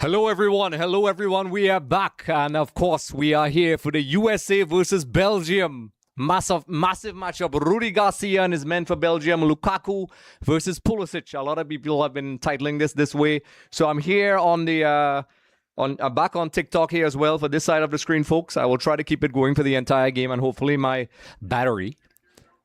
Hello everyone, we are back, and of course we are here for the USA versus Belgium. Massive matchup. Rudy Garcia and his men for Belgium, Lukaku versus Pulisic. A lot of people have been titling this way. So I'm here on the back on TikTok here as well for this side of the screen, folks. I will try to keep it going for the entire game, and hopefully my battery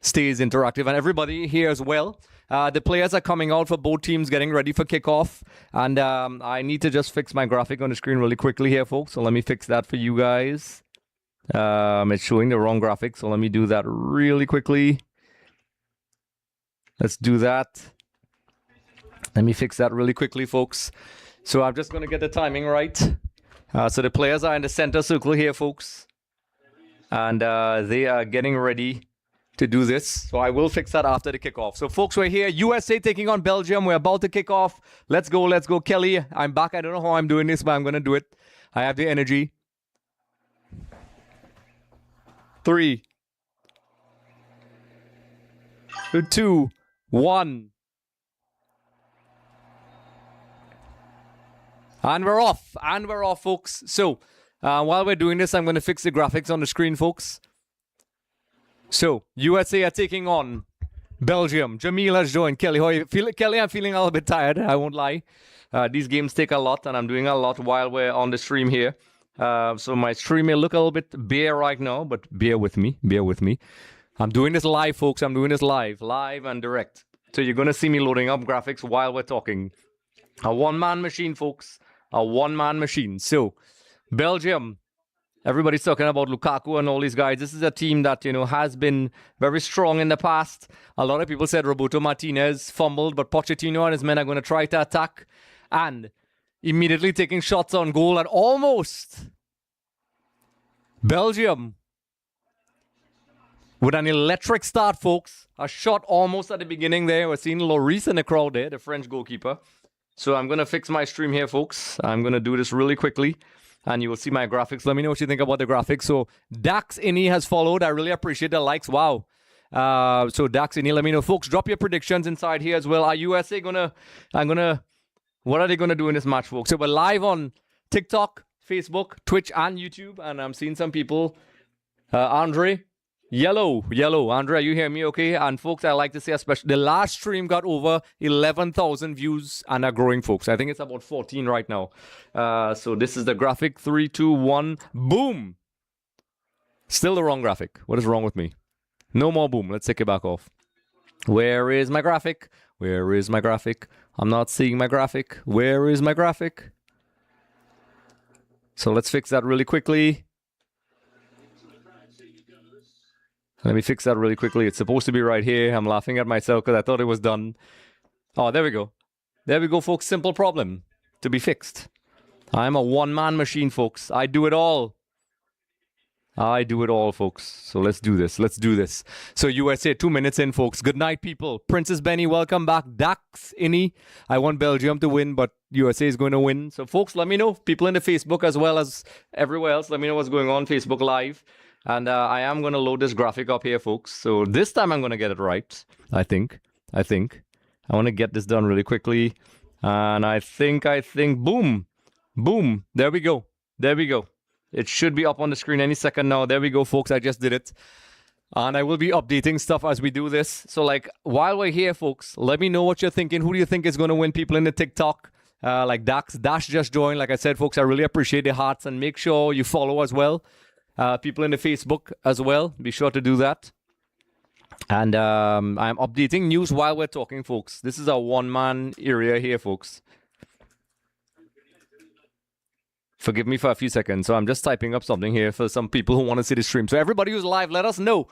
stays interactive, and everybody here as well. The players are coming out for both teams, getting ready for kickoff. And I need to just fix my graphic on the screen really quickly here, folks. So let me fix that for you guys. It's showing the wrong graphic, so let me do that really quickly. Let's do that. Let me fix that really quickly, folks. So I'm just going to get the timing right. So the players are in the center circle here, folks. And they are getting ready to do this. So I will fix that after the kickoff. So folks, we're here. USA taking on Belgium. We're about to kick off. Let's go. Let's go. Kelly, I'm back. I don't know how I'm doing this, but I'm going to do it. I have the energy. 3, 2, 1. And we're off. And we're off, folks. So while we're doing this, I'm going to fix the graphics on the screen, folks. So, USA are taking on Belgium. Jamil has joined. Kelly, how are you? Kelly, I'm feeling a little bit tired. I won't lie. These games take a lot, and I'm doing a lot while we're on the stream here. So my stream may look a little bit bare right now, but bear with me. Bear with me. I'm doing this live, folks. I'm doing this live and direct. So you're going to see me loading up graphics while we're talking. A one-man machine, folks. A one-man machine. So, Belgium. Everybody's talking about Lukaku and all these guys. This is a team that, has been very strong in the past. A lot of people said Roberto Martinez fumbled, but Pochettino and his men are going to try to attack. And immediately taking shots on goal, and almost Belgium with an electric start, folks. A shot almost at the beginning there. We're seeing Lloris in the crowd there, the French goalkeeper. So I'm going to fix my stream here, folks. I'm going to do this really quickly, and you will see my graphics. Let me know what you think about the graphics. So Dax Ini has followed. I really appreciate the likes. Wow. So Dax Ini, let me know. Folks, drop your predictions inside here as well. Are USA what are they going to do in this match, folks? So we're live on TikTok, Facebook, Twitch, and YouTube. And I'm seeing some people. Andre, yellow. Andre, you hear me okay? And folks, I like to say especially, the last stream got over 11,000 views and are growing, folks. I think it's about 14 right now. So this is the graphic. 3, 2, 1, boom. Still the wrong graphic. What is wrong with me? No more boom. Let's take it back off. Where is my graphic? Where is my graphic? I'm not seeing my graphic. Where is my graphic? So let's fix that really quickly. Let me fix that really quickly. It's supposed to be right here. I'm laughing at myself because I thought it was done. Oh, there we go. There we go, folks. Simple problem to be fixed. I'm a one-man machine, folks. I do it all. I do it all, folks. So let's do this. Let's do this. So USA, 2 minutes in, folks. Good night, people. Princess Benny, welcome back. Dax Ini. I want Belgium to win, but USA is going to win. So, folks, let me know. People in the Facebook as well as everywhere else. Let me know what's going on. Facebook Live. And I am going to load this graphic up here, folks. So this time I'm going to get it right. I think. I want to get this done really quickly. And I think, boom. Boom. There we go. There we go. It should be up on the screen any second now. There we go, folks. I just did it. And I will be updating stuff as we do this. So, while we're here, folks, let me know what you're thinking. Who do you think is going to win? People in the TikTok, like Dash just joined. Like I said, folks, I really appreciate the hearts. And make sure you follow as well. People in the Facebook as well. Be sure to do that. And I'm updating news while we're talking, folks. This is a one-man area here, folks. Forgive me for a few seconds. So I'm just typing up something here for some people who want to see the stream. So everybody who's live, let us know.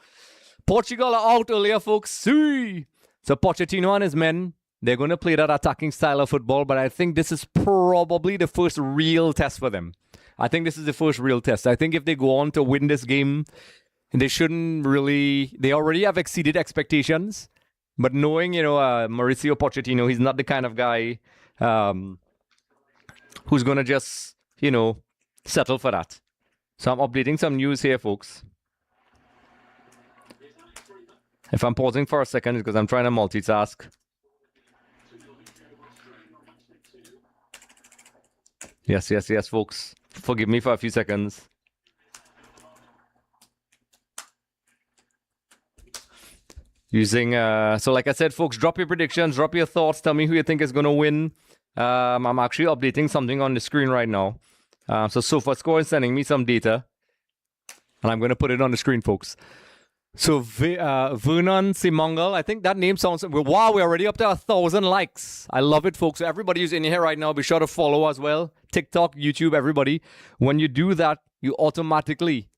Portugal are out earlier, folks. See. So Pochettino and his men, they're going to play that attacking style of football. But I think this is probably the first real test for them. I think this is the first real test. I think if they go on to win this game, they shouldn't really... They already have exceeded expectations. But knowing, Mauricio Pochettino, he's not the kind of guy who's going to just... settle for that. So I'm updating some news here, folks. If I'm pausing for a second, it's because I'm trying to multitask. Yes, yes, yes, folks. Forgive me for a few seconds. Using, so like I said, folks, drop your predictions, drop your thoughts. Tell me who you think is going to win. I'm actually updating something on the screen right now. So SofaScore is sending me some data. And I'm going to put it on the screen, folks. So Vernon Simongal, I think that name sounds... Wow, we're already up to 1,000 likes. I love it, folks. So everybody who's in here right now, be sure to follow as well. TikTok, YouTube, everybody. When you do that, you automatically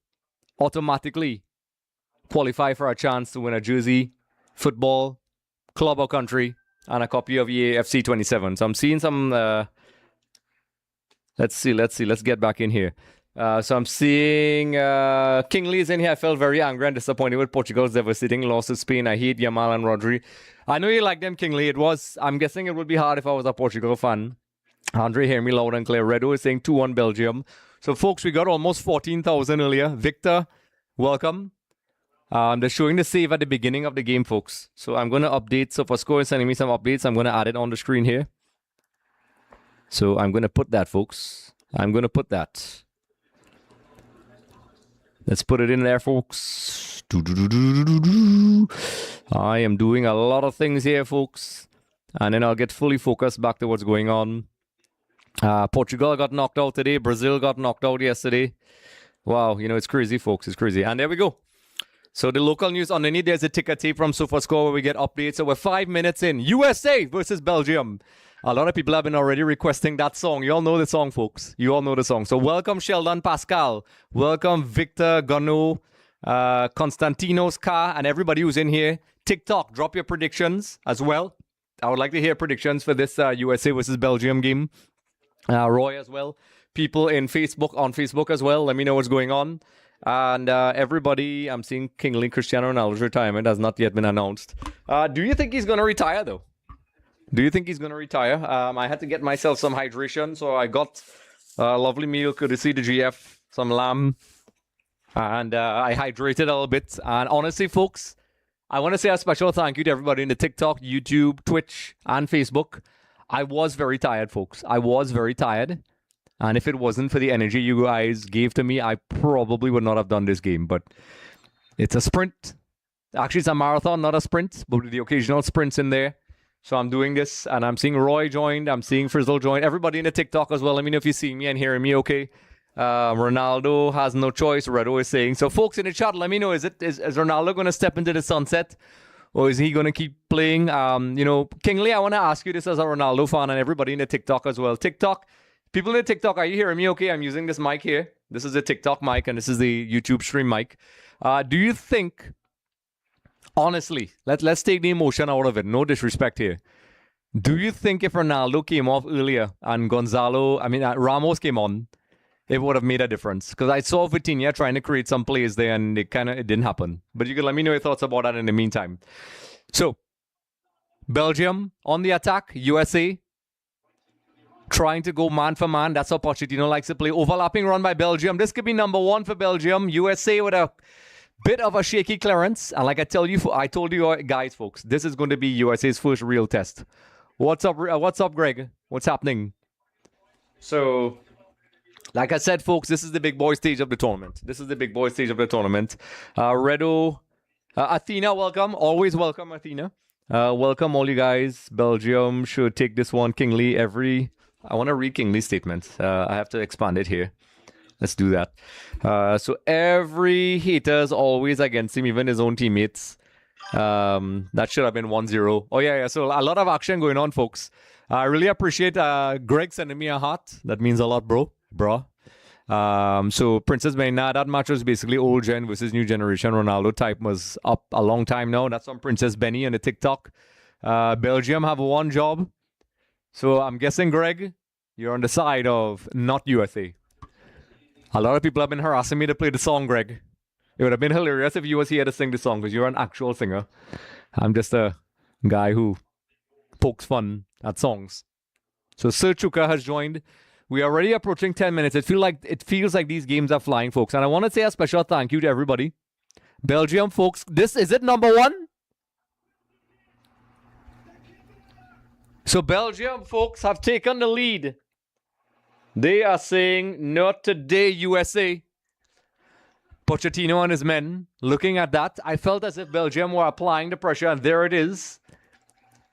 qualify for a chance to win a jersey, football, club or country, and a copy of EA FC 27. So I'm seeing some... Let's see. Let's get back in here. So I'm seeing Kingsley is in here. I felt very angry and disappointed with Portugal's devastating loss to Spain. I hate Yamal and Rodri. I know you like them, Kingsley. I'm guessing it would be hard if I was a Portugal fan. Andre, hear me loud and clear. Redo is saying 2-1 Belgium. So, folks, we got almost 14,000 earlier. Victor, welcome. They're showing the save at the beginning of the game, folks. So I'm going to update. So SofaScore is sending me some updates. I'm going to add it on the screen here. So I'm going to put that, folks. I'm going to put that. Let's put it in there, folks. I am doing a lot of things here, folks. And then I'll get fully focused back to what's going on. Portugal got knocked out today. Brazil got knocked out yesterday. Wow, you know, it's crazy, folks. It's crazy. And there we go. So the local news underneath, there's a ticker tape from SofaScore where we get updates. So we're 5 minutes in. USA versus Belgium. A lot of people have been already requesting that song. You all know the song, folks. You all know the song. So welcome, Sheldon Pascal. Welcome, Victor Gano, Constantinos Car, and everybody who's in here. TikTok, drop your predictions as well. I would like to hear predictions for this USA versus Belgium game. Roy as well. People in Facebook, on Facebook as well. Let me know what's going on. And everybody, I'm seeing Kingsley Cristiano Ronaldo's retirement has not yet been announced. Do you think he's going to retire, though? Do you think he's going to retire? I had to get myself some hydration, so I got a lovely meal courtesy to GF, some lamb, and I hydrated a little bit. And honestly, folks, I want to say a special thank you to everybody in the TikTok, YouTube, Twitch, and Facebook. I was very tired, folks. I was very tired. And if it wasn't for the energy you guys gave to me, I probably would not have done this game. But it's a sprint. Actually, it's a marathon, not a sprint, but with the occasional sprints in there. So I'm doing this, and I'm seeing Roy joined. I'm seeing Frizzle joined. Everybody in the TikTok as well. Let me know if you're seeing me and hearing me okay. Ronaldo has no choice, Redo is saying. So, folks in the chat, let me know, is Ronaldo going to step into the sunset? Or is he going to keep playing? You know, Kingsley, I want to ask you this as a Ronaldo fan and everybody in the TikTok as well. TikTok, people in the TikTok, are you hearing me okay? I'm using this mic here. This is the TikTok mic, and this is the YouTube stream mic. Do you think... Honestly, let's take the emotion out of it. No disrespect here. Do you think if Ronaldo came off earlier and Ramos came on, it would have made a difference? Because I saw Vitinha trying to create some plays there and it didn't happen. But you can let me know your thoughts about that in the meantime. So, Belgium on the attack. USA trying to go man for man. That's how Pochettino likes to play. Overlapping run by Belgium. This could be number one for Belgium. USA with a bit of a shaky clearance. And like I told you guys, folks, this is going to be USA's first real test. What's up, Greg? What's happening? So, like I said, folks, this is the big boy stage of the tournament. Redo, Athena, welcome. Always welcome, Athena. Welcome, all you guys. Belgium should take this one. Kingsley, I want to read Kingsley's statement. I have to expand it here. Let's do that. So every hater is always against him, even his own teammates. That should have been 1-0. Oh, yeah. So a lot of action going on, folks. I really appreciate Greg sending me a heart. That means a lot, bro. So Princess Mayna, that match was basically old gen versus new generation. Ronaldo type was up a long time now. That's on Princess Benny on the TikTok. Belgium have one job. So I'm guessing, Greg, you're on the side of not USA. A lot of people have been harassing me to play the song, Greg. It would have been hilarious if you was here to sing the song because you're an actual singer. I'm just a guy who pokes fun at songs. So Sir Chuka has joined. We are already approaching 10 minutes. It feels like these games are flying, folks. And I want to say a special thank you to everybody. Belgium, folks. Is it number one? So Belgium, folks, have taken the lead. They are saying, not today, USA. Pochettino and his men, looking at that, I felt as if Belgium were applying the pressure, and there it is.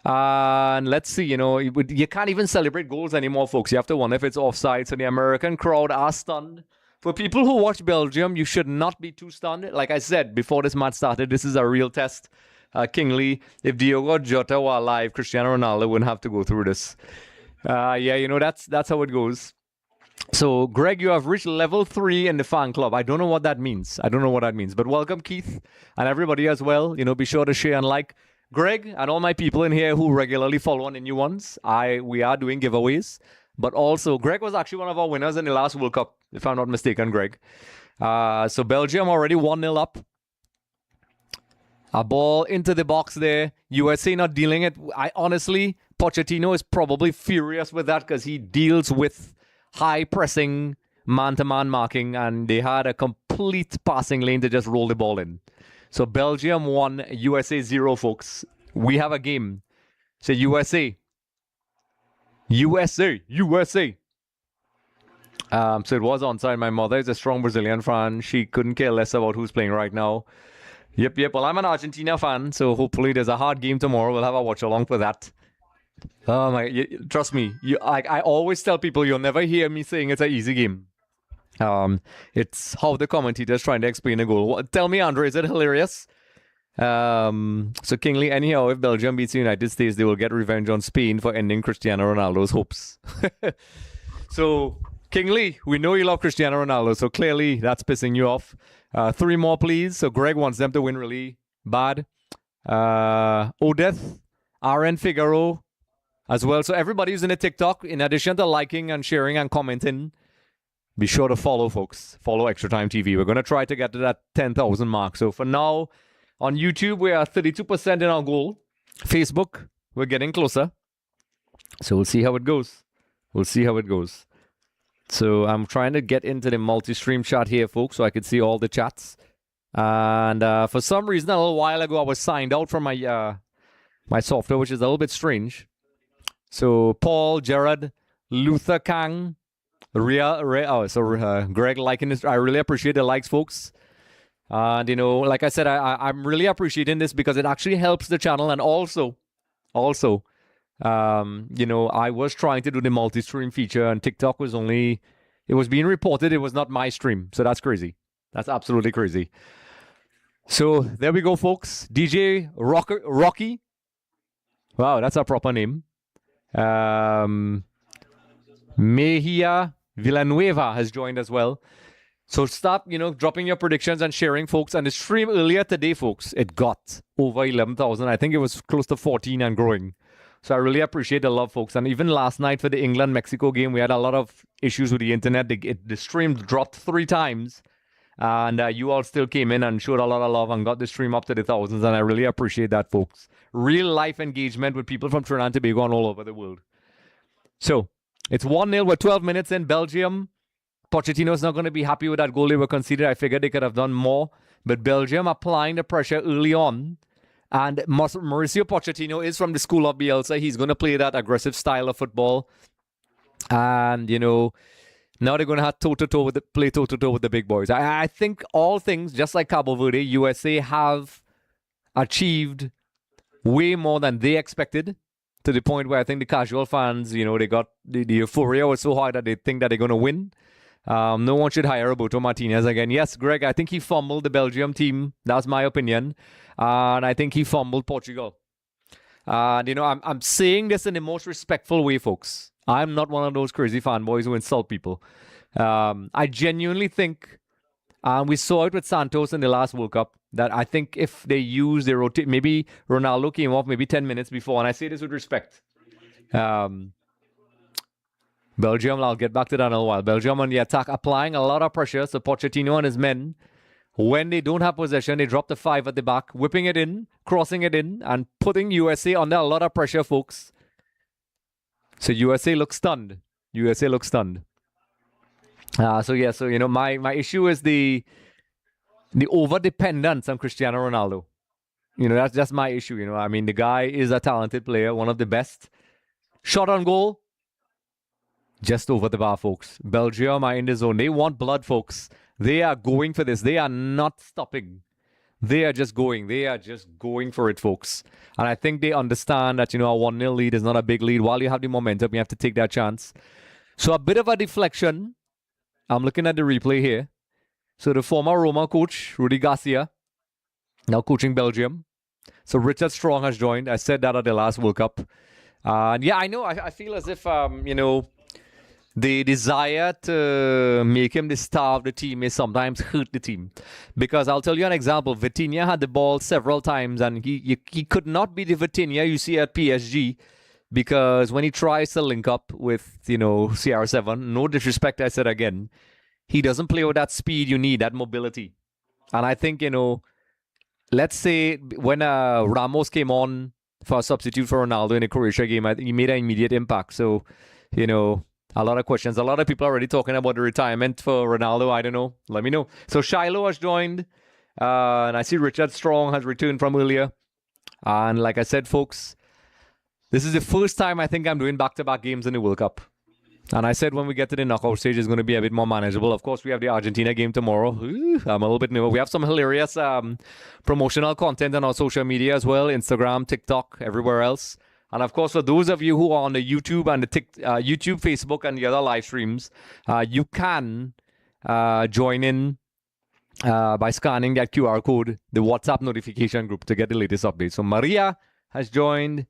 And let's see, you can't even celebrate goals anymore, folks. You have to wonder if it's offside. So the American crowd are stunned. For people who watch Belgium, you should not be too stunned. Like I said, before this match started, this is a real test. Kingsley, if Diogo Jota were alive, Cristiano Ronaldo wouldn't have to go through this. That's how it goes. So, Greg, you have reached level 3 in the fan club. I don't know what that means. But welcome, Keith, and everybody as well. Be sure to share and like. Greg and all my people in here who regularly follow on the new ones, we are doing giveaways. But also, Greg was actually one of our winners in the last World Cup, if I'm not mistaken, Greg. So Belgium already 1-0 up. A ball into the box there. USA not dealing it. Honestly, Pochettino is probably furious with that because he deals with high pressing, man-to-man marking, and they had a complete passing lane to just roll the ball in. So Belgium 1, USA 0, folks. We have a game. So USA. So it was onside. My mother is a strong Brazilian fan. She couldn't care less about who's playing right now. Yep. Well, I'm an Argentina fan, so hopefully there's a hard game tomorrow. We'll have a watch along for that. Oh my! Trust me. I always tell people you'll never hear me saying it's an easy game. It's how the commentator's trying to explain the goal. Tell me, Andre, is it hilarious? So Kingsley, anyhow, if Belgium beats the United States, they will get revenge on Spain for ending Cristiano Ronaldo's hopes. So, Kingsley, we know you love Cristiano Ronaldo, so clearly that's pissing you off. 3 more, please. So Greg wants them to win really bad. Odeth, RN Figaro as well. So everybody who's in the TikTok, in addition to liking and sharing and commenting, be sure to follow, folks. Follow Extra Time TV. We're going to try to get to that 10,000 mark. So for now, on YouTube, we are 32% in our goal. Facebook, we're getting closer. So we'll see how it goes. So I'm trying to get into the multi-stream chat here, folks, so I could see all the chats. And for some reason, a little while ago, I was signed out from my my software, which is a little bit strange. So Paul, Jared, Luther Kang, Greg liking this. I really appreciate the likes, folks. And, like I said, I'm really appreciating this because it actually helps the channel. And also, I was trying to do the multi-stream feature and TikTok was it was being reported it was not my stream. So that's crazy. That's absolutely crazy. So there we go, folks. DJ Rocky. Wow, that's a proper name. Mejia Villanueva has joined as well. So stop, dropping your predictions and sharing, folks. And the stream earlier today, folks, it got over 11,000. I think it was close to 14 and growing. So I really appreciate the love, folks. And even last night for the England-Mexico game, we had a lot of issues with the internet. The stream dropped 3 times. And you all still came in and showed a lot of love and got the stream up to the thousands. And I really appreciate that, folks. Real life engagement with people from Trinidad and Tobago and all over the world. So it's 1-0 with 12 minutes in. Belgium. Pochettino's not going to be happy with that goal they were conceded. I figured they could have done more. But Belgium applying the pressure early on. And Mauricio Pochettino is from the school of Bielsa. He's going to play that aggressive style of football. And, now they're going to have play toe-to-toe with the big boys. I think all things, just like Cabo Verde, USA have achieved way more than they expected. To the point where I think the casual fans, they got the euphoria was so high that they think that they're going to win. No one should hire Roberto Martinez again. Yes, Greg, I think he fumbled the Belgium team. That's my opinion. And I think he fumbled Portugal. And, I'm saying this in the most respectful way, folks. I'm not one of those crazy fanboys who insult people. I genuinely think, we saw it with Santos in the last World Cup, that I think if they use their rotate, maybe Ronaldo came off maybe 10 minutes before, and I say this with respect. Belgium, I'll get back to that in a while. Belgium on the attack, applying a lot of pressure. So Pochettino and his men, when they don't have possession, they drop the 5 at the back, whipping it in, crossing it in, and putting USA under a lot of pressure, folks. So USA looks stunned. My issue is the over-dependence on Cristiano Ronaldo. That's my issue. The guy is a talented player, one of the best. Shot on goal. Just over the bar, folks. Belgium are in the zone. They want blood, folks. They are going for this. They are not stopping. They are just going. They are just going for it, folks. And I think they understand that, a 1-0 lead is not a big lead. While you have the momentum, you have to take that chance. So a bit of a deflection. I'm looking at the replay here. So the former Roma coach, Rudy Garcia, now coaching Belgium. So Richard Strong has joined. I said that at the last World Cup. Yeah, I know. I feel as if, the desire to make him the star of the team may sometimes hurt the team. Because I'll tell you an example. Vitinha had the ball several times, and he could not be the Vitinha you see at PSG, because when he tries to link up with, CR7, no disrespect, I said again, he doesn't play with that speed you need, that mobility. And I think, let's say when Ramos came on for a substitute for Ronaldo in the Croatia game, I think he made an immediate impact. So, a lot of questions. A lot of people are already talking about the retirement for Ronaldo. I don't know. Let me know. So Shiloh has joined. And I see Richard Strong has returned from earlier. And like I said, folks, this is the first time I think I'm doing back-to-back games in the World Cup. And I said when we get to the knockout stage, it's going to be a bit more manageable. Of course, we have the Argentina game tomorrow. Ooh, I'm a little bit nervous. We have some hilarious promotional content on our social media as well. Instagram, TikTok, everywhere else. And of course, for those of you who are on the YouTube and the YouTube, Facebook, and the other live streams, you can join in by scanning that QR code, the WhatsApp notification group, to get the latest updates. So Maria has joined.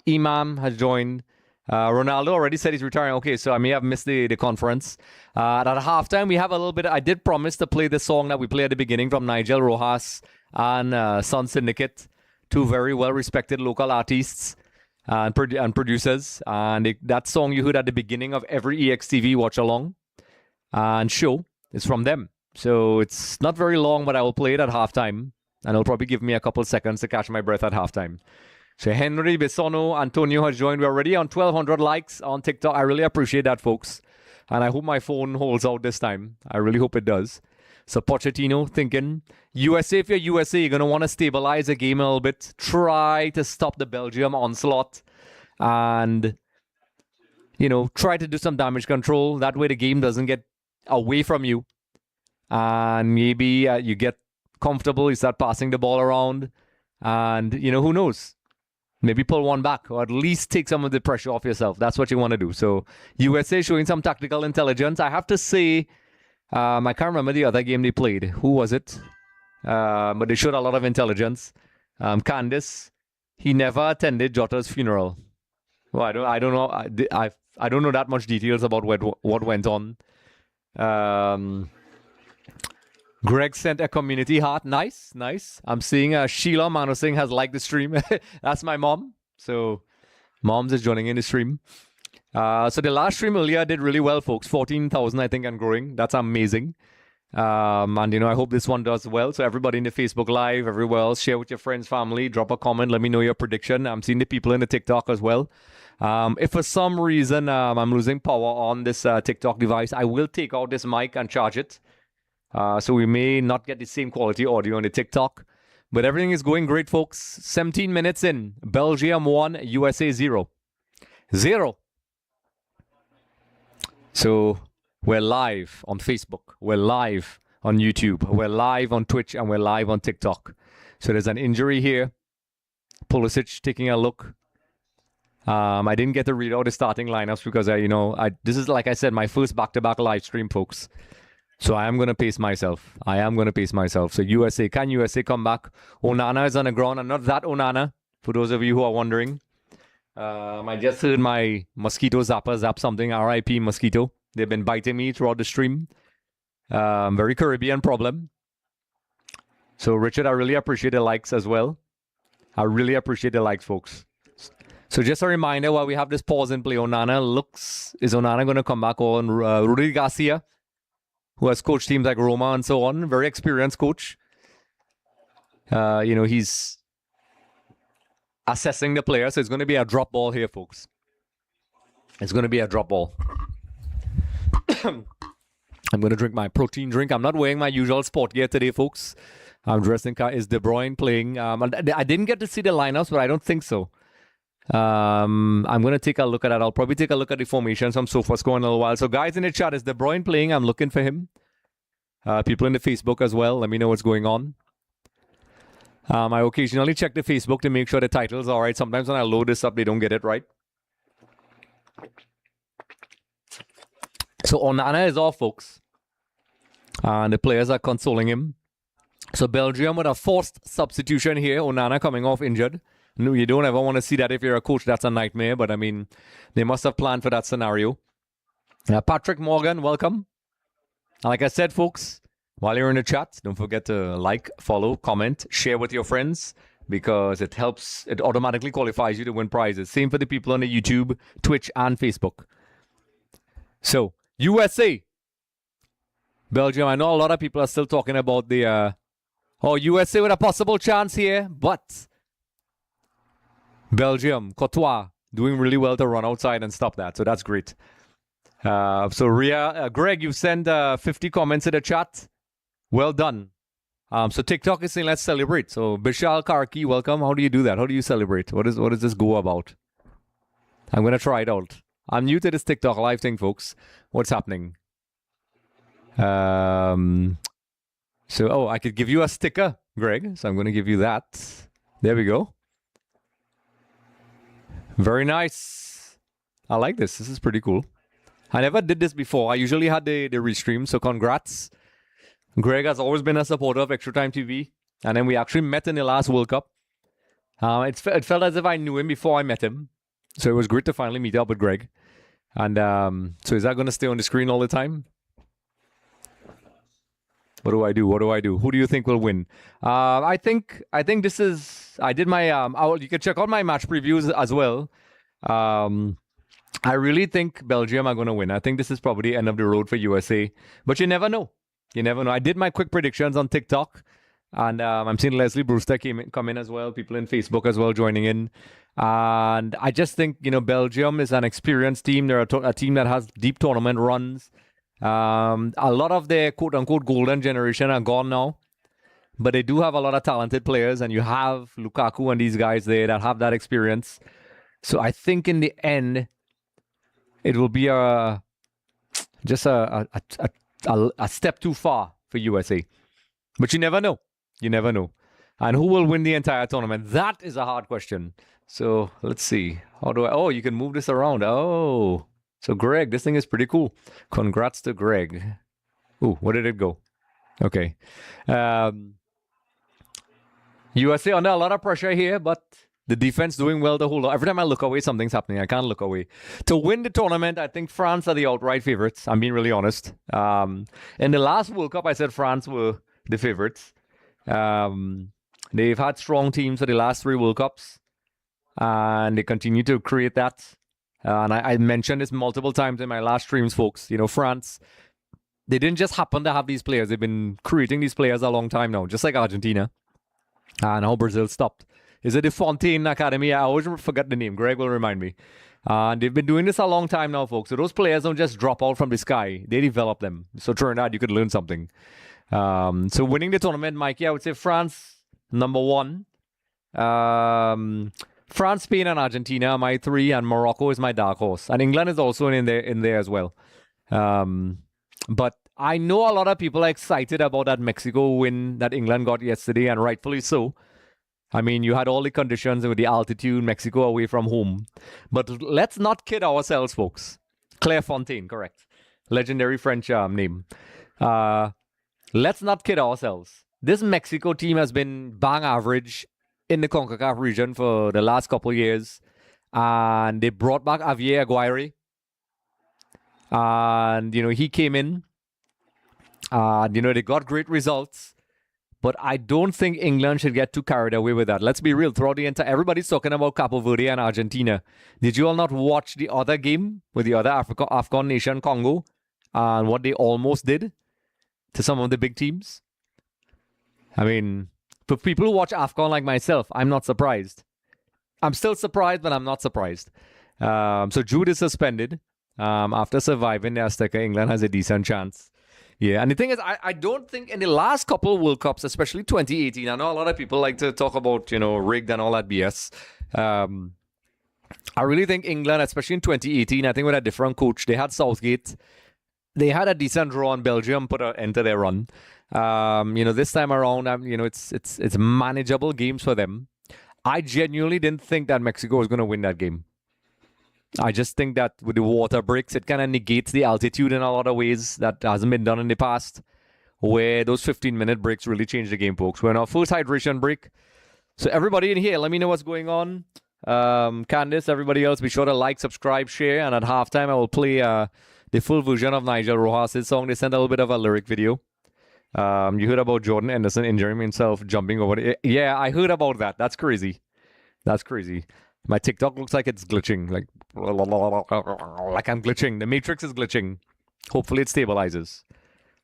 Imam has joined. Ronaldo already said he's retiring. Okay, so I may have missed the conference. At halftime, we have a little bit. I did promise to play the song that we played at the beginning from Nigel Rojas and Sun Syndicate, two very well-respected local artists and producers. And that song you heard at the beginning of every EXTV watch-along and show is from them. So it's not very long, but I will play it at halftime. And it'll probably give me a couple seconds to catch my breath at halftime. So Henry Bisono, Antonio has joined. We're already on 1,200 likes on TikTok. I really appreciate that, folks. And I hope my phone holds out this time. I really hope it does. So Pochettino thinking, USA, if you're USA, you're going to want to stabilize the game a little bit. Try to stop the Belgium onslaught. And, try to do some damage control. That way the game doesn't get away from you. And maybe you get comfortable. You start passing the ball around. And, who knows? Maybe pull one back, or at least take some of the pressure off yourself. That's what you want to do. So USA showing some tactical intelligence. I have to say, I can't remember the other game they played. Who was it? But they showed a lot of intelligence. Candice, he never attended Jota's funeral. Well, I don't know. I don't know that much details about what went on. Greg sent a community heart. Nice. I'm seeing Sheila Manusing has liked the stream. That's my mom. So moms is joining in the stream. So the last stream earlier did really well, folks. 14,000, I think, and growing. That's amazing. And, I hope this one does well. So everybody in the Facebook Live, everywhere else, share with your friends, family, drop a comment. Let me know your prediction. I'm seeing the people in the TikTok as well. If for some reason I'm losing power on this TikTok device, I will take out this mic and charge it. So we may not get the same quality audio on the TikTok. But everything is going great, folks. 17 minutes in. Belgium 1, USA 0. 0. So we're live on Facebook. We're live on YouTube. We're live on Twitch. And we're live on TikTok. So there's an injury here. Pulisic taking a look. I didn't get to read out the starting lineups because, this is, like I said, my first back-to-back live stream, folks. So I am going to pace myself. So can USA come back? Onana is on the ground, and not that Onana, for those of you who are wondering. I just heard my mosquito zapper zap something. RIP mosquito. They've been biting me throughout the stream. Very Caribbean problem. So Richard, I really appreciate the likes as well. I really appreciate the likes, folks. So just a reminder, while we have this pause in play, is Onana going to come back on? Rudy Garcia, who has coached teams like Roma and so on. Very experienced coach. He's assessing the player. So it's going to be a drop ball here, folks. It's going to be a drop ball. I'm going to drink my protein drink. I'm not wearing my usual sport gear today, folks. I'm dressed in car. Is De Bruyne playing? I didn't get to see the lineups, but I don't think so. I'm going to take a look at that. I'll probably take a look at the formations from SofaScore in a little while. So, guys in the chat, is De Bruyne playing? I'm looking for him. People in the Facebook as well. Let me know what's going on. I occasionally check the Facebook to make sure the titles are all right. Sometimes when I load this up, they don't get it right. So, Onana is off, folks. And the players are consoling him. So, Belgium with a forced substitution here. Onana coming off injured. No, you don't ever want to see that if you're a coach. That's a nightmare. But, I mean, they must have planned for that scenario. Patrick Morgan, welcome. Like I said, folks, while you're in the chat, don't forget to like, follow, comment, share with your friends, because it helps. It automatically qualifies you to win prizes. Same for the people on the YouTube, Twitch, and Facebook. So, USA. Belgium. I know a lot of people are still talking about the... USA with a possible chance here, but... Belgium, Courtois, doing really well to run outside and stop that. So that's great. So Greg, you sent 50 comments in the chat. Well done. So TikTok is saying let's celebrate. So Bishal Karki, welcome. How do you do that? How do you celebrate? What does this go about? I'm gonna try it out. I'm new to this TikTok live thing, folks. What's happening? I could give you a sticker, Greg. So I'm gonna give you that. There we go. Very nice. I like this. This is pretty cool. I never did this before. I usually had the restream, so congrats. Greg has always been a supporter of Extra Time TV. And then we actually met in the last World Cup. It felt as if I knew him before I met him. So it was great to finally meet up with Greg. And so is that going to stay on the screen all the time? What do I do? What do I do? Who do you think will win? I think this is... I did my... you can check out my match previews as well. I really think Belgium are going to win. I think this is probably the end of the road for USA. But you never know. You never know. I did my quick predictions on TikTok. And I'm seeing Leslie Brewster come in as well. People in Facebook as well joining in. And I just think, Belgium is an experienced team. They're a team that has deep tournament runs. A lot of their quote-unquote golden generation are gone now. But they do have a lot of talented players. And you have Lukaku and these guys there that have that experience. So I think in the end, it will be just a step too far for USA. But you never know. You never know. And who will win the entire tournament? That is a hard question. So let's see. How do I... Oh, you can move this around. Oh. So Greg, this thing is pretty cool. Congrats to Greg. Ooh, where did it go? Okay. USA under a lot of pressure here, but the defense doing well to hold on. Every time I look away, something's happening. I can't look away. To win the tournament, I think France are the outright favorites. I'm being really honest. In the last World Cup, I said France were the favorites. They've had strong teams for the last 3 World Cups. And they continue to create that. And I mentioned this multiple times in my last streams, folks. France, they didn't just happen to have these players. They've been creating these players a long time now, just like Argentina. And how Brazil stopped. Is it the Fontaine Academy? I always forget the name. Greg will remind me. They've been doing this a long time now, folks. So those players don't just drop out from the sky. They develop them. So turn out you could learn something. So winning the tournament, Mikey, I would say France, number 1. France, Spain, and Argentina are my 3, and Morocco is my dark horse. And England is also in there as well. But I know a lot of people are excited about that Mexico win that England got yesterday, and rightfully so. I mean, you had all the conditions with the altitude, Mexico away from home. But let's not kid ourselves, folks. Claire Fontaine, correct. Legendary French name. Let's not kid ourselves. This Mexico team has been bang average in the CONCACAF region for the last couple of years. And they brought back Javier Aguirre. And, he came in. And, they got great results. But I don't think England should get too carried away with that. Let's be real. Throughout the entire... Everybody's talking about Cape Verde and Argentina. Did you all not watch the other game with the other Afghan nation, Congo? And what they almost did to some of the big teams? I mean, for people who watch Afghan like myself, I'm not surprised. I'm still surprised, but I'm not surprised. So Jude is suspended. After surviving the Azteca, England has a decent chance. Yeah, and the thing is, I don't think in the last couple of World Cups, especially 2018, I know a lot of people like to talk about, rigged and all that BS. I really think England, especially in 2018, I think with a different coach, they had Southgate. They had a decent draw on Belgium, put an end to their run. This time around, it's manageable games for them. I genuinely didn't think that Mexico was going to win that game. I just think that with the water breaks, it kind of negates the altitude in a lot of ways that hasn't been done in the past, where those 15-minute breaks really change the game, folks. We're in our first hydration break. So everybody in here, let me know what's going on. Candice, everybody else, be sure to like, subscribe, share, and at halftime I will play the full version of Nigel Rojas' song. They sent a little bit of a lyric video. You heard about Jordan Anderson injuring himself, jumping over it. Yeah, I heard about that. That's crazy. That's crazy. My TikTok looks like it's glitching. Like I'm glitching. The matrix is glitching. Hopefully it stabilizes.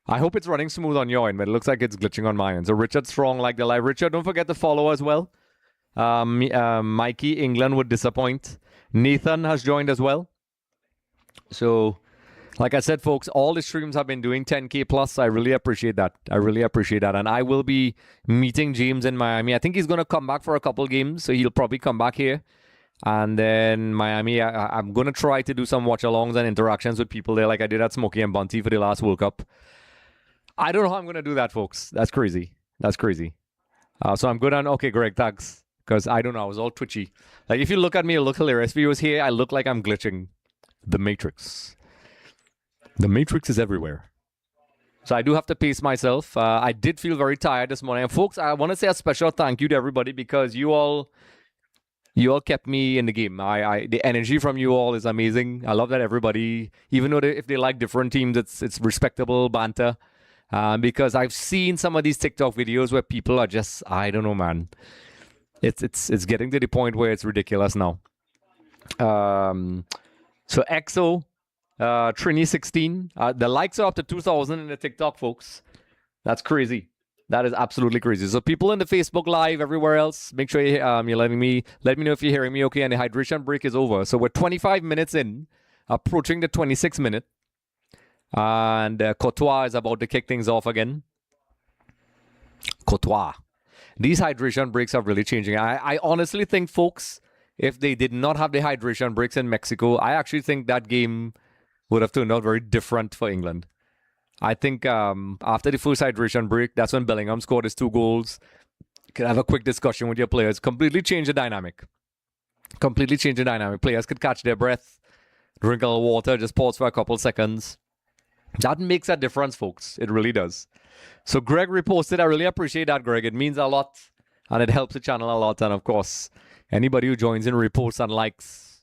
I hope it's running smooth on your end, but it looks like it's glitching on my end. So Richard Strong, like the live. Richard, don't forget to follow as well. Mikey, England would disappoint. Nathan has joined as well. So, like I said, folks, all the streams have been doing 10K plus. I really appreciate that. And I will be meeting James in Miami. I think he's going to come back for a couple games, so he'll probably come back here. And then Miami, I'm going to try to do some watch-alongs and interactions with people there like I did at Smokey and Bunty for the last World Cup. I don't know how I'm going to do that, folks. That's crazy. So I'm good on... Okay, Greg, thanks. Because I don't know, I was all twitchy. Like, if you look at me, it look hilarious. If he was here, I look like I'm glitching. The Matrix. The Matrix is everywhere. So I do have to pace myself. I did feel very tired this morning. And folks, I want to say a special thank you to everybody because you all kept me in the game. The energy from you all is amazing. I love that everybody, even though if they like different teams, it's respectable banter. Because I've seen some of these TikTok videos where people are just, I don't know, man. It's getting to the point where it's ridiculous now. So EXO, Trini 16, the likes are up to 2,000 in the TikTok, folks. That's crazy. That is absolutely crazy. So people in the Facebook Live, everywhere else, make sure you're let me know if you're hearing me okay. And the hydration break is over. So we're 25 minutes in, approaching the 26th minute. And Courtois is about to kick things off again. Courtois. These hydration breaks are really changing. I honestly think, folks, if they did not have the hydration breaks in Mexico, I actually think that game would have turned out very different for England. I think after the first hydration break, that's when Bellingham scored his 2 goals. You could have a quick discussion with your players. Completely change the dynamic. Players could catch their breath, drink a little water, just pause for a couple seconds. That makes a difference, folks. It really does. So Greg reposted. I really appreciate that, Greg. It means a lot, and it helps the channel a lot. And, of course, anybody who joins in, reposts and likes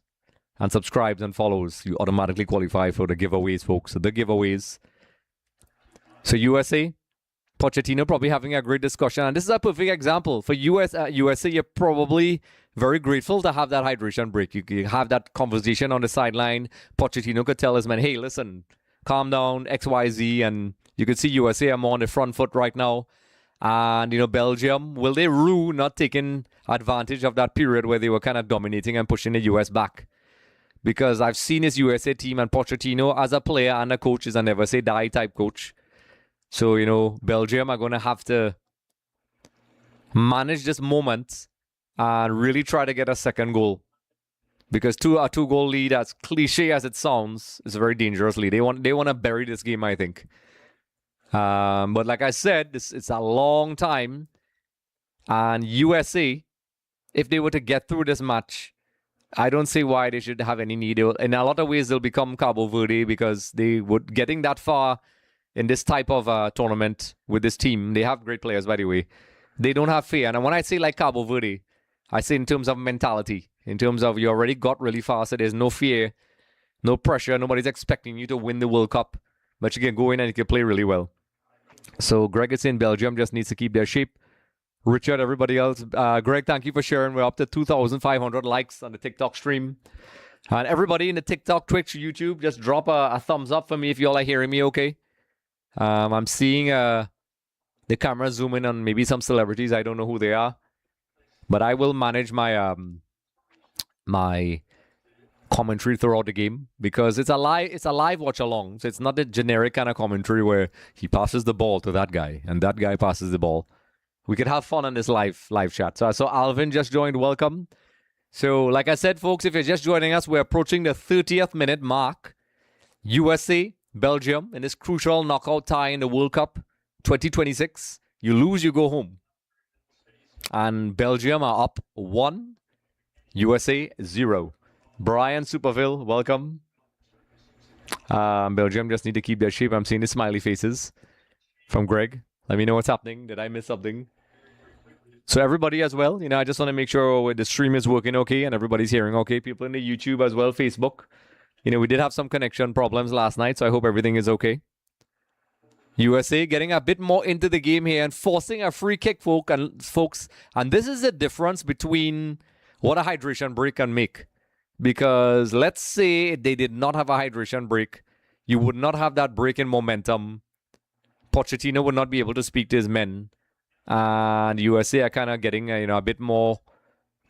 and subscribes and follows, you automatically qualify for the giveaways, folks. So the giveaways. So USA, Pochettino probably having a great discussion. And this is a perfect example. For USA, you're probably very grateful to have that hydration break. You can have that conversation on the sideline. Pochettino could tell his men, hey, listen, calm down, XYZ. And you can see USA are more on the front foot right now. And, Belgium, will they rue not taking advantage of that period where they were kind of dominating and pushing the US back? Because I've seen this USA team and Pochettino as a player and a coach is a never say die type coach. So, Belgium are going to have to manage this moment and really try to get a second goal. Because a two-goal lead, as cliche as it sounds, is a very dangerous lead. They want to bury this game, I think. But like I said, it's a long time. And USA, if they were to get through this match, I don't see why they should have any need. In a lot of ways, they'll become Cabo Verde because they would getting that far in this type of tournament with this team. They have great players, by the way. They don't have fear. And when I say like Cabo Verde, I say in terms of mentality, in terms of you already got really far, so there's no fear, no pressure. Nobody's expecting you to win the World Cup, but you can go in and you can play really well. So Greg is in Belgium, just needs to keep their shape. Richard, everybody else. Greg, thank you for sharing. We're up to 2,500 likes on the TikTok stream. And everybody in the TikTok, Twitch, YouTube, just drop a thumbs up for me if you all are hearing me okay. I'm seeing the camera zoom in on maybe some celebrities. I don't know who they are. But I will manage my my commentary throughout the game because it's a live watch along. So it's not a generic kind of commentary where he passes the ball to that guy and that guy passes the ball. We could have fun on this live chat. So Alvin just joined. Welcome. So, like I said, folks, if you're just joining us, we're approaching the 30th minute mark. USA, Belgium, in this crucial knockout tie in the World Cup 2026. You lose, you go home. And Belgium are up 1, USA 0. Brian Superville, welcome. Belgium just need to keep their shape. I'm seeing the smiley faces from Greg. Let me know what's happening. Did I miss something? So everybody as well, I just want to make sure the stream is working okay and everybody's hearing okay. People in the YouTube as well, Facebook. We did have some connection problems last night, so I hope everything is okay. USA getting a bit more into the game here and forcing a free kick, folks. And this is the difference between what a hydration break can make. Because let's say they did not have a hydration break. You would not have that break in momentum. Pochettino would not be able to speak to his men. And USA are kind of getting a bit more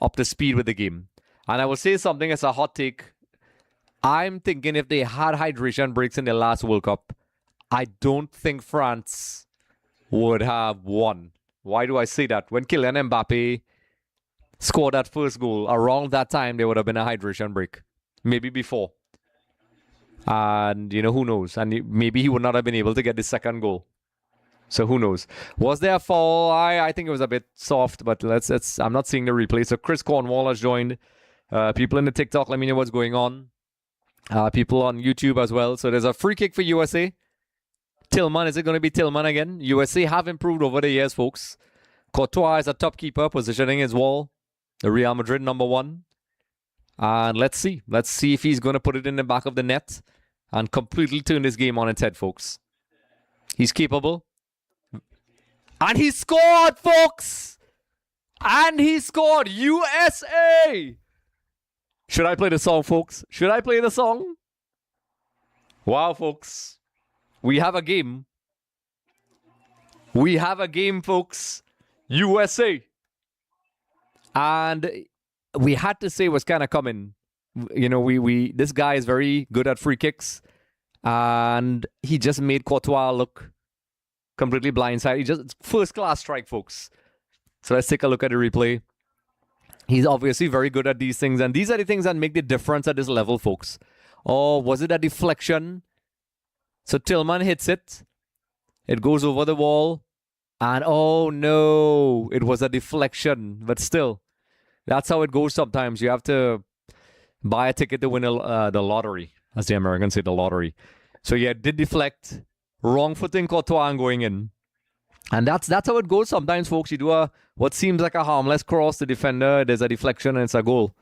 up to speed with the game. And I will say something as a hot take. I'm thinking if they had hydration breaks in their last World Cup, I don't think France would have won. Why do I say that? When Kylian Mbappe scored that first goal, around that time there would have been a hydration break. Maybe before. And who knows? And maybe he would not have been able to get the second goal. So who knows? Was there a foul? I think it was a bit soft, but I'm not seeing the replay. So Chris Cornwall has joined. People in the TikTok, let me know what's going on. People on YouTube as well. So there's a free kick for USA. Tillman, is it going to be Tillman again? USA have improved over the years, folks. Courtois is a top keeper, positioning his wall. The Real Madrid #1. And let's see. Let's see if he's going to put it in the back of the net and completely turn this game on its head, folks. He's capable. And he scored, folks! And he scored! USA! Should I play the song, folks? Should I play the song? Wow, folks. We have a game. We have a game, folks. USA. And we had to say what's kind of coming. This guy is very good at free kicks. And he just made Courtois look completely blindside. He just first class strike, folks. So let's take a look at the replay. He's obviously very good at these things. And these are the things that make the difference at this level, folks. Oh, was it a deflection? So Tillman hits it. It goes over the wall. And oh no, it was a deflection. But still, that's how it goes sometimes. You have to buy a ticket to win the lottery. As the Americans say, the lottery. So yeah, it did deflect. Wrong footing Courtois and going in. And that's how it goes sometimes, folks. You do what seems like a harmless cross to defender. There's a deflection and it's a goal.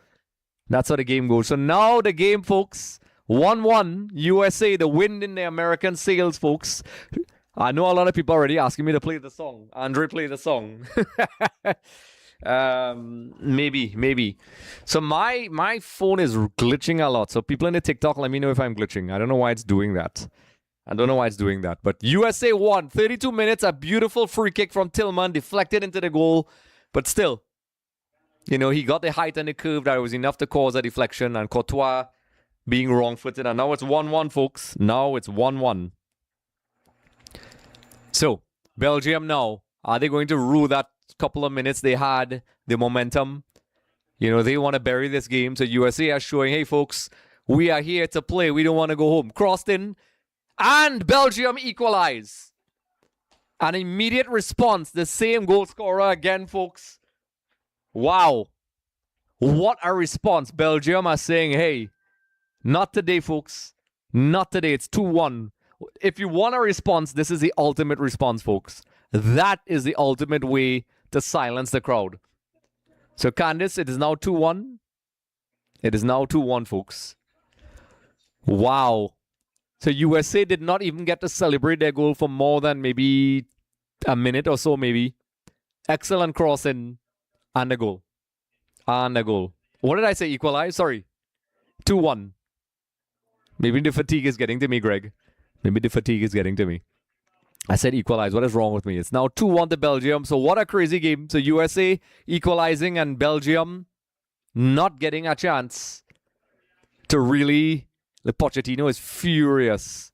That's how the game goes. So now the game, folks. 1-1. USA, the wind in the American sails, folks. I know a lot of people already asking me to play the song. Andre, play the song. Maybe. So my phone is glitching a lot. So people in the TikTok, let me know if I'm glitching. I don't know why it's doing that. But USA won. 32 minutes, a beautiful free kick from Tillman, deflected into the goal. But still, he got the height and the curve that was enough to cause a deflection. And Courtois being wrong-footed. And now it's 1-1, folks. Now it's 1-1. So, Belgium now, are they going to rule that couple of minutes they had, the momentum? They want to bury this game. So USA are showing, hey, folks, we are here to play. We don't want to go home. Crossed in. And Belgium equalize. An immediate response. The same goal scorer again, folks. Wow. What a response. Belgium are saying, hey, not today, folks. Not today. It's 2-1. If you want a response, this is the ultimate response, folks. That is the ultimate way to silence the crowd. So, Candice, it is now 2-1. It is now 2-1, folks. Wow. So USA did not even get to celebrate their goal for more than maybe a minute or so, maybe. Excellent crossing and a goal. And a goal. What did I say? Equalize? Sorry. 2-1. Maybe the fatigue is getting to me, Greg. Maybe the fatigue is getting to me. I said equalize. What is wrong with me? It's now 2-1 to Belgium. So what a crazy game. So USA equalizing and Belgium not getting a chance to really... The Pochettino is furious.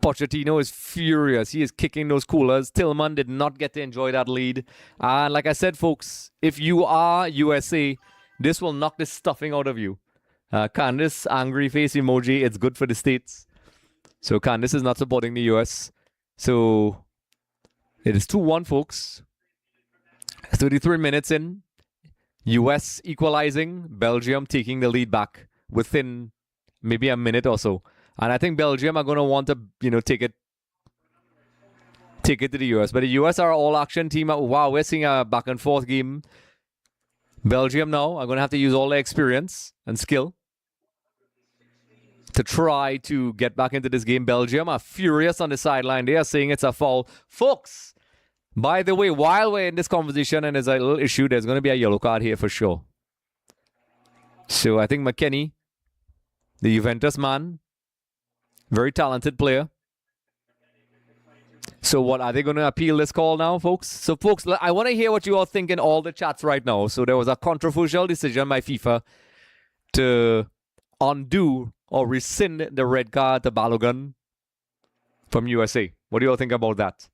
Pochettino is furious. He is kicking those coolers. Tillman did not get to enjoy that lead. And like I said, folks, if you are USA, this will knock the stuffing out of you. Candice, angry face emoji. It's good for the States. So Candice is not supporting the US. So it is 2-1, folks. 33 minutes in. US equalizing. Belgium taking the lead back within maybe a minute or so. And I think Belgium are going to want to, take it to the US. But the US are all-action team. Wow, we're seeing a back-and-forth game. Belgium now are going to have to use all their experience and skill to try to get back into this game. Belgium are furious on the sideline. They are saying it's a foul. Folks, by the way, while we're in this conversation and there's a little issue, there's going to be a yellow card here for sure. So I think McKennie, the Juventus man, very talented player. So what, are they going to appeal this call now, folks? So, folks, I want to hear what you all think in all the chats right now. So there was a controversial decision by FIFA to undo or rescind the red card to Balogun from USA. What do you all think about that?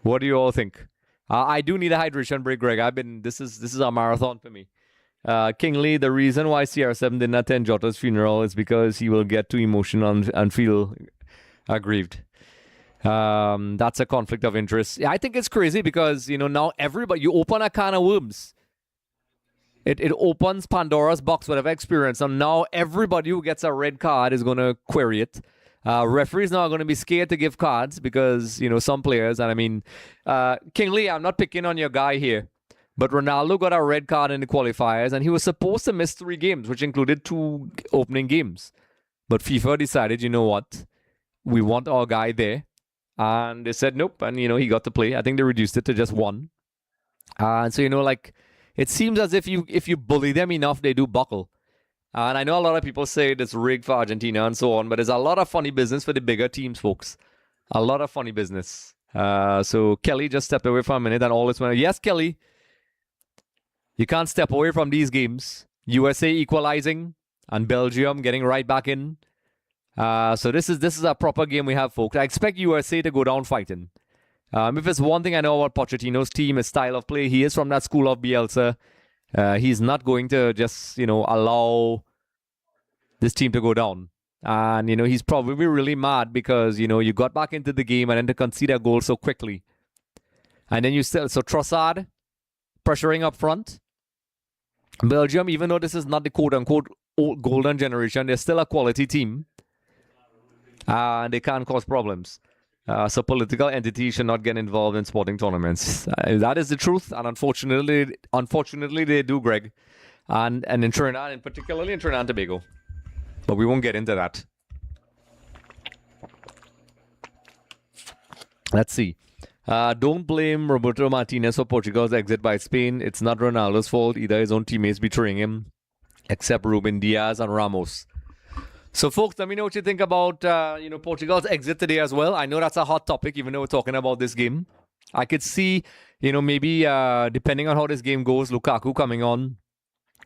What do you all think? I do need a hydration break, Greg. This is a marathon for me. Kingley, the reason why CR7 didn't attend Jota's funeral is because he will get too emotional and feel aggrieved. That's a conflict of interest. I think it's crazy because, now everybody, you open a can of worms. It opens Pandora's box, whatever experience. And now everybody who gets a red card is going to query it. Referees now are going to be scared to give cards because, some players, and I mean, Kingley, I'm not picking on your guy here. But Ronaldo got a red card in the qualifiers, and he was supposed to miss 3 games, which included 2 opening games. But FIFA decided, you know what? We want our guy there. And they said nope, and, he got to play. I think they reduced it to just 1. And so, it seems as if you bully them enough, they do buckle. And I know a lot of people say it's rigged for Argentina and so on, but there's a lot of funny business for the bigger teams, folks. A lot of funny business. So Kelly just stepped away for a minute, and all this went, yes, Kelly. You can't step away from these games. USA equalizing and Belgium getting right back in. So this is a proper game we have, folks. I expect USA to go down fighting. If there's one thing I know about Pochettino's team, his style of play, he is from that school of Bielsa. He's not going to just, allow this team to go down. And, he's probably really mad because, you got back into the game and then to concede a goal so quickly. And then so Trossard pressuring up front. Belgium, even though this is not the quote-unquote golden generation, they're still a quality team. And they can cause problems. So political entities should not get involved in sporting tournaments. That is the truth. And unfortunately, they do, Greg. And in Trinidad, and particularly in Trinidad and Tobago. But we won't get into that. Let's see. Don't blame Roberto Martinez for Portugal's exit by Spain. It's not Ronaldo's fault. Either his own teammates betraying him, except Ruben Diaz and Ramos. So, folks, let me know what you think about Portugal's exit today as well. I know that's a hot topic, even though we're talking about this game. I could see, maybe depending on how this game goes, Lukaku coming on.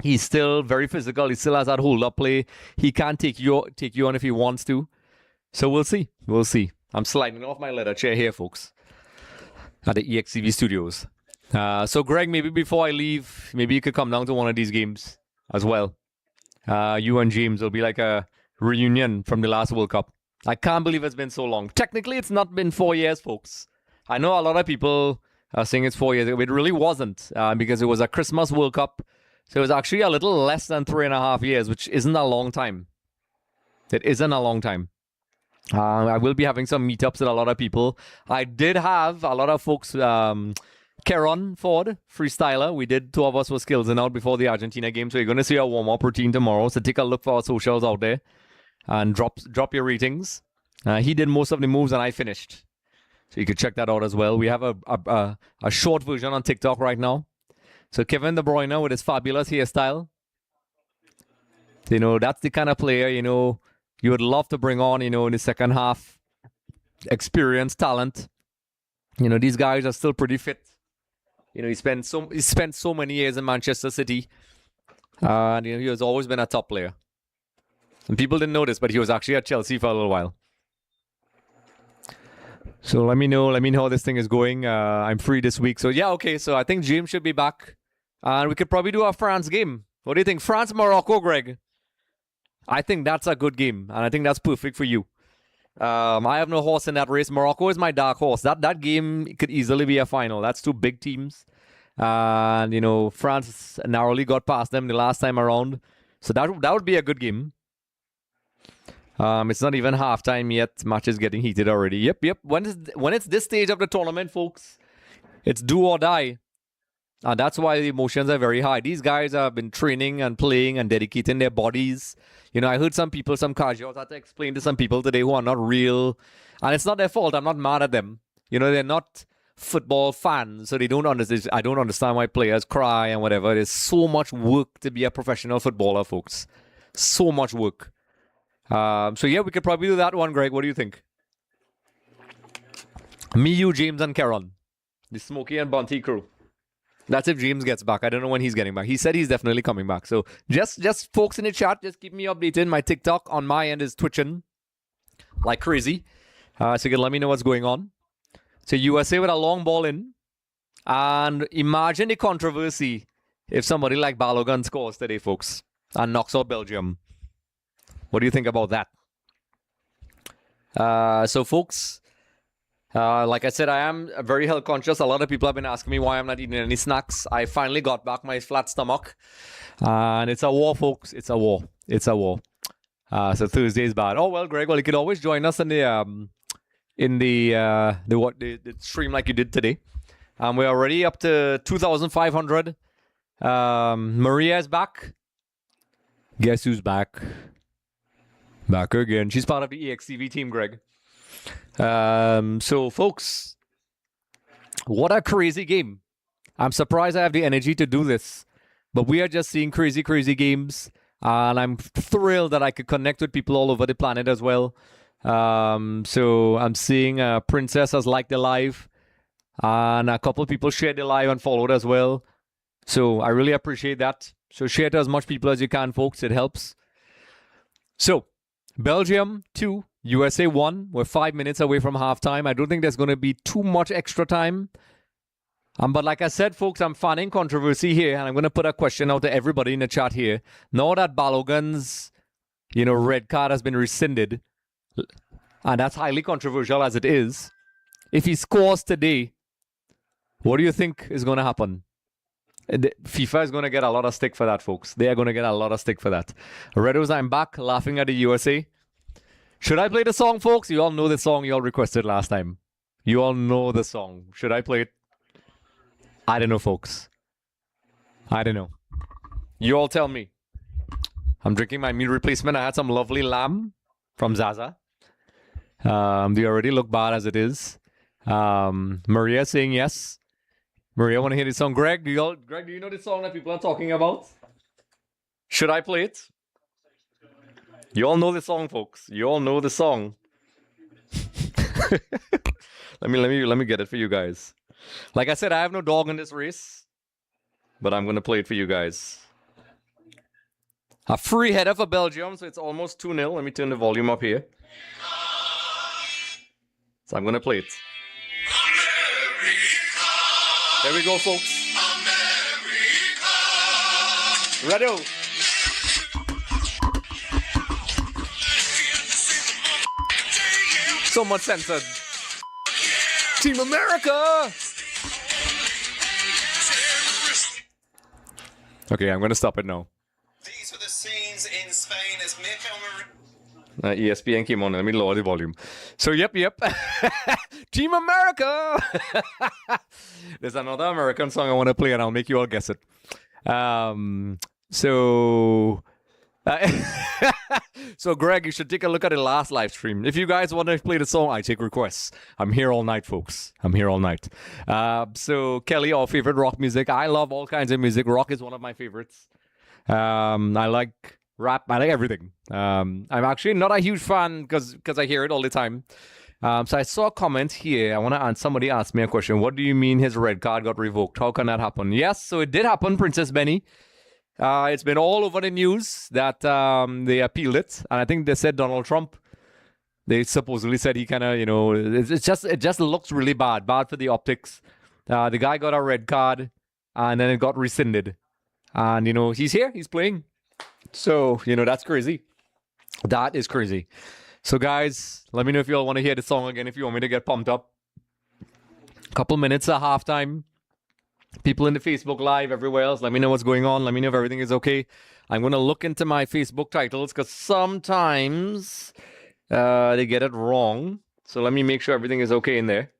He's still very physical. He still has that hold-up play. He can take you on if he wants to. So we'll see. We'll see. I'm sliding off my leather chair here, folks, at the EXTV studios. So, Greg, maybe before I leave, maybe you could come down to one of these games as well. You and James will be like a reunion from the last World Cup. I can't believe it's been so long. Technically, it's not been 4 years, folks. I know a lot of people are saying it's 4 years. It really wasn't because it was a Christmas World Cup. So it was actually a little less than 3.5 years, which isn't a long time. It isn't a long time. I will be having some meetups with a lot of people. I did have a lot of folks. Keron Ford, freestyler. 2 of us were skillsing out before the Argentina game. So you're going to see our warm-up routine tomorrow. So take a look for our socials out there. And drop your ratings. He did most of the moves and I finished. So you can check that out as well. We have a short version on TikTok right now. So Kevin De Bruyne with his fabulous hairstyle. That's the kind of player, you would love to bring on, in the second half. Experience, talent. These guys are still pretty fit. He spent so many years in Manchester City. And he has always been a top player. And people didn't know this, but he was actually at Chelsea for a little while. So let me know how this thing is going. I'm free this week. So yeah, okay. So I think James should be back. And we could probably do a France game. What do you think? France-Morocco, Greg? I think that's a good game. And I think that's perfect for you. I have no horse in that race. Morocco is my dark horse. That game could easily be a final. That's two big teams. And, you know, France narrowly got past them the last time around. So that would be a good game. It's not even halftime yet. Match is getting heated already. Yep. When it's this stage of the tournament, folks, it's do or die. And that's why the emotions are very high. These guys have been training and playing and dedicating their bodies. You know, I heard some casuals had to explain to some people today who are not real. And it's not their fault. I'm not mad at them. You know, they're not football fans, so they don't understand. I don't understand why players cry and whatever. There's so much work to be a professional footballer, folks. So much work. So yeah, we could probably do that one, Greg. What do you think? Me, you, James, and Karen. The Smokey and Bunty crew. That's if James gets back. I don't know when he's getting back. He said he's definitely coming back. So just folks in the chat, just keep me updated. My TikTok on my end is twitching like crazy. So you can let me know what's going on. So USA with a long ball in. And imagine the controversy if somebody like Balogun scores today, folks, and knocks out Belgium. What do you think about that? So, folks, like I said, I am very health conscious. A lot of people have been asking me why I'm not eating any snacks. I finally got back my flat stomach. And it's a war, folks. It's a war. It's a war. So Thursday is bad. Oh, well, Greg, well, you could always join us in the stream like you did today. We're already up to 2,500. Maria is back. Guess who's back? Back again. She's part of the EXTV team, Greg. So, folks, what a crazy game. I'm surprised I have the energy to do this. But we are just seeing crazy, crazy games. And I'm thrilled that I could connect with people all over the planet as well. So I'm seeing Princess has liked the live. And a couple of people shared the live and followed as well. So I really appreciate that. So share it to as much people as you can, folks. It helps. So, Belgium 2, USA 1. We're 5 minutes away from halftime. I don't think there's going to be too much extra time. But like I said, folks, I'm fanning controversy here. And I'm going to put a question out to everybody in the chat here. Now that Balogun's, red card has been rescinded, and that's highly controversial as it is, if he scores today, what do you think is going to happen? FIFA is going to get a lot of stick for that, folks. They are going to get a lot of stick for that. Redos, I'm back laughing at the USA. Should I play the song, folks? You all know the song you all requested last time. You all know the song. Should I play it? I don't know, folks. I don't know. You all tell me. I'm drinking my meal replacement. I had some lovely lamb from Zaza. They already look bad as it is. Maria saying yes. Maria, want to hear this song? Greg, do you know the song that people are talking about? Should I play it? You all know the song, folks. You all know the song. Let me get it for you guys. Like I said, I have no dog in this race, but I'm gonna play it for you guys. A free header for Belgium, so it's almost 2-0. Let me turn the volume up here. So I'm gonna play it. There we go, folks. Ready? So much censored. Team America! Okay, I'm gonna stop it now. These were the scenes in Spain as ESPN came on. Let me lower the volume. So, yep. Team America! There's another American song I want to play, and I'll make you all guess it. So, Greg, you should take a look at the last live stream. If you guys want to play the song, I take requests. I'm here all night, folks. I'm here all night. So, Kelly, our favorite rock music. I love all kinds of music. Rock is one of my favorites. I like rap. I like everything. I'm actually not a huge fan because I hear it all the time. So I saw a comment here. I want to answer. Somebody asked me a question. What do you mean his red card got revoked? How can that happen? Yes, so it did happen, Princess Benny. It's been all over the news that they appealed it. And I think they said Donald Trump They supposedly said he kind of, it just looks really bad for the optics. The guy got a red card, and then it got rescinded. And, he's here, he's playing. So, that's crazy. That is crazy. So, guys, let me know if you all want to hear the song again, if you want me to get pumped up. Couple minutes at halftime. People in the Facebook Live, everywhere else, let me know what's going on. Let me know if everything is okay. I'm going to look into my Facebook titles because sometimes they get it wrong. So let me make sure everything is okay in there.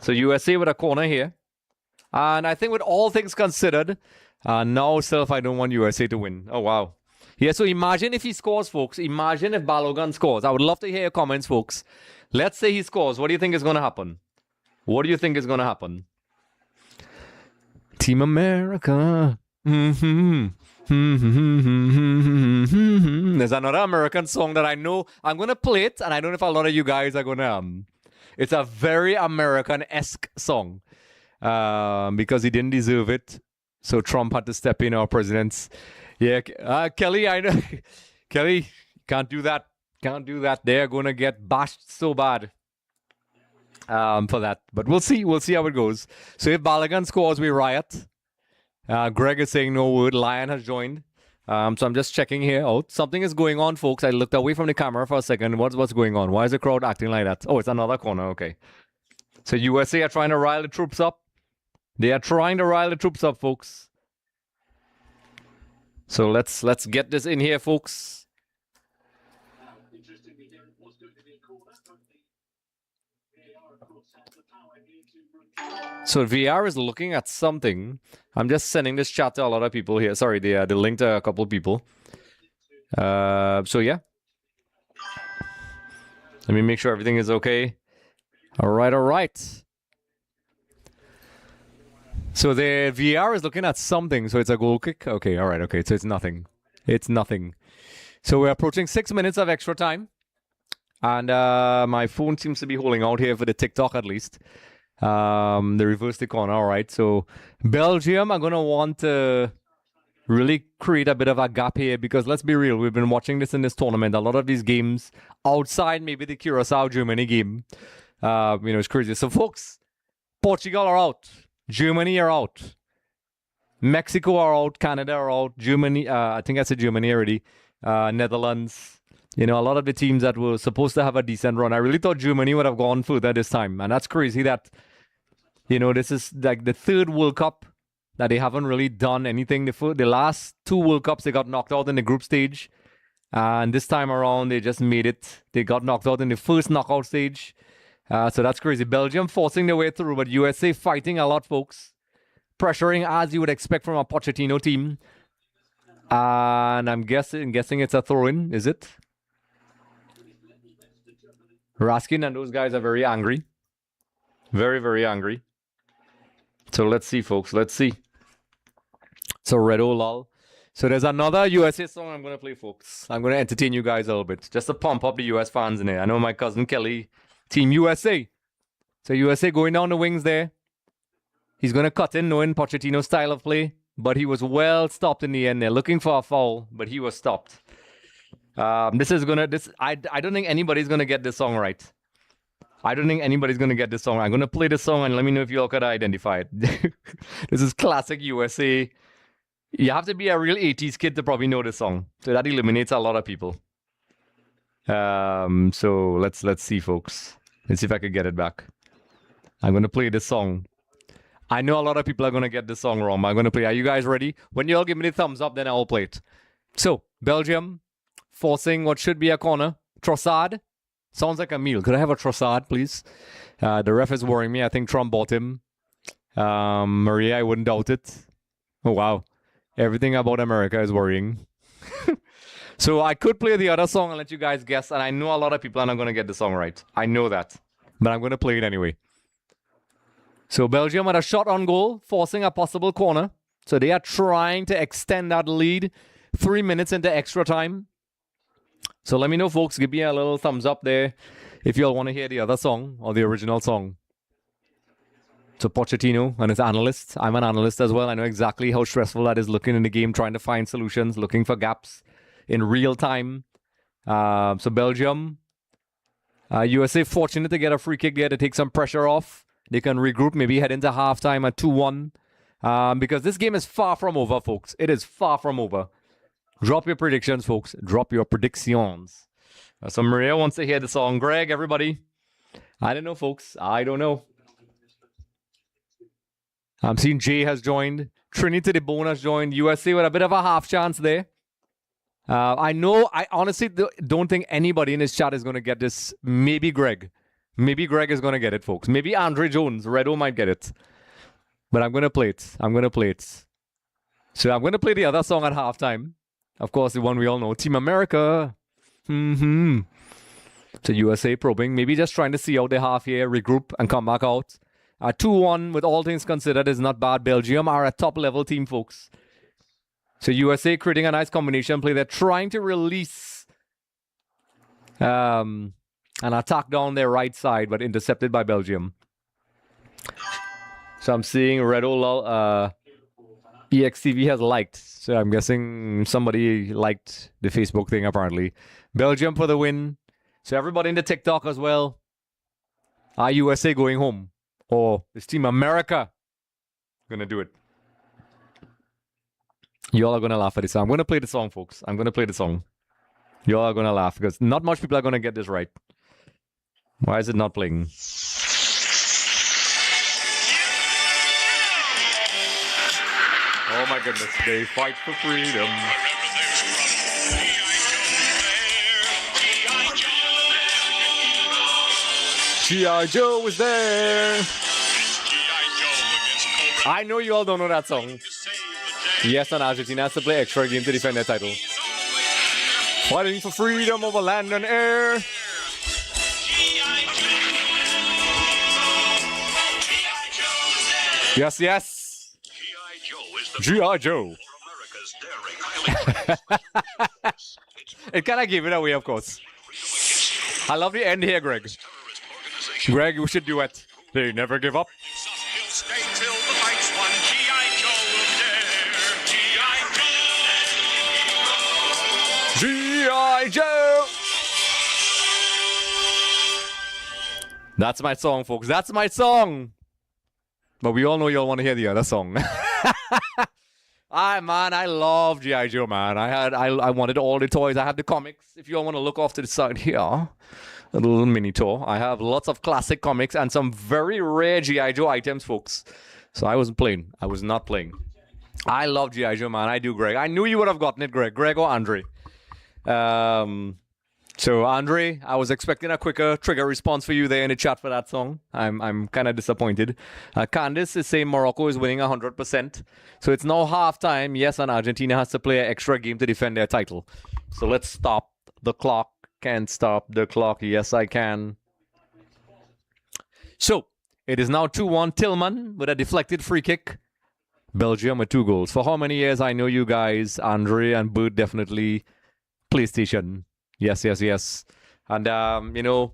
So USA with a corner here. And I think with all things considered, now self, I don't want USA to win. Oh, wow. Yeah, so imagine if he scores, folks. Imagine if Balogun scores. I would love to hear your comments, folks. Let's say he scores. What do you think is going to happen? What do you think is going to happen? Team America. There's another American song that I know. I'm going to play it, and I don't know if a lot of you guys are going to... It's a very American-esque song because he didn't deserve it. So Trump had to step in, our presidents. Yeah, Kelly, I know. Kelly, can't do that. Can't do that. They're going to get bashed so bad for that. But we'll see. We'll see how it goes. So if Balogun scores, we riot. Greg is saying no word. Lion has joined. So I'm just checking here out. Something is going on, folks. I looked away from the camera for a second. What's going on? Why is the crowd acting like that? Oh, it's another corner. Okay. So USA are trying to rile the troops up. They are trying to rile the troops up, folks. So let's get this in here, folks. So VR is looking at something. I'm just sending this chat to a lot of people here. Sorry, the link to a couple of people. So yeah. Let me make sure everything is okay. All right. So the VR is looking at something. So it's a goal kick. Okay, all right. Okay, so it's nothing. It's nothing. So we're approaching 6 minutes of extra time. And my phone seems to be holding out here for the TikTok at least. They reversed the corner. All right. So Belgium are going to want to really create a bit of a gap here because let's be real. We've been watching this in this tournament. A lot of these games outside maybe the Curacao-Germany game. It's crazy. So folks, Portugal are out. Germany are out. Mexico are out. Canada are out. Germany, I think I said Germany already. Netherlands. A lot of the teams that were supposed to have a decent run. I really thought Germany would have gone further this time. And that's crazy that, this is like the third World Cup that they haven't really done anything. The last two World Cups, they got knocked out in the group stage. And this time around, they just made it. They got knocked out in the first knockout stage. So that's crazy. Belgium forcing their way through, but USA fighting a lot, folks. Pressuring as you would expect from a Pochettino team. And I'm guessing it's a throw-in, is it? Raskin and those guys are very angry. Very, very angry. So let's see, folks. Let's see. So Redo Lol. So there's another USA song I'm going to play, folks. I'm going to entertain you guys a little bit. Just to pump up the US fans in there. I know my cousin Kelly, Team USA. So USA going down the wings there. He's going to cut in knowing Pochettino's style of play. But he was well stopped in the end. They're looking for a foul, but he was stopped. I don't think anybody's gonna get this song right. I'm gonna play this song and let me know if you all could identify it. This is classic USA. You have to be a real 80s kid to probably know this song. So that eliminates a lot of people. So let's see, folks. Let's see if I can get it back. I'm gonna play this song. I know a lot of people are gonna get this song wrong. I'm gonna play. Are you guys ready? When you all give me the thumbs up, then I'll play it. So Belgium forcing what should be a corner. Trossard. Sounds like a meal. Could I have a Trossard, please? The ref is worrying me. I think Trump bought him. Maria, I wouldn't doubt it. Oh, wow. Everything about America is worrying. So I could play the other song and let you guys guess. And I know a lot of people are not going to get the song right. I know that. But I'm going to play it anyway. So Belgium had a shot on goal, forcing a possible corner. So they are trying to extend that lead 3 minutes into extra time. So let me know, folks. Give me a little thumbs up there if you all want to hear the other song or the original song. So Pochettino and his analysts. I'm an analyst as well. I know exactly how stressful that is looking in the game, trying to find solutions, looking for gaps in real time. So Belgium USA fortunate to get a free kick there to take some pressure off. They can regroup, maybe head into halftime at 2-1. Because this game is far from over, folks. It is far from over. Drop your predictions, folks. Drop your predictions. So Maria wants to hear the song. Greg, everybody. I don't know, folks. I don't know. I'm seeing Jay has joined. Trinity the Bone has joined. USA with a bit of a half chance there. I honestly don't think anybody in his chat is going to get this. Maybe Greg. Maybe Greg is going to get it, folks. Maybe Andre Jones, Redo might get it. But I'm going to play it. So I'm going to play the other song at halftime. Of course, the one we all know. Team America. So USA probing. Maybe just trying to see out the half here, regroup, and come back out. 2-1, with all things considered, is not bad. Belgium are a top-level team, folks. So USA creating a nice combination play. They're trying to release an attack down their right side, but intercepted by Belgium. So I'm seeing Redo EXTV has liked. So I'm guessing somebody liked the Facebook thing, apparently. Belgium for the win. So everybody in the TikTok as well. Are USA going home? Or is Team America gonna do it? Y'all are gonna laugh at this. I'm gonna play the song, folks. I'm gonna play the song. Y'all are gonna laugh because not much people are gonna get this right. Why is it not playing? Oh my goodness, they fight for freedom. G.I. Joe is there. I know you all don't know that song. Yes, and Argentina has to play extra game to defend their title. Fighting for freedom over land and air. Yes, yes. G.I. Joe. It kind of gave it away, of course. I love the end here, Greg. Greg, we should do it. They never give up. G.I. Joe! That's my song, folks. That's my song. But we all know y'all want to hear the other song. I love G.I. Joe, man. I wanted all the toys. I have the comics. If you all want to look off to the side here, a little mini tour. I have lots of classic comics and some very rare G.I. Joe items, folks. So I wasn't playing. I was not playing. I love G.I. Joe, man. I do, Greg. I knew you would have gotten it, Greg. Greg or Andre. So Andre, I was expecting a quicker trigger response for you there in the chat for that song. I'm kind of disappointed. Candice is saying Morocco is winning 100%. So it's now halftime. Yes, and Argentina has to play an extra game to defend their title. So let's stop the clock. Can't stop the clock. Yes, I can. So it is now 2-1. Tillman with a deflected free kick. Belgium with 2 goals. For how many years? I know you guys, Andre and Bert, definitely PlayStation. Yes, yes, yes. And, you know,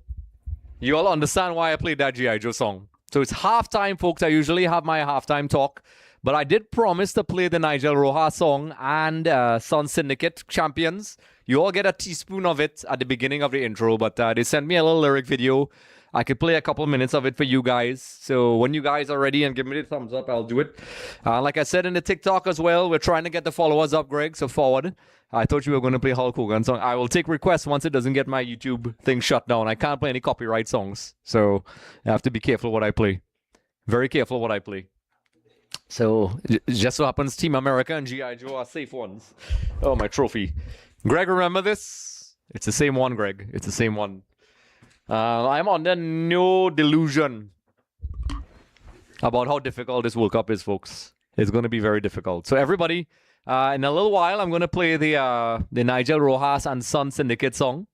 you all understand why I played that G.I. Joe song. So it's halftime, folks. I usually have my halftime talk. But I did promise to play the Nigel Rojas song and Sun Syndicate Champions. You all get a teaspoon of it at the beginning of the intro. But they sent me a little lyric video. I could play a couple minutes of it for you guys. So when you guys are ready and give me the thumbs up, I'll do it. Like I said in the TikTok as well, we're trying to get the followers up, Greg. So forward. I thought you were going to play Hulk Hogan song. I will take requests once it doesn't get my YouTube thing shut down. I can't play any copyright songs. So I have to be careful what I play. Very careful what I play. So it just so happens Team America and G.I. Joe are safe ones. Oh, my trophy. Greg, remember this? It's the same one, Greg. It's the same one. I'm under no delusion about how difficult this World Cup is, folks. It's going to be very difficult. So everybody, in a little while, I'm going to play the Nigel Rojas and Sun Syndicate song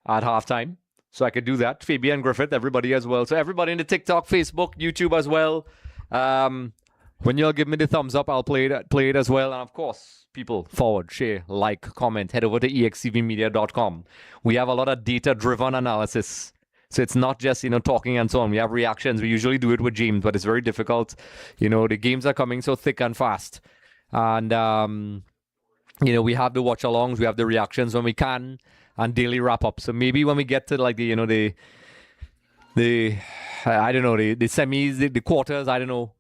at halftime. So I could do that. Fabian Griffith, everybody as well. So everybody in the TikTok, Facebook, YouTube as well. When you'll give me the thumbs up, I'll play it as well. And of course, people, forward, share, like, comment, head over to extvmedia.com. We have a lot of data-driven analysis. So it's not just, talking and so on. We have reactions. We usually do it with James, but it's very difficult. The games are coming so thick and fast. And, we have the watch-alongs. We have the reactions when we can. and daily wrap up. So maybe when we get to like the I don't know, the semis, the quarters, I don't know,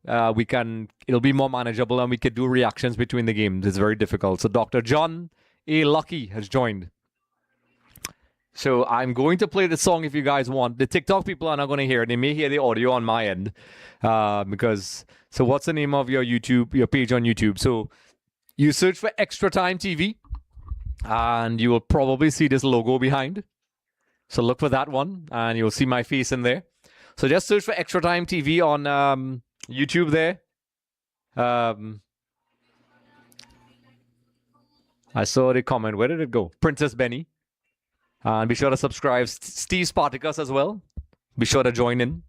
it'll be more manageable and we could do reactions between the games. It's very difficult. So Dr. John A. Lucky has joined. So I'm going to play the song if you guys want. The TikTok people are not going to hear it. They may hear the audio on my end. So what's the name of your page on YouTube? So you search for Extra Time TV and you will probably see this logo behind. So look for that one and you'll see my face in there. So just search for Extra Time TV on YouTube there. I saw the comment. Where did it go? Princess Benny. And be sure to subscribe. Steve Spartacus as well. Be sure to join in.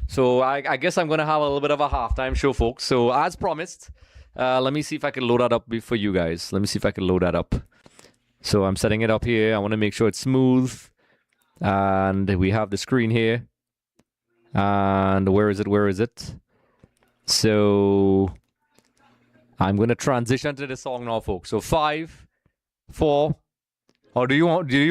So I guess I'm going to have a little bit of a halftime show, folks. So as promised, let me see if I can load that up for you guys. Let me see if I can load that up. So I'm setting it up here. I want to make sure it's smooth. And we have the screen here. And where is it? So I'm going to transition to the song now, folks. So 5, 4... Or do you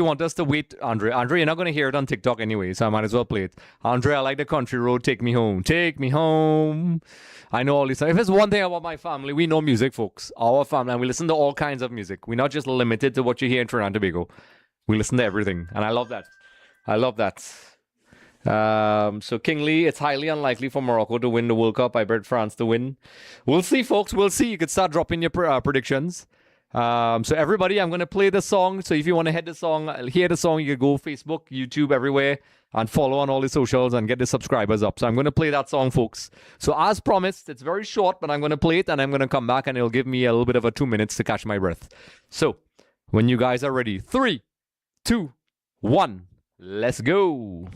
want us to wait, Andre? Andre, you're not going to hear it on TikTok anyway, so I might as well play it. Andre, I like the country road. Take me home. Take me home. I know all this stuff. If there's one thing about my family, we know music, folks. Our family, and we listen to all kinds of music. We're not just limited to what you hear in Trinidad and Tobago. We listen to everything, and I love that. I love that. So Kingley, it's highly unlikely for Morocco to win the World Cup. I bet France to win. We'll see, folks. We'll see. You could start dropping your predictions. So everybody, I'm going to play the song. So if you want to hear the song, you can go Facebook, YouTube, everywhere, and follow on all the socials and get the subscribers up. So I'm going to play that song, folks. So as promised, it's very short, but I'm going to play it and I'm going to come back and it'll give me a little bit of a 2 minutes to catch my breath. So when you guys are ready, 3, 2, 1, let's go.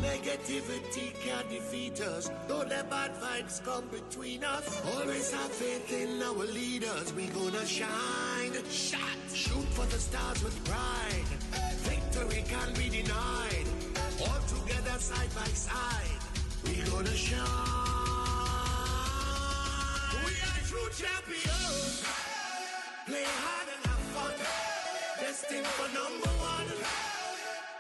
Negativity can't defeat us. Don't let bad vibes come between us. Always have faith in our leaders. We gonna shine. Shoot for the stars with pride. Victory can't be denied. All together side by side, we gonna shine. We are true champions. Play hard and have fun. Destined for number one.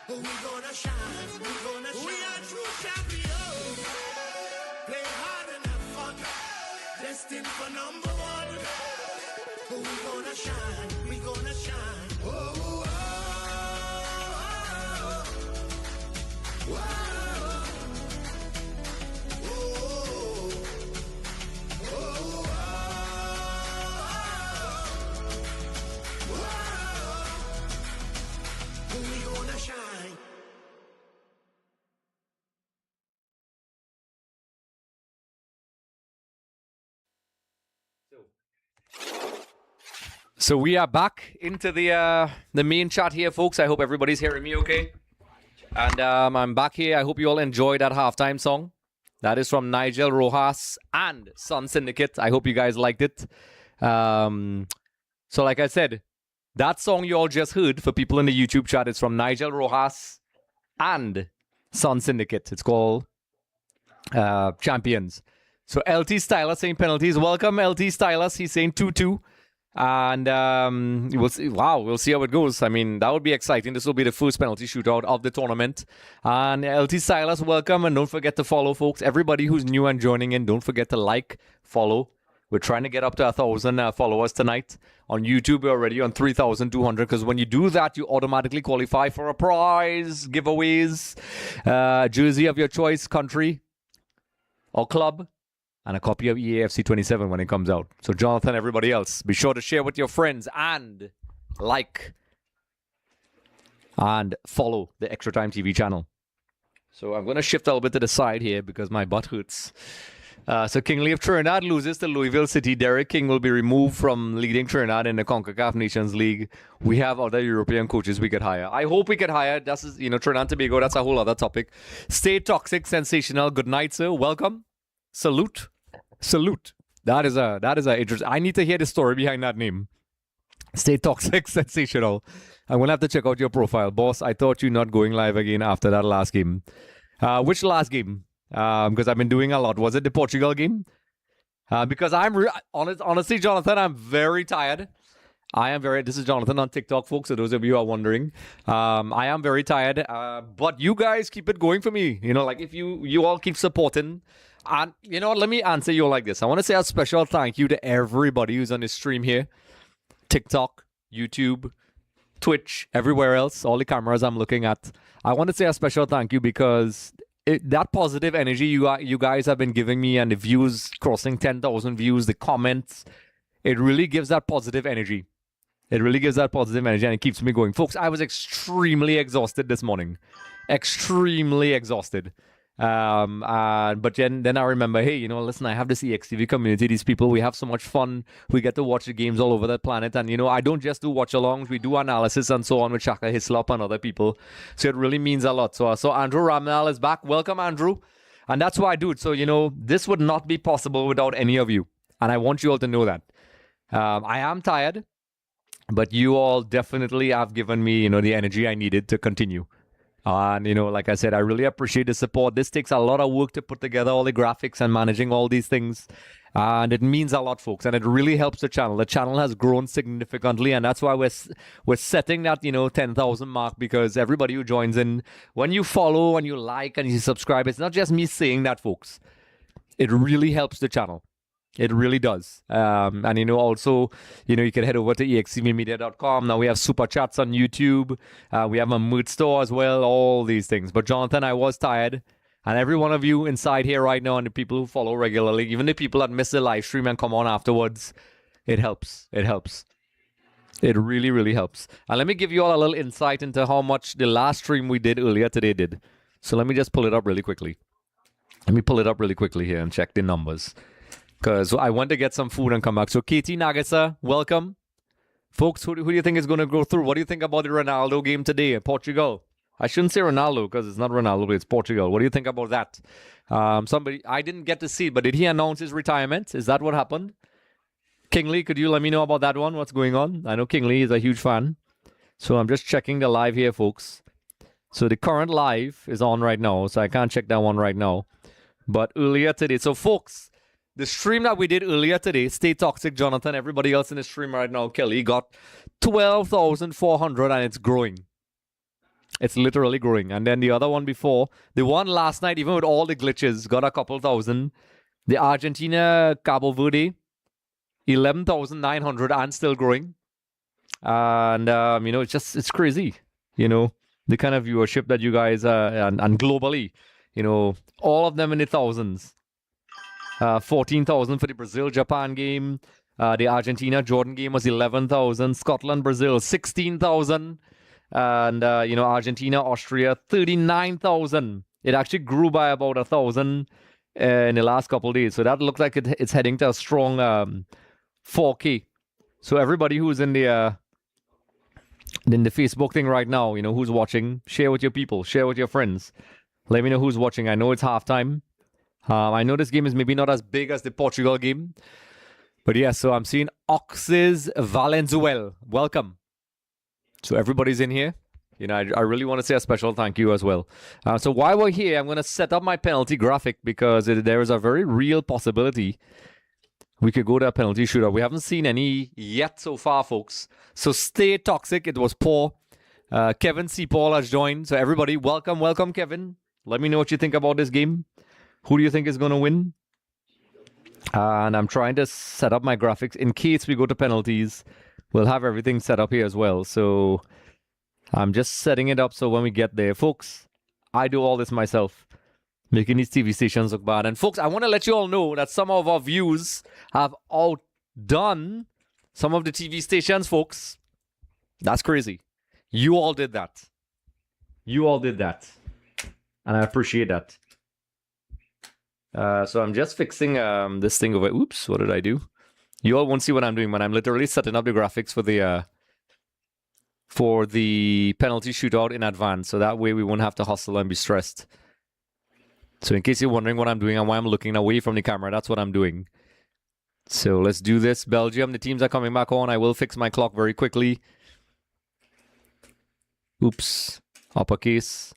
We gonna shine. We gonna shine. We are true champions. Play hard and have fun. Destined for number one. We gonna shine. We gonna shine. Oh, oh, oh, oh. So we are back into the main chat here, folks. I hope everybody's hearing me okay. And I'm back here. I hope you all enjoyed that halftime song. That is from Nigel Rojas and Sun Syndicate. I hope you guys liked it. So like I said, that song you all just heard for people in the YouTube chat is from Nigel Rojas and Sun Syndicate. It's called Champions. So LT Styler saying penalties. Welcome, LT Stylus. He's saying 2-2. And we'll see. Wow, we'll see how it goes. I mean, that would be exciting. This will be the first penalty shootout of the tournament. And LT Silas, welcome. And don't forget to follow, folks. Everybody who's new and joining in, don't forget to like, follow. We're trying to get up to 1,000 followers tonight. On YouTube, we're already on 3,200. Because when you do that, you automatically qualify for a prize, giveaways, jersey of your choice, country or club, and a copy of EAFC 27 when it comes out. So Jonathan, everybody else, be sure to share with your friends and like and follow the Extra Time TV channel. So I'm going to shift a little bit to the side here because my butt hurts. So Kingsley of Trinidad loses to Louisville City. Derek King will be removed from leading Trinidad in the CONCACAF Nations League. We have other European coaches we could hire. I hope we could hire. That's, Trinidad and Tobago, that's a whole other topic. Stay toxic, sensational. Good night, sir. Welcome. Salute. That is a interesting. I need to hear the story behind that name. Stay toxic, sensational. I'm gonna have to check out your profile, boss. I thought you not going live again after that last game. Which last game? Because I've been doing a lot. Was it the Portugal game? Because honestly, Jonathan, I'm very tired. This is Jonathan on TikTok, folks, so those of you who are wondering. I am very tired, but you guys keep it going for me. Like if you all keep supporting. And let me answer you all like this. I want to say a special thank you to everybody who's on this stream here. TikTok, YouTube, Twitch, everywhere else, all the cameras I'm looking at. I want to say a special thank you because that positive energy you guys have been giving me and the views crossing 10,000 views, the comments, it really gives that positive energy. It really gives that positive energy and it keeps me going. Folks, I was extremely exhausted this morning. Extremely exhausted. But then I remember, hey, listen, I have this EXTV community, these people, we have so much fun. We get to watch the games all over the planet. And, I don't just do watch-alongs, we do analysis and so on with Shaka Hislop and other people. So it really means a lot. So Andrew Ramnal is back. Welcome, Andrew. And that's why I do it. So, this would not be possible without any of you. And I want you all to know that. I am tired, but you all definitely have given me, the energy I needed to continue. And, like I said, I really appreciate the support. This takes a lot of work to put together all the graphics and managing all these things. And it means a lot, folks. And it really helps the channel. The channel has grown significantly. And that's why we're setting that, 10,000 mark. Because everybody who joins in, when you follow and you like and you subscribe, it's not just me saying that, folks. It really helps the channel. It really does. And, also, you can head over to extvmedia.com. Now we have super chats on YouTube. We have a merch store as well, all these things. But Jonathan, I was tired. And every one of you inside here right now and the people who follow regularly, even the people that miss the live stream and come on afterwards, it helps. It helps. It really, really helps. And let me give you all a little insight into how much the last stream we did earlier today did. So let me just pull it up really quickly. Let me pull it up really quickly here and check the numbers. Because I want to get some food and come back. So Katie Nagasa, welcome. Folks, who do you think is going to go through? What do you think about the Ronaldo game today in Portugal? I shouldn't say Ronaldo because it's not Ronaldo, but it's Portugal. What do you think about that? I didn't get to see it, but did he announce his retirement? Is that what happened? Kingsley, could you let me know about that one? What's going on? I know Kingsley is a huge fan. So I'm just checking the live here, folks. So the current live is on right now, so I can't check that one right now. But earlier today, so folks, the stream that we did earlier today, Stay Toxic, Jonathan, everybody else in the stream right now, Kelly, got 12,400 and it's growing. It's literally growing. And then the other one before, the one last night, even with all the glitches, got a couple thousand. The Argentina Cabo Verde, 11,900 and still growing. And, you know, it's crazy, you know, the kind of viewership that you guys, and globally, you know, all of them in the thousands. 14,000 for the Brazil-Japan game. The Argentina-Jordan game was 11,000. Scotland-Brazil, 16,000. And, you know, Argentina-Austria, 39,000. It actually grew by about 1,000 in the last couple of days. So that looks like it's heading to a strong 4K. So everybody who's in the Facebook thing right now, you know, who's watching, share with your people, share with your friends. Let me know who's watching. I know it's halftime. I know this game is maybe not as big as the Portugal game. But yeah, so I'm seeing Oxes Valenzuela. Welcome. So everybody's in here. You know, I really want to say a special thank you as well. So while we're here, I'm going to set up my penalty graphic because there is a very real possibility we could go to a penalty shootout. We haven't seen any yet so far, folks. So stay toxic. It was poor. Kevin C. Paul has joined. So everybody, welcome, Kevin. Let me know what you think about this game. Who do you think is going to win? And I'm trying to set up my graphics in case we go to penalties. We'll have everything set up here as well. So I'm just setting it up so when we get there, folks, I do all this myself, making these TV stations look bad. And folks, I want to let you all know that some of our views have outdone some of the TV stations, folks. That's crazy. You all did that. You all did that. And I appreciate that. So I'm just fixing this thing over. Oops, what did I do? You all won't see what I'm doing, but I'm literally setting up the graphics for the penalty shootout in advance. So that way we won't have to hustle and be stressed. So in case you're wondering what I'm doing and why I'm looking away from the camera, that's what I'm doing. So let's do this. Belgium, the teams are coming back on. I will fix my clock very quickly. Oops. Uppercase.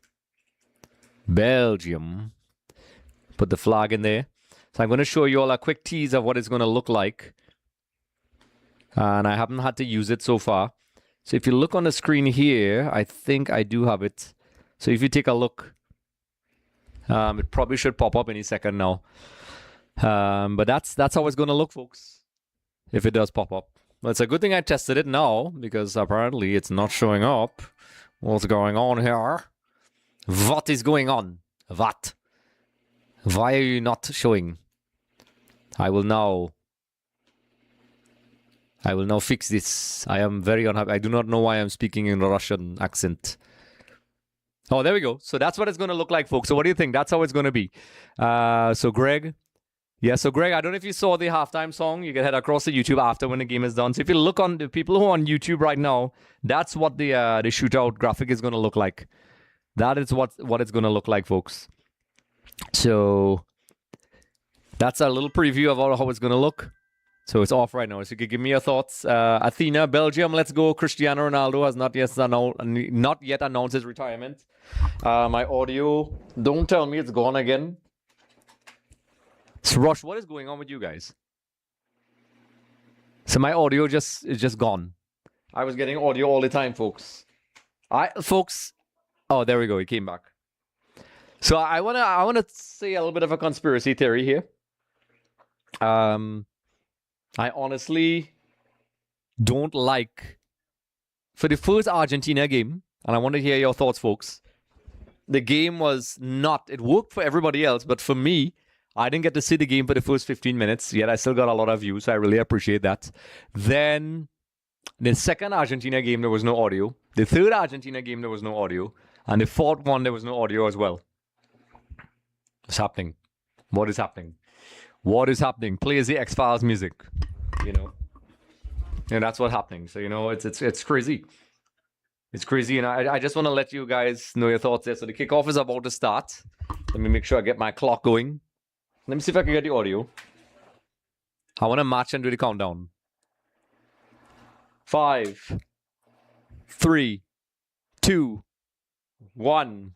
Belgium. Put the flag in there. So I'm going to show you all a quick tease of what it's going to look like. And I haven't had to use it so far. So if you look on the screen here, I think I do have it. So if you take a look, it probably should pop up any second now. But that's how it's going to look, folks, if it does pop up. Well, it's a good thing I tested it now, because apparently it's not showing up. What's going on here? What is going on? What? Why are you not showing? I will now fix this. I am very unhappy. I do not know why I'm speaking in a Russian accent. Oh, there we go. So that's what it's going to look like, folks. So what do you think? That's how it's going to be. So Greg. Yeah, so Greg, I don't know if you saw the halftime song. You can head across to YouTube after when the game is done. So if you look on the people who are on YouTube right now, that's what the shootout graphic is going to look like. That is what it's going to look like, folks. So that's a little preview of how it's going to look. So it's off right now. So you can give me your thoughts. Athena, Belgium, let's go. Cristiano Ronaldo has not yet announced his retirement. My audio, don't tell me it's gone again. So Rush, what is going on with you guys? So my audio is just gone. I was getting audio all the time, folks. Oh, there we go. It came back. So I wanna say a little bit of a conspiracy theory here. I honestly don't like, for the first Argentina game, and I want to hear your thoughts, folks. The game was not, it worked for everybody else, but for me, I didn't get to see the game for the first 15 minutes, yet I still got a lot of views, so I really appreciate that. Then, the second Argentina game, there was no audio. The third Argentina game, there was no audio. And the fourth one, there was no audio as well. What's happening? What is happening? What is happening? Plays the X-Files music, you know. And that's what's happening. So, you know, it's crazy. It's crazy. And I just want to let you guys know your thoughts there. So the kickoff is about to start. Let me make sure I get my clock going. Let me see if I can get the audio. I want to match and do the countdown. 5, 3, 2, 1.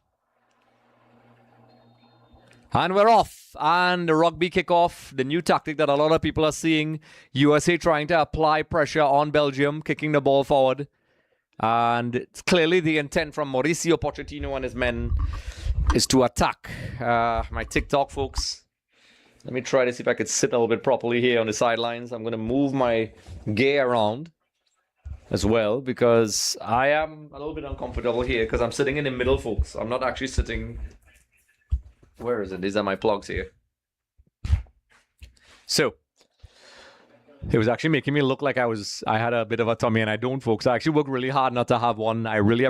And we're off. And the rugby kickoff, the new tactic that a lot of people are seeing. USA trying to apply pressure on Belgium, kicking the ball forward. And it's clearly the intent from Mauricio Pochettino and his men is to attack. My TikTok folks. Let me try to see if I could sit a little bit properly here on the sidelines. I'm going to move my gear around as well because I am a little bit uncomfortable here because I'm sitting in the middle, folks. I'm not actually sitting... Where is it? These are my plugs here. So, it was actually making me look like I had a bit of a tummy, and I don't, folks. I actually work really hard not to have one. I really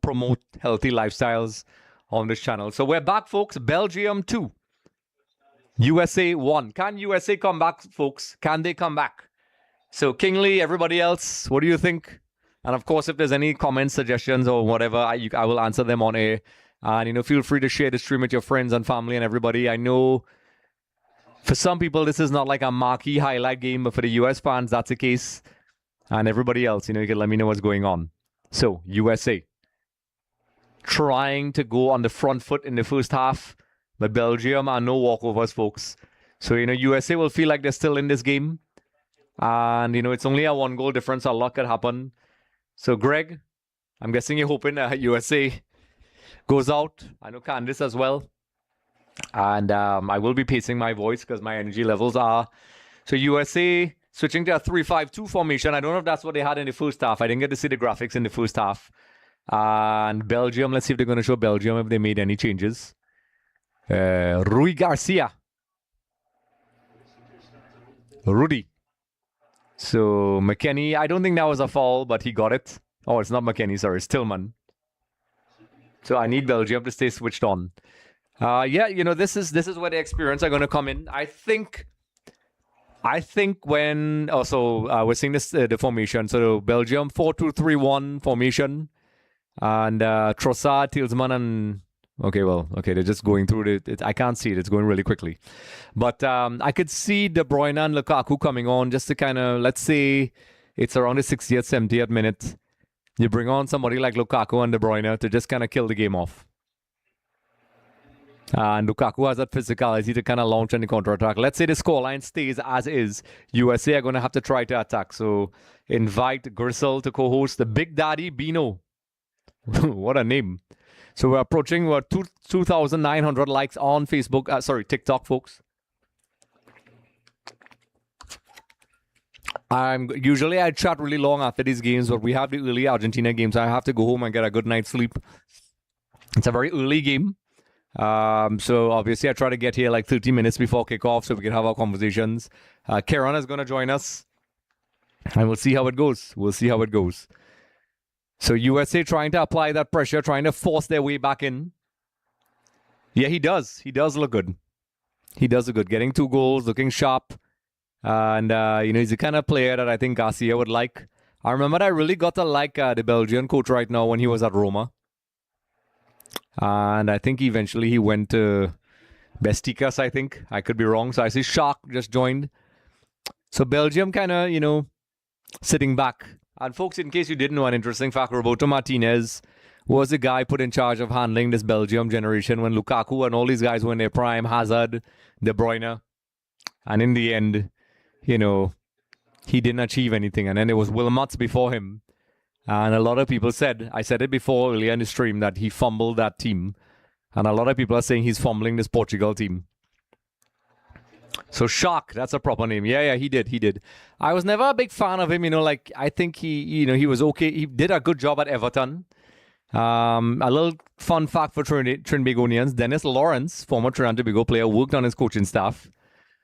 promote healthy lifestyles on this channel. So we're back, folks. Belgium 2. USA 1. Can USA come back, folks? Can they come back? So, Kingley, everybody else, what do you think? And of course, if there's any comments, suggestions, or whatever, I will answer them on air. And, feel free to share the stream with your friends and family and everybody. I know for some people, this is not like a marquee highlight game, but for the US fans, that's the case. And everybody else, you can let me know what's going on. So, USA trying to go on the front foot in the first half, but Belgium are no walkovers, folks. So, USA will feel like they're still in this game. And, it's only a 1-goal difference. A lot could happen. So, Greg, I'm guessing you're hoping USA goes out. I know Candice as well. And I will be pacing my voice because my energy levels are. So USA switching to a 3-5-2 formation. I don't know if that's what they had in the first half. I didn't get to see the graphics in the first half. And Belgium, let's see if they're going to show Belgium if they made any changes. Rui Garcia. Rudy. So McKennie, I don't think that was a foul, but he got it. Oh, it's not McKennie, sorry, it's Tillman. So I need Belgium to stay switched on. This is where the experience are going to come in. I think when also we're seeing this the formation. So Belgium 4-2-3-1 formation, and Trossard, Tillman, and they're just going through it. I can't see it. It's going really quickly, but I could see De Bruyne and Lukaku coming on just to kind of, let's say it's around the 60th, 70th minute. You bring on somebody like Lukaku and De Bruyne to just kind of kill the game off. And Lukaku has that physicality to kind of launch any counter-attack. Let's say the scoreline stays as is. USA are going to have to try to attack. So invite Grisel to co-host the Big Daddy Bino. What a name. So we're approaching 2,900 likes on Facebook. TikTok, folks. Usually I chat really long after these games, but we have the early Argentina games. I have to go home and get a good night's sleep. It's a very early game. So obviously I try to get here like 30 minutes before kickoff so we can have our conversations. Karen is going to join us. And we'll see how it goes. So USA trying to apply that pressure, trying to force their way back in. Yeah, he does. He does look good. Getting 2 goals, looking sharp. And, he's the kind of player that I think Garcia would like. I remember I really got to like the Belgian coach right now when he was at Roma. And I think eventually he went to Besticas, I think. I could be wrong. So I see Shark just joined. So Belgium kind of, sitting back. And folks, in case you didn't know, an interesting fact, Roberto Martinez was the guy put in charge of handling this Belgium generation when Lukaku and all these guys were in their prime, Hazard, De Bruyne. And in the end, he didn't achieve anything. And then there was Wilmots before him. And a lot of people said, I said it before earlier in the stream, that he fumbled that team. And a lot of people are saying he's fumbling this Portugal team. So Shark, that's a proper name. Yeah, he did. I was never a big fan of him, I think he was okay. He did a good job at Everton. A little fun fact for Trinbagonians, Dennis Lawrence, former Trinidad and Tobago player, worked on his coaching staff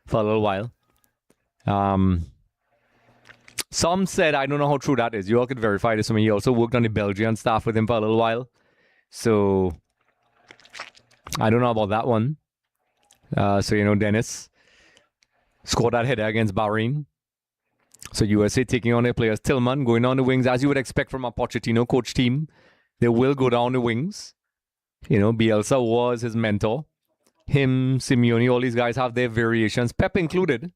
for a little while. Some said, I don't know how true that is. You all could verify this. He also worked on the Belgian staff with him for a little while. So, I don't know about that one. Dennis scored that header against Bahrain. So, USA taking on their players. Tillman going on the wings, as you would expect from a Pochettino coach team. They will go down the wings. Bielsa was his mentor. Him, Simeone, all these guys have their variations. Pep included.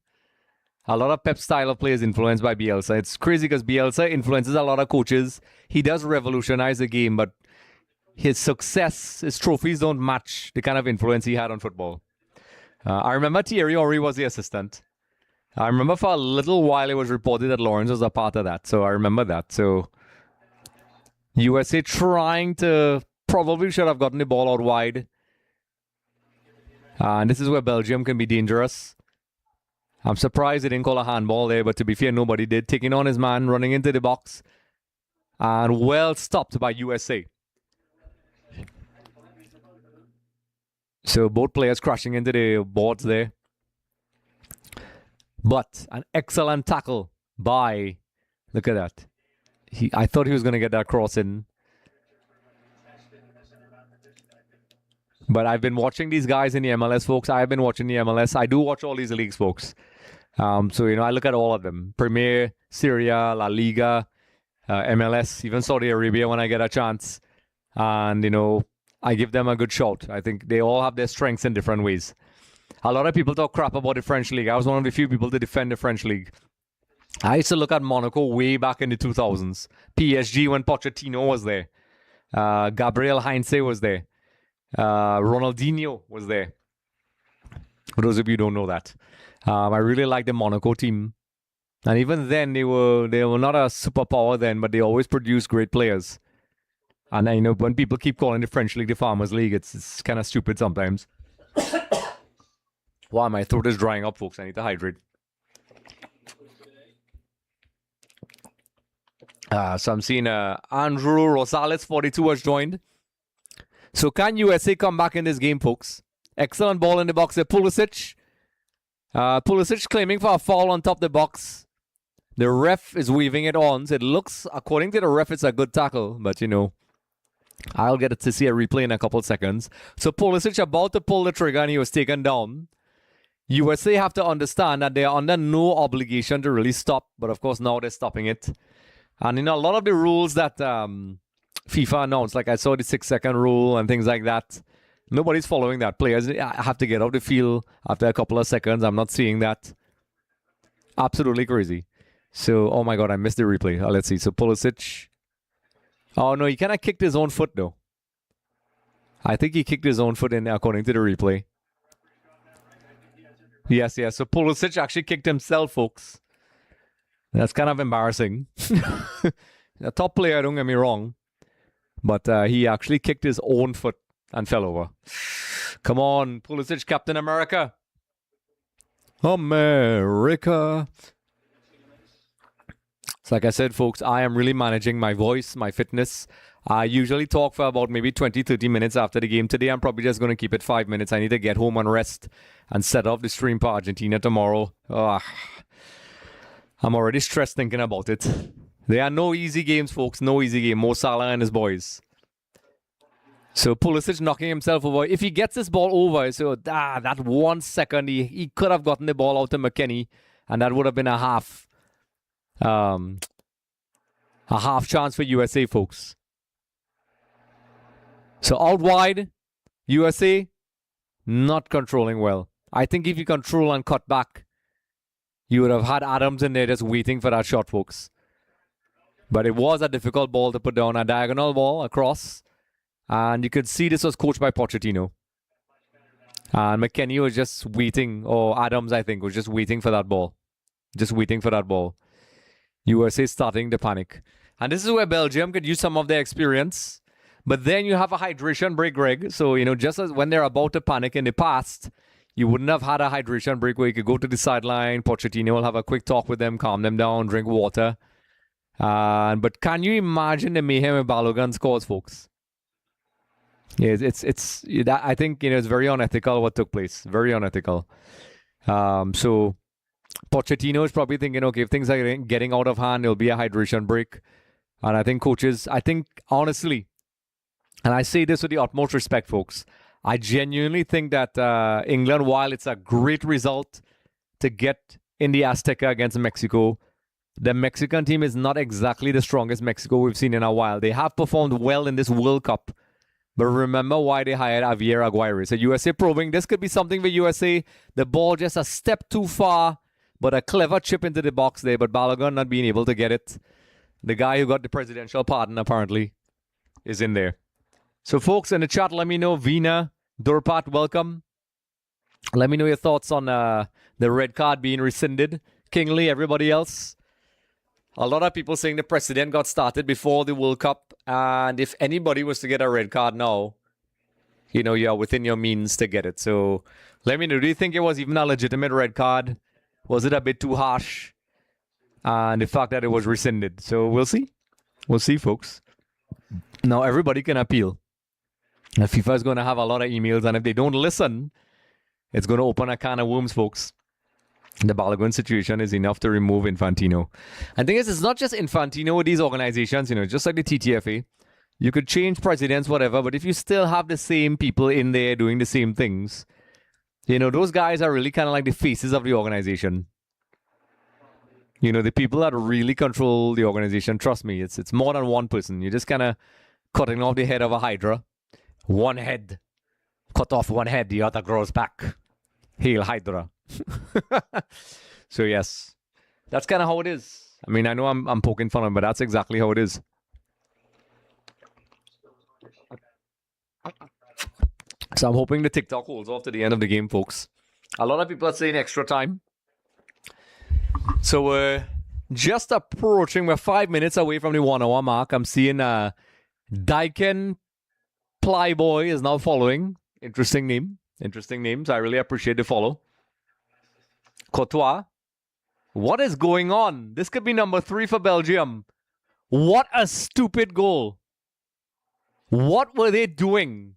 A lot of Pep's style of play is influenced by Bielsa. It's crazy because Bielsa influences a lot of coaches. He does revolutionize the game, but his success, his trophies don't match the kind of influence he had on football. I remember Thierry Henry was the assistant. I remember for a little while it was reported that Lawrence was a part of that. So I remember that. So USA trying to probably should have gotten the ball out wide. And this is where Belgium can be dangerous. I'm surprised they didn't call a handball there, but to be fair, nobody did. Taking on his man, running into the box. And well stopped by USA. So both players crashing into the boards there. But an excellent tackle by, look at that. I thought he was going to get that cross in. But I've been watching these guys in the MLS, folks. I've been watching the MLS. I do watch all these leagues, folks. So, I look at all of them. Premier, Syria, La Liga, MLS, even Saudi Arabia when I get a chance. And, I give them a good shot. I think they all have their strengths in different ways. A lot of people talk crap about the French league. I was one of the few people to defend the French league. I used to look at Monaco way back in the 2000s. PSG when Pochettino was there. Gabriel Heinze was there. Ronaldinho was there. For those of you who don't know that. I really like the Monaco team. And even then, they were not a superpower then, but they always produced great players. And when people keep calling the French league the Farmers League, it's kind of stupid sometimes. Wow, my throat is drying up, folks. I need to hydrate. So I'm seeing Andrew Rosales, 42, has joined. So can USA come back in this game, folks? Excellent ball in the box there. Pulisic. Pulisic claiming for a foul on top of the box. The ref is weaving it on. So it looks, according to the ref, it's a good tackle. But, I'll get to see a replay in a couple seconds. So Pulisic about to pull the trigger and he was taken down. USA have to understand that they are under no obligation to really stop. But of course, now they're stopping it. And a lot of the rules that FIFA announced, like I saw the 6-second rule and things like that, nobody's following that. Players have to get off the field after a couple of seconds. I'm not seeing that. Absolutely crazy. So, oh my God, I missed the replay. Let's see. So Pulisic. Oh no, he kind of kicked his own foot though. I think he kicked his own foot in according to the replay. Yes. So Pulisic actually kicked himself, folks. That's kind of embarrassing. A top player, don't get me wrong. But he actually kicked his own foot and fell over. Come on, Pulisic, Captain America. America. So like I said, folks, I am really managing my voice, my fitness. I usually talk for about maybe 20, 30 minutes after the game. Today, I'm probably just going to keep it 5 minutes. I need to get home and rest and set up the stream for Argentina tomorrow. I'm already stressed thinking about it. There are no easy games, folks. No easy game. Mo Salah and his boys. So Pulisic knocking himself over. If he gets this ball over, so that 1 second, he could have gotten the ball out to McKennie, and that would have been a half chance for USA, folks. So out wide, USA not controlling well. I think if you control and cut back, you would have had Adams in there just waiting for that shot, folks. But it was a difficult ball to put down, a diagonal ball across. And you could see this was coached by Pochettino. And McKennie was just waiting, or Adams, I think, was just waiting for that ball. Just waiting for that ball. USA starting to panic. And this is where Belgium could use some of their experience. But then you have a hydration break, Greg. So, just as when they're about to panic in the past, you wouldn't have had a hydration break where you could go to the sideline. Pochettino will have a quick talk with them, calm them down, drink water. But can you imagine the mayhem if Balogun scores, folks? Yeah, I think it's very unethical what took place. Very unethical. So Pochettino is probably thinking, okay, if things are getting out of hand, there'll be a hydration break. And I think coaches, honestly, and I say this with the utmost respect, folks, I genuinely think that England, while it's a great result to get in the Azteca against Mexico, the Mexican team is not exactly the strongest Mexico we've seen in a while. They have performed well in this World Cup. But remember why they hired Javier Aguirre. So USA probing, this could be something for USA. The ball just a step too far, but a clever chip into the box there. But Balogun not being able to get it. The guy who got the presidential pardon, apparently, is in there. So, folks in the chat, let me know. Vina, Durpat, welcome. Let me know your thoughts on the red card being rescinded. Kingsley, everybody else. A lot of people saying the precedent got started before the World Cup. And if anybody was to get a red card now, you know, you're within your means to get it. So let me know. Do you think it was even a legitimate red card? Was it a bit too harsh? And the fact that it was rescinded. So we'll see. We'll see, folks. Now, everybody can appeal. FIFA is going to have a lot of emails. And if they don't listen, it's going to open a can of worms, folks. The Balogun situation is enough to remove Infantino. I think it's not just Infantino with these organizations, you know, just like the TTFA. You could change presidents, whatever, but if you still have the same people in there doing the same things, you know, those guys are really kind of like the faces of the organization. You know, the people that really control the organization, trust me, it's more than one person. You're just kind of cutting off the head of a hydra. One head. Cut off one head, the other grows back. Hail Hydra. So yes, that's kind of how it is. I mean, I know I'm poking fun of him, but that's exactly how it is. So I'm hoping the TikTok holds off to the end of the game, folks. A lot of people are saying extra time. So we're just approaching. We're 5 minutes away from the 1 hour mark. I'm seeing Daiken Plyboy is now following. Interesting name. Interesting names. I really appreciate the follow. Courtois. What is going on? This could be number 3 for Belgium. What a stupid goal. What were they doing?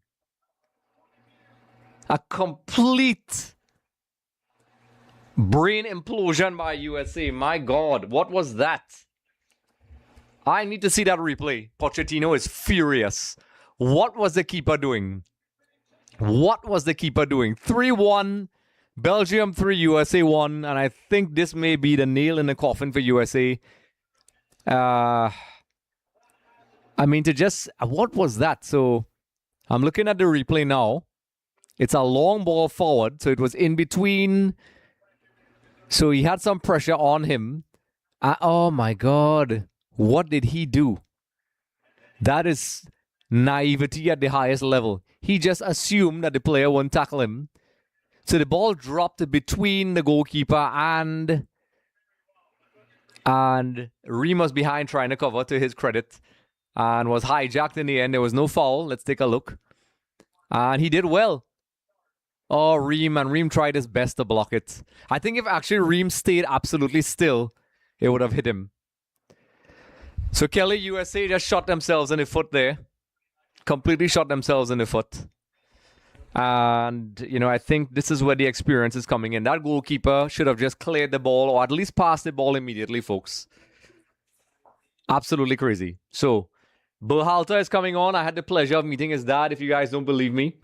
A complete brain implosion by USA. My God, what was that? I need to see that replay. Pochettino is furious. What was the keeper doing? What was the keeper doing? 3-1. Belgium 3, USA 1. And I think this may be the nail in the coffin for USA. I mean, to just... What was that? So, I'm looking at the replay now. It's a long ball forward. So, it was in between. So, he had some pressure on him. Oh, my God. What did he do? That is naivety at the highest level. He just assumed that the player won't tackle him. So the ball dropped between the goalkeeper and Reem was behind trying to cover, to his credit, and was hijacked in the end. There was no foul. Let's take a look. And he did well. Oh, Reem tried his best to block it. I think if actually Reem stayed absolutely still, it would have hit him. So Kelly, USA just shot themselves in the foot there. Completely shot themselves in the foot. And, you know, I think this is where the experience is coming in. That goalkeeper should have just cleared the ball or at least passed the ball immediately, folks. Absolutely crazy. So, Berhalter is coming on. I had the pleasure of meeting his dad, if you guys don't believe me.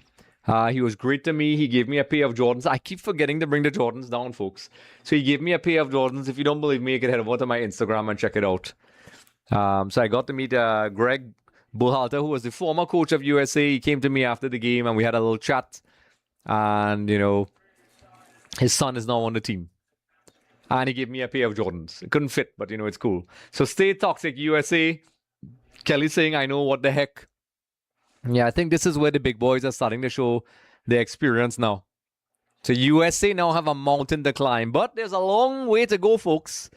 He was great to me. He gave me a pair of Jordans. I keep forgetting to bring the Jordans down, folks. So he gave me a pair of Jordans. If you don't believe me, you can head over to my Instagram and check it out. So I got to meet Greg Berhalter, who was the former coach of USA. He came to me after the game and we had a little chat. And, you know, his son is now on the team. And he gave me a pair of Jordans. It couldn't fit, but, you know, it's cool. So stay toxic, USA. Kelly saying, I know what the heck. Yeah, I think this is where the big boys are starting to show their experience now. So USA now have a mountain to climb. But there's a long way to go, folks.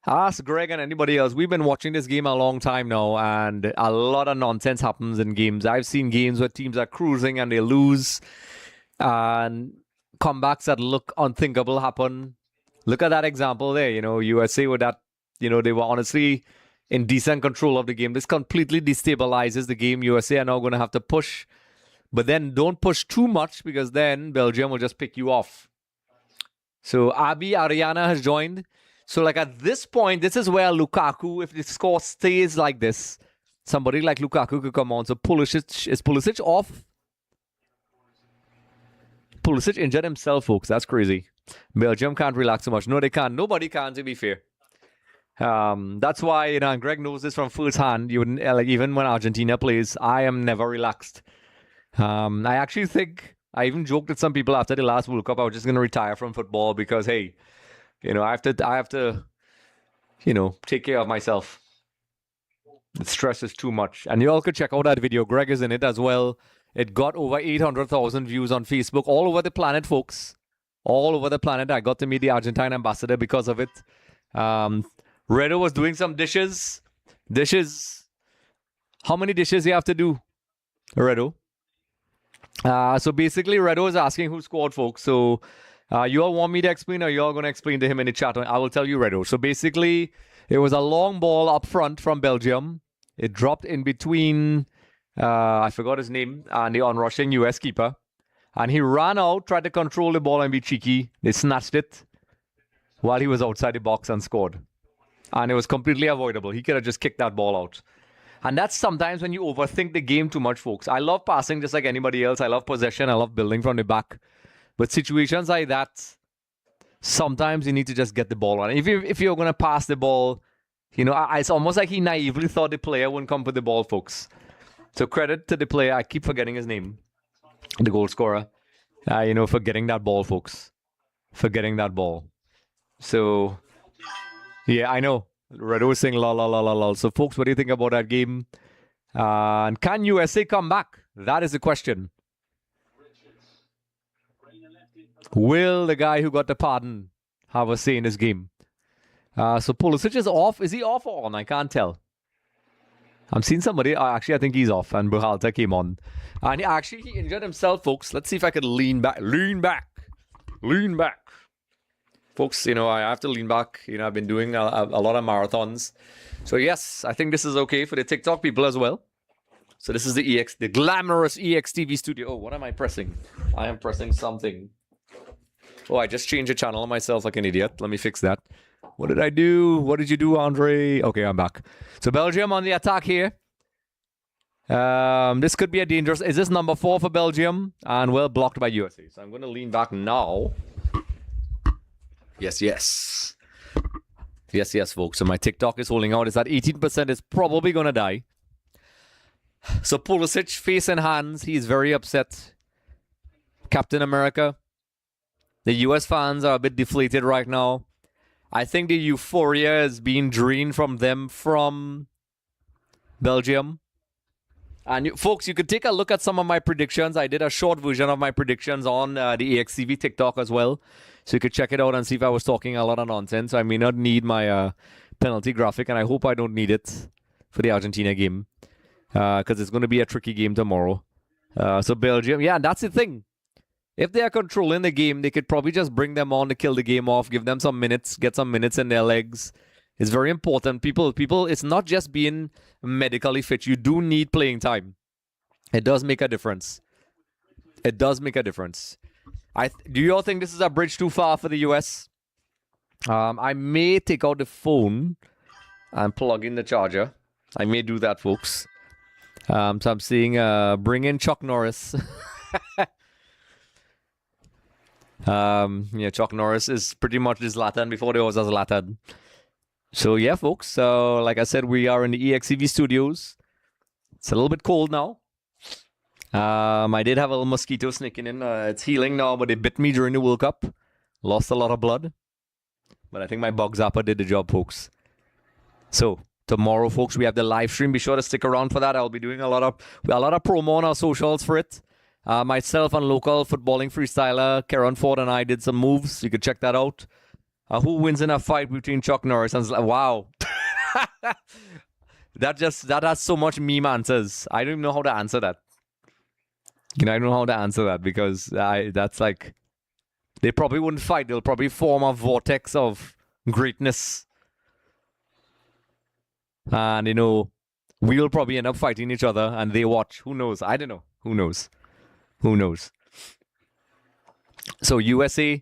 Ask Greg and anybody else. We've been watching this game a long time now, and a lot of nonsense happens in games. I've seen games where teams are cruising and they lose, and comebacks that look unthinkable happen. Look at that example there. You know, USA with that, you know, they were honestly in decent control of the game. This completely destabilizes the game. USA are now going to have to push, but then don't push too much because then Belgium will just pick you off. So Abi Ariana has joined. So, like, at this point, this is where Lukaku, if the score stays like this, somebody like Lukaku could come on. So, Pulisic, is Pulisic off? Pulisic injured himself, folks. That's crazy. Belgium can't relax too much. No, they can't. Nobody can, to be fair. That's why, you know, and Greg knows this from first hand. You wouldn't, like, even when Argentina plays, I am never relaxed. I actually think, I even joked with some people after the last World Cup, I was just going to retire from football because, hey, you know, I have to, you know, take care of myself. The stress is too much. And you all could check out that video. Greg is in it as well. It got over 800,000 views on Facebook all over the planet, folks. All over the planet. I got to meet the Argentine ambassador because of it. Redo was doing some dishes. How many dishes you have to do, Redo? So basically, Redo is asking who scored, folks. So you all want me to explain, or you all going to explain to him in the chat? I will tell you, Redo. So basically, it was a long ball up front from Belgium. It dropped in between, I forgot his name, and the onrushing US keeper. And he ran out, tried to control the ball and be cheeky. They snatched it while he was outside the box and scored. And it was completely avoidable. He could have just kicked that ball out. And that's sometimes when you overthink the game too much, folks. I love passing just like anybody else. I love possession. I love building from the back. But situations like that, sometimes you need to just get the ball on. If you're going to pass the ball, you know, it's almost like he naively thought the player wouldn't come for the ball, folks. So credit to the player. I keep forgetting his name. The goal scorer. You know, for getting that ball, folks. For getting that ball. So, yeah, I know. Redo was saying lol, lol, lol, lol, lol. So, folks, what do you think about that game? And can USA come back? That is the question. Will the guy who got the pardon have a say in this game? So, Pulisic is off. Is he off or on? I can't tell. I'm seeing somebody. Actually, I think he's off. And Berhalter came on. And he injured himself, folks. Let's see if I could lean back. Lean back. Folks, you know, I have to lean back. You know, I've been doing a lot of marathons. So, yes, I think this is okay for the TikTok people as well. So, this is the glamorous EXTV studio. Oh, what am I pressing? I am pressing something. Oh, I just changed the channel on myself like an idiot. Let me fix that. What did I do? What did you do, Andre? Okay, I'm back. So, Belgium on the attack here. This could be a dangerous... Is this number 4 for Belgium? And well blocked by USA. So, I'm going to lean back now. Yes, folks. So my TikTok is holding out. It's at 18%. It's probably going to die. So Pulisic, face and hands. He's very upset. Captain America. The US fans are a bit deflated right now. I think the euphoria is being drained from them from Belgium. And folks, you could take a look at some of my predictions. I did a short version of my predictions on the EXTV TikTok as well. So you could check it out and see if I was talking a lot of nonsense. I may not need my penalty graphic, and I hope I don't need it for the Argentina game. Because it's going to be a tricky game tomorrow. So Belgium, yeah, that's the thing. If they are controlling the game, they could probably just bring them on to kill the game off, give them some minutes, get some minutes in their legs. It's very important. People, it's not just being medically fit. You do need playing time. It does make a difference. It does make a difference. Do you all think this is a bridge too far for the US? I may take out the phone and plug in the charger. I may do that, folks. So I'm seeing bring in Chuck Norris. Yeah, Chuck Norris is pretty much this Zlatan before there was a Zlatan. So yeah, folks. So like I said, we are in the EXTV studios. It's a little bit cold now. I did have a little mosquito sneaking in. It's healing now, but it bit me during the World Cup. Lost a lot of blood. But I think my bug zapper did the job, folks. So tomorrow, folks, we have the live stream. Be sure to stick around for that. I'll be doing a lot of promo on our socials for it. Myself and local footballing freestyler Karen Ford and I did some moves. You could check that out. Who wins in a fight between Chuck Norris and wow. That has so much meme answers. I don't even know how to answer that. I don't know how to answer that because that's like they probably wouldn't fight. They'll probably form a vortex of greatness. And you know, we'll probably end up fighting each other and they watch. Who knows? I don't know. Who knows? So USA,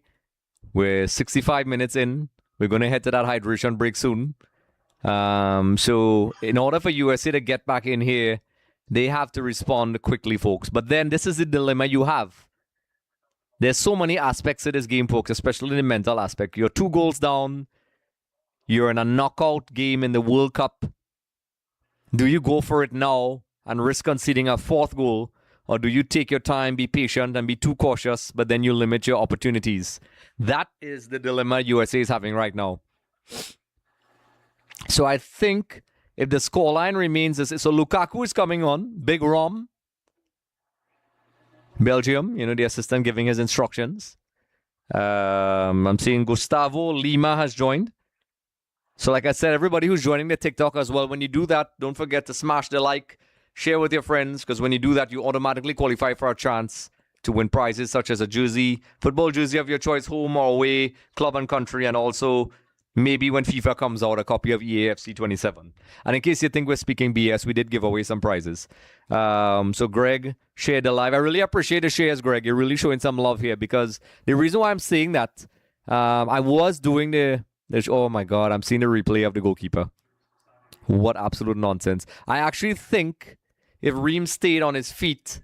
we're 65 minutes in. We're going to head to that hydration break soon. So in order for USA to get back in here, they have to respond quickly, folks. But then this is the dilemma you have. There's so many aspects of this game, folks, especially the mental aspect. You're 2 goals down. You're in a knockout game in the World Cup. Do you go for it now and risk conceding a 4th goal? Or do you take your time, be patient, and be too cautious, but then you limit your opportunities? That is the dilemma USA is having right now. So I think if the scoreline remains this. So Lukaku is coming on. Big Rom. Belgium, the assistant giving his instructions. I'm seeing Gustavo Lima has joined. So like I said, everybody who's joining the TikTok as well, when you do that, don't forget to smash the like, share with your friends, because when you do that, you automatically qualify for a chance to win prizes such as a jersey, football jersey of your choice, home or away, club and country, and also maybe when FIFA comes out, a copy of EAFC 27. And in case you think we're speaking BS, we did give away some prizes. So Greg shared the live. I really appreciate the shares, Greg. You're really showing some love here, because the reason why I'm saying that, I was doing oh my God, I'm seeing the replay of the goalkeeper. What absolute nonsense. I actually think if Reem stayed on his feet,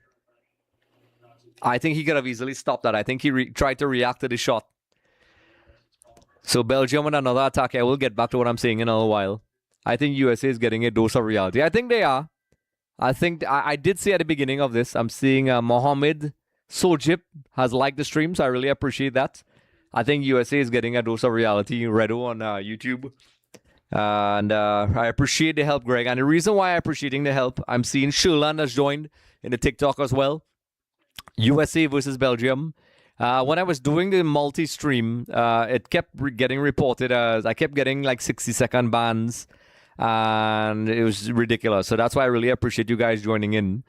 I think he could have easily stopped that. I think he tried to react to the shot. So Belgium with another attack. I will get back to what I'm saying in a little while. I think USA is getting a dose of reality. I think they are. I think I did say at the beginning of this, I'm seeing Mohammed Sojip has liked the stream, so I really appreciate that. I think USA is getting a dose of reality. Redo on YouTube. And I appreciate the help, Greg. And the reason why I'm appreciating the help, I'm seeing Sherland has joined in the TikTok as well. USA versus Belgium. When I was doing the multi-stream, it kept getting reported as I kept getting like 60-second bans, and it was ridiculous. So that's why I really appreciate you guys joining in,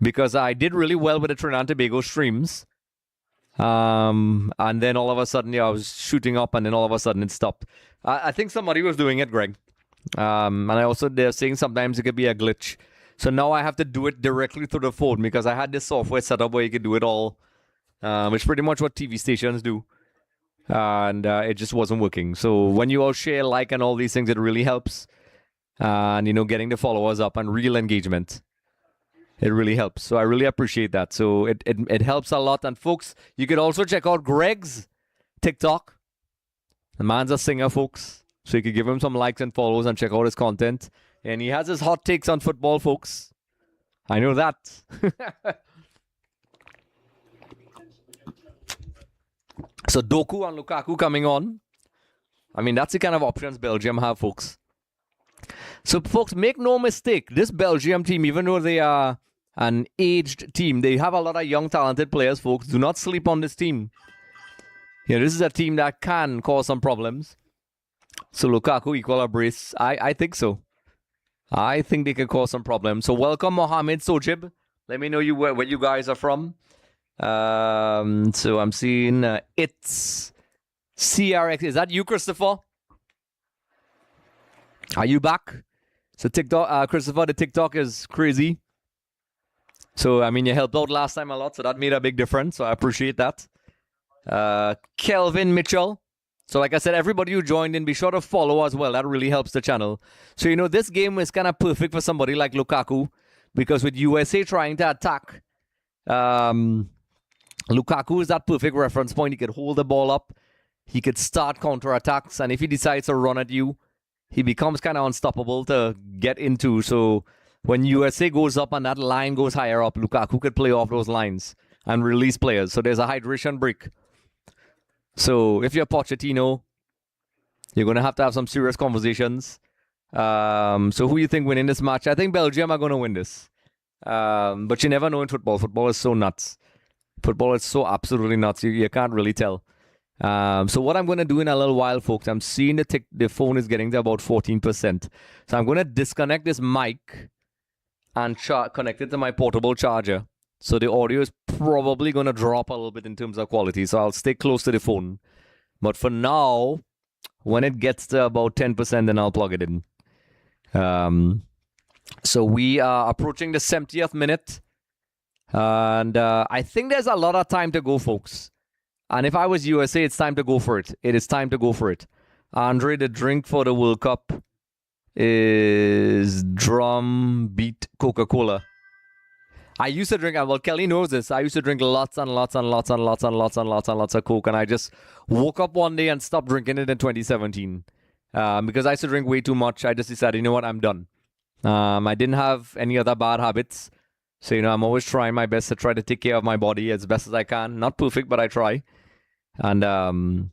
because I did really well with the Trinidad and Tobago streams. And then all of a sudden, I was shooting up, and then all of a sudden it stopped. I think somebody was doing it, Greg. And they're saying sometimes it could be a glitch. So now I have to do it directly through the phone, because I had this software set up where you could do it all. It's pretty much what TV stations do. And it just wasn't working. So when you all share, like, and all these things, it really helps. And, getting the followers up and real engagement. It really helps. So I really appreciate that. So it helps a lot. And folks, you could also check out Greg's TikTok. The man's a singer, folks. So you could give him some likes and follows and check out his content. And he has his hot takes on football, folks. I know that. So Doku and Lukaku coming on. I mean, that's the kind of options Belgium have, folks. So, folks, make no mistake. This Belgium team, even though they are an aged team, they have a lot of young, talented players, folks. Do not sleep on this team. This is a team that can cause some problems. So Lukaku equal a brace. I think so. I think they can cause some problems. So welcome, Mohammed Sojib. Let me know where you guys are from. So I'm seeing it's CRX. Is that you, Christopher? Are you back? So TikTok, Christopher, the TikTok is crazy. So, I mean, you helped out last time a lot, so that made a big difference. So I appreciate that. Kelvin Mitchell. So like I said, everybody who joined in, be sure to follow as well. That really helps the channel. So, this game is kind of perfect for somebody like Lukaku, because with USA trying to attack, Lukaku is that perfect reference point. He could hold the ball up. He could start counterattacks. And if he decides to run at you, he becomes kind of unstoppable to get into. So when USA goes up and that line goes higher up, Lukaku could play off those lines and release players. So there's a hydration break. So if you're Pochettino, you're going to have some serious conversations. So who you think winning this match? I think Belgium are going to win this. But you never know in football. Football is so nuts. Football is so absolutely nuts. You can't really tell. So what I'm going to do in a little while, folks, I'm seeing the phone is getting to about 14%. So I'm going to disconnect this mic and connect it to my portable charger. So the audio is probably going to drop a little bit in terms of quality. So I'll stay close to the phone. But for now, when it gets to about 10%, then I'll plug it in. So we are approaching the 70th minute. And I think there's a lot of time to go, folks. And if I was USA, it's time to go for it. It is time to go for it. Andre, the drink for the World Cup is drum beat Coca-Cola. I used to drink, well, Kelly knows this. I used to drink lots and lots and lots and lots and lots and lots and lots of Coke. And I just woke up one day and stopped drinking it in 2017. Because I used to drink way too much. I just decided, you know what, I'm done. I didn't have any other bad habits. So, I'm always trying my best to try to take care of my body as best as I can. Not perfect, but I try. And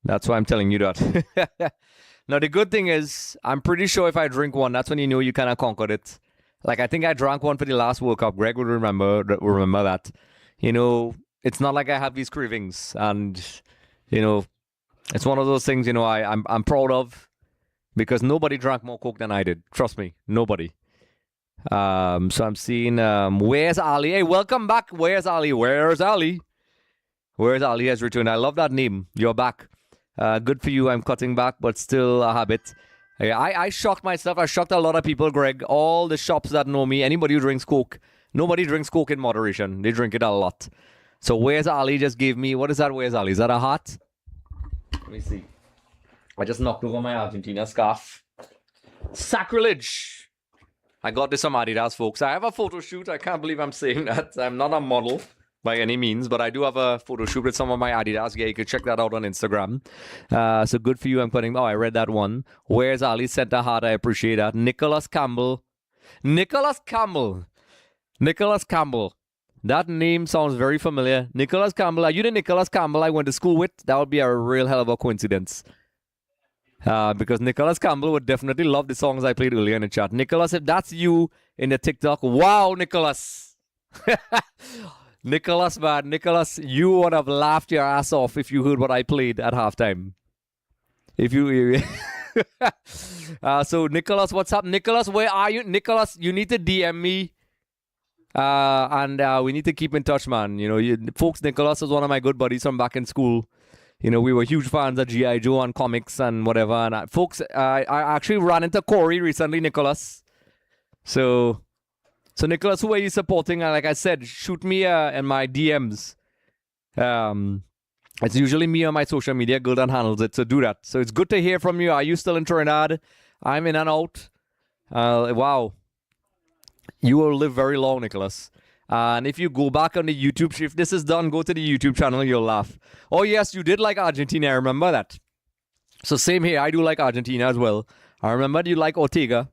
that's why I'm telling you that. Now, the good thing is, I'm pretty sure if I drink one, that's when you know you kind of conquered it. Like, I think I drank one for the last World Cup. Greg would remember that. You know, it's not like I have these cravings. And, you know, it's one of those things, you know, I'm proud of because nobody drank more Coke than I did. Trust me, nobody. So I'm seeing, where's Ali? Hey, welcome back. Where's Ali? Where's Ali? Where's Ali has returned. I love that name. You're back. Good for you. I'm cutting back, but still a habit. I shocked myself. I shocked a lot of people, Greg. All the shops that know me, anybody who drinks Coke, nobody drinks Coke in moderation. They drink it a lot. So Where's Ali just gave me, what is that? Where's Ali? Is that a heart? Let me see. I just knocked over my Argentina scarf. Sacrilege. I got this from Adidas, folks. I have a photo shoot. I can't believe I'm saying that. I'm not a model by any means, but I do have a photo shoot with some of my Adidas gear. You can check that out on Instagram. So good for you. I'm putting, I read that one. Where's Ali? Sent a heart. I appreciate that. Nicholas Campbell. That name sounds very familiar. Nicholas Campbell. Are you the Nicholas Campbell I went to school with? That would be a real hell of a coincidence. Because Nicholas Campbell would definitely love the songs I played earlier in the chat. Nicholas, if that's you in the TikTok, wow, Nicholas. Nicholas, man. Nicholas, you would have laughed your ass off if you heard what I played at halftime. If you... so, Nicholas, what's up? Nicholas, where are you? Nicholas, you need to DM me. And we need to keep in touch, man. You know, folks, Nicholas is one of my good buddies from back in school. You know, we were huge fans of G.I. Joe and comics and whatever. And folks, I actually ran into Corey recently, Nicholas. So Nicholas, who are you supporting? Like I said, shoot me in my DMs. It's usually me on my social media girl that handles it, so do that. So it's good to hear from you. Are you still in Trinidad? I'm in and out. Wow. You will live very long, Nicholas. And if you go back on the YouTube, if this is done, go to the YouTube channel, you'll laugh. Oh, yes, you did like Argentina. I remember that. So same here. I do like Argentina as well. I remember you like Ortega.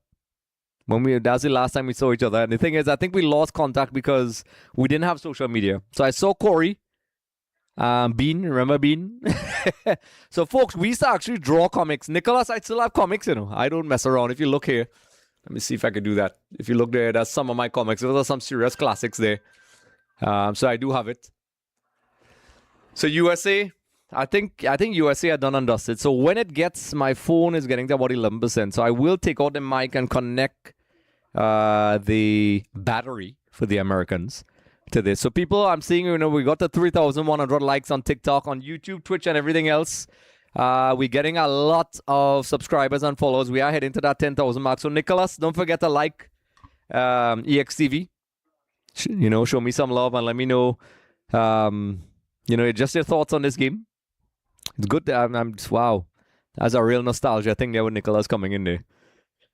That's the last time we saw each other. And the thing is, I think we lost contact because we didn't have social media. So I saw Corey. Bean, remember Bean? So folks, we used to actually draw comics. Nicholas, I still have comics, you know. I don't mess around. If you look here, let me see if I can do that. If you look there, that's some of my comics. Those are some serious classics there. So I do have it. So USA, I think USA are done and dusted. So when it gets, my phone is getting to about 11%. So I will take out the mic and connect the battery for the Americans to this. So people, I'm seeing, you know, we got the 3,100 likes on TikTok, on YouTube, Twitch, and everything else. We're getting a lot of subscribers and followers. We are heading to that 10,000 mark. So Nicholas, don't forget to like EXTV. You know, show me some love and let me know, you know, just your thoughts on this game. It's good. I'm just, wow. That's a real nostalgia thing there with Nicholas coming in there.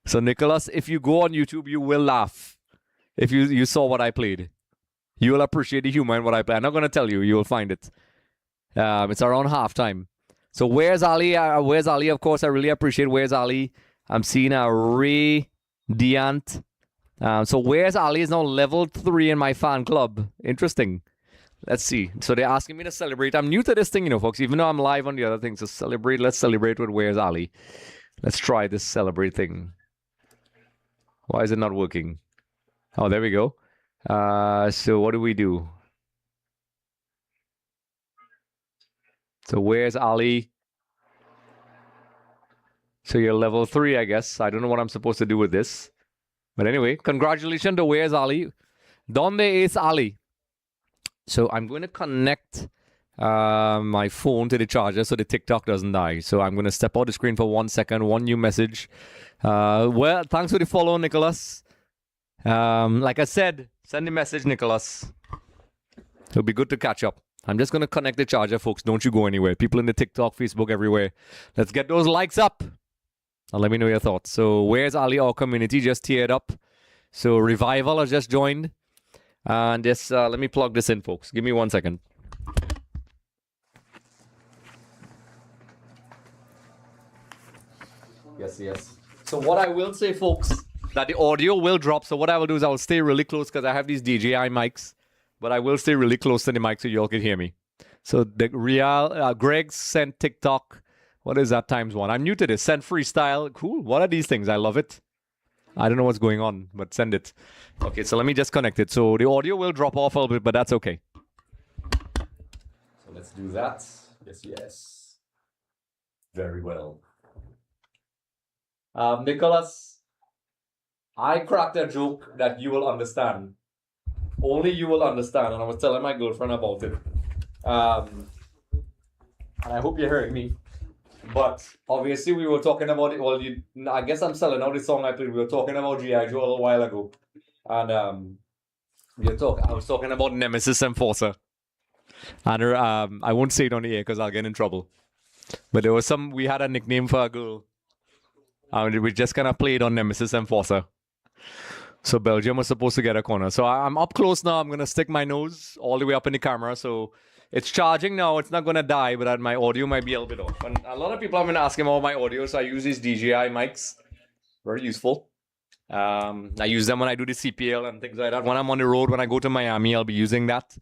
So Nicholas, if you go on YouTube, you will laugh. If you saw what I played. You will appreciate the humor in what I play. I'm not going to tell you. You will find it. It's around halftime. So where's Ali? Where's Ali? Of course, I really appreciate Where's Ali. I'm seeing a Radiant. So Where's Ali is now level 3 in my fan club. Interesting. Let's see. So they're asking me to celebrate. I'm new to this thing, you know, folks. Even though I'm live on the other things, so celebrate. Let's celebrate with Where's Ali. Let's try this celebrate thing. Why is it not working? Oh, there we go. So what do we do? So Where's Ali? So you're level 3, I guess. I don't know what I'm supposed to do with this. But anyway, congratulations to Where's Ali? Donde es Ali? So I'm going to connect my phone to the charger so the TikTok doesn't die. So I'm going to step out the screen for 1 second. One new message. Well, thanks for the follow, Nicholas. Like I said, send a message, Nicholas. It'll be good to catch up. I'm just going to connect the charger, folks. Don't you go anywhere. People in the TikTok, Facebook, everywhere. Let's get those likes up. And let me know your thoughts. So Where's Ali? Our community just teared up. So Revival has just joined. And this, let me plug this in, folks. Give me 1 second. Yes. So what I will say, folks, that the audio will drop. So what I will do is I will stay really close because I have these DJI mics. But I will stay really close to the mic so y'all can hear me. So the Greg sent TikTok What is that times one? I'm new to this. Send freestyle. Cool. What are these things? I love it. I don't know what's going on, but send it. Okay, so let me just connect it. So the audio will drop off a little bit, but that's okay. So let's do that. Yes. Very well. Nicholas, I cracked a joke that you will understand. Only you will understand, and I was telling my girlfriend about it. And I hope you're hearing me. But obviously, we were talking about it. Well, I guess I'm selling out the song I played. We were talking about G.I. Joe a little while ago, and I was talking about Nemesis Enforcer, and I won't say it on the air because I'll get in trouble. But there was we had a nickname for a girl, and we just kind of played on Nemesis Enforcer. So Belgium was supposed to get a corner. So I'm up close now. I'm gonna stick my nose all the way up in the camera. So it's charging now. It's not gonna die, but my audio might be a little bit off. And a lot of people have been asking about my audio, so I use these DJI mics. Very useful. I use them when I do the CPL and things like that. When I'm on the road, when I go to Miami, I'll be using that.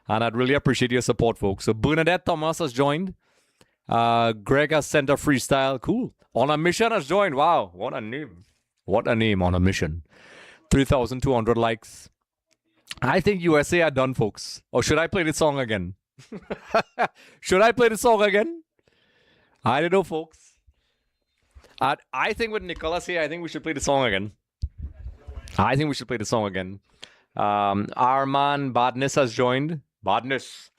And I'd really appreciate your support, folks. So Bernadette Thomas has joined. Greg has sent a freestyle. Cool. On a Mission has joined. Wow, what a name. What a name, On a Mission. 3,200 likes. I think USA are done, folks. Or should I play the song again? Should I play the song again? I don't know, folks. I think with Nicholas here, I think we should play the song again. Our man Badness has joined. Badness.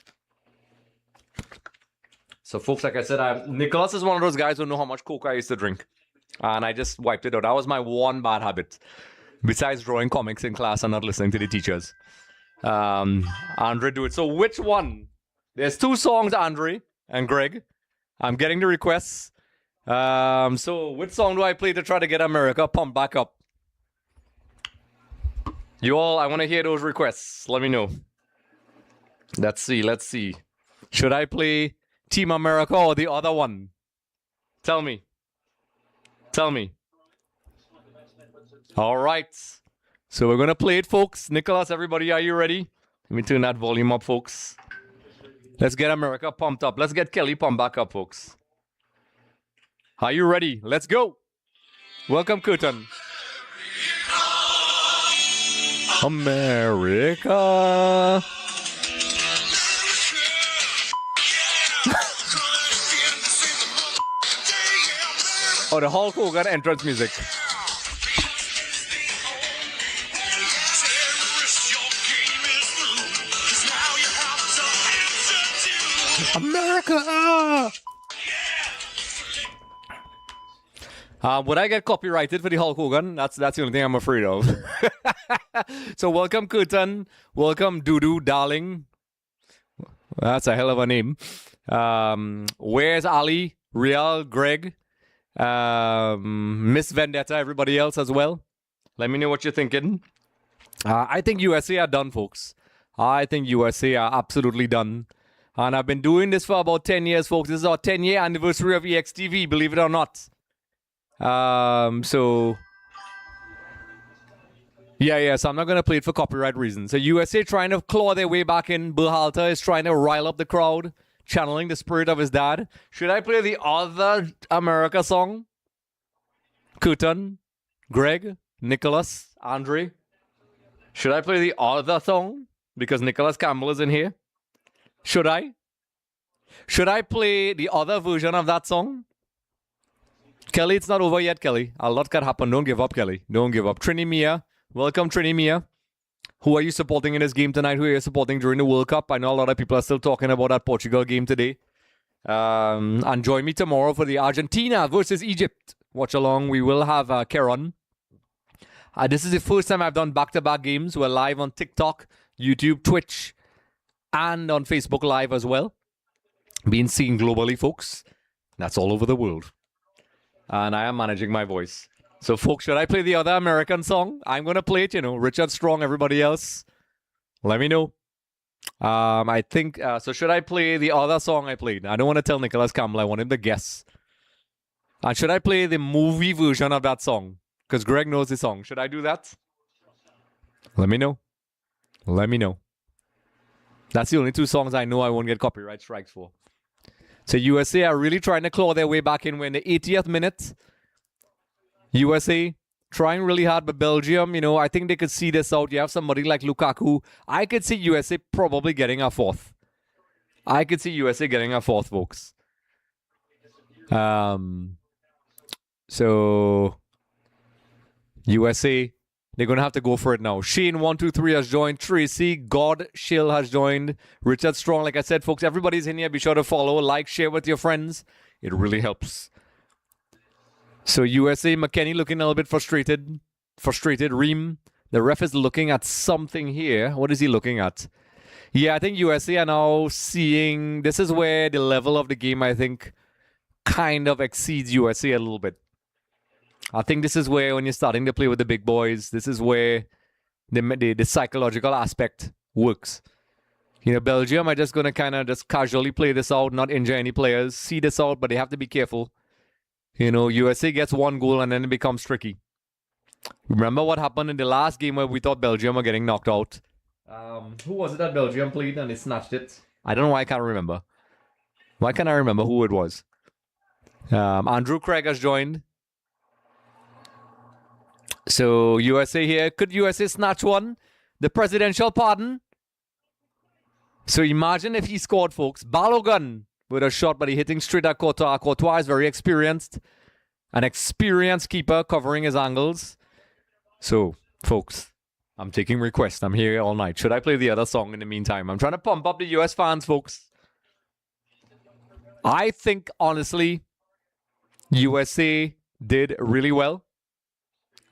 So, folks, like I said, Nicholas is one of those guys who know how much coke I used to drink. And I just wiped it out. That was my one bad habit. Besides drawing comics in class and not listening to the teachers. Andre, do it. So which one? There's two songs, Andre and Greg. I'm getting the requests. So which song do I play to try to get America pumped back up? You all, I want to hear those requests. Let me know. Let's see. Should I play Team America or the other one? Tell me. All right. So we're going to play it, folks. Nicholas, everybody, are you ready? Let me turn that volume up, folks. Let's get America pumped up. Let's get Kelly pumped back up, folks. Are you ready? Let's go. Welcome, Curtin. America. Oh, the Hulk Hogan entrance music. America! Would I get copyrighted for the Hulk Hogan? That's the only thing I'm afraid of. So welcome, Curtin. Welcome, Doodoo, darling. That's a hell of a name. Where's Ali, Real, Greg, Miss Vendetta, everybody else as well? Let me know what you're thinking. I think USA are done, folks. I think USA are absolutely done. And I've been doing this for about 10 years, folks. This is our 10-year anniversary of EXTV, believe it or not. So I'm not going to play it for copyright reasons. So USA trying to claw their way back in. Berhalter is trying to rile up the crowd, channeling the spirit of his dad. Should I play the other America song? Curtin, Greg, Nicholas, Andre. Should I play the other song? Because Nicholas Campbell is in here. Should I? Should I play the other version of that song? Kelly, it's not over yet, Kelly. A lot can happen. Don't give up, Kelly. Don't give up. Trini Mia. Welcome, Trini Mia. Who are you supporting in this game tonight? Who are you supporting during the World Cup? I know a lot of people are still talking about that Portugal game today. And join me tomorrow for the Argentina versus Egypt watch along. We will have Keron. This is the first time I've done back-to-back games. We're live on TikTok, YouTube, Twitch, and on Facebook Live as well. Being seen globally, folks. That's all over the world. And I am managing my voice. So, folks, should I play the other American song? I'm going to play it, Richard Strong, everybody else. Let me know. I think, so should I play the other song I played? I don't want to tell Nicholas Campbell. I want him to guess. And should I play the movie version of that song? Because Greg knows the song. Should I do that? Let me know. Let me know. That's the only two songs I know I won't get copyright strikes for. So USA are really trying to claw their way back in. We're in the 80th minute. USA trying really hard, but Belgium, I think they could see this out. You have somebody like Lukaku. I could see USA probably getting a fourth. Folks. So USA, they're going to have to go for it now. Shane123 has joined. Tracy God Shill has joined. Richard Strong, like I said, folks, everybody's in here. Be sure to follow, like, share with your friends. It really helps. So USA, McKenny looking a little bit frustrated. Reem, the ref is looking at something here. What is he looking at? Yeah, I think USA are now seeing... This is where the level of the game, I think, kind of exceeds USA a little bit. I think this is where, when you're starting to play with the big boys, this is where the psychological aspect works. Belgium are just going to kind of just casually play this out, not injure any players, see this out, but they have to be careful. USA gets one goal and then it becomes tricky. Remember what happened in the last game where we thought Belgium were getting knocked out? Who was it that Belgium played and they snatched it? I don't know why I can't remember. Why can't I remember who it was? Andrew Craig has joined. So USA here. Could USA snatch one? The presidential pardon? So imagine if he scored, folks. Balogun with a shot, but he hitting straight at Courtois. Courtois is very experienced. An experienced keeper covering his angles. So, folks, I'm taking requests. I'm here all night. Should I play the other song in the meantime? I'm trying to pump up the US fans, folks. I think, honestly, USA did really well.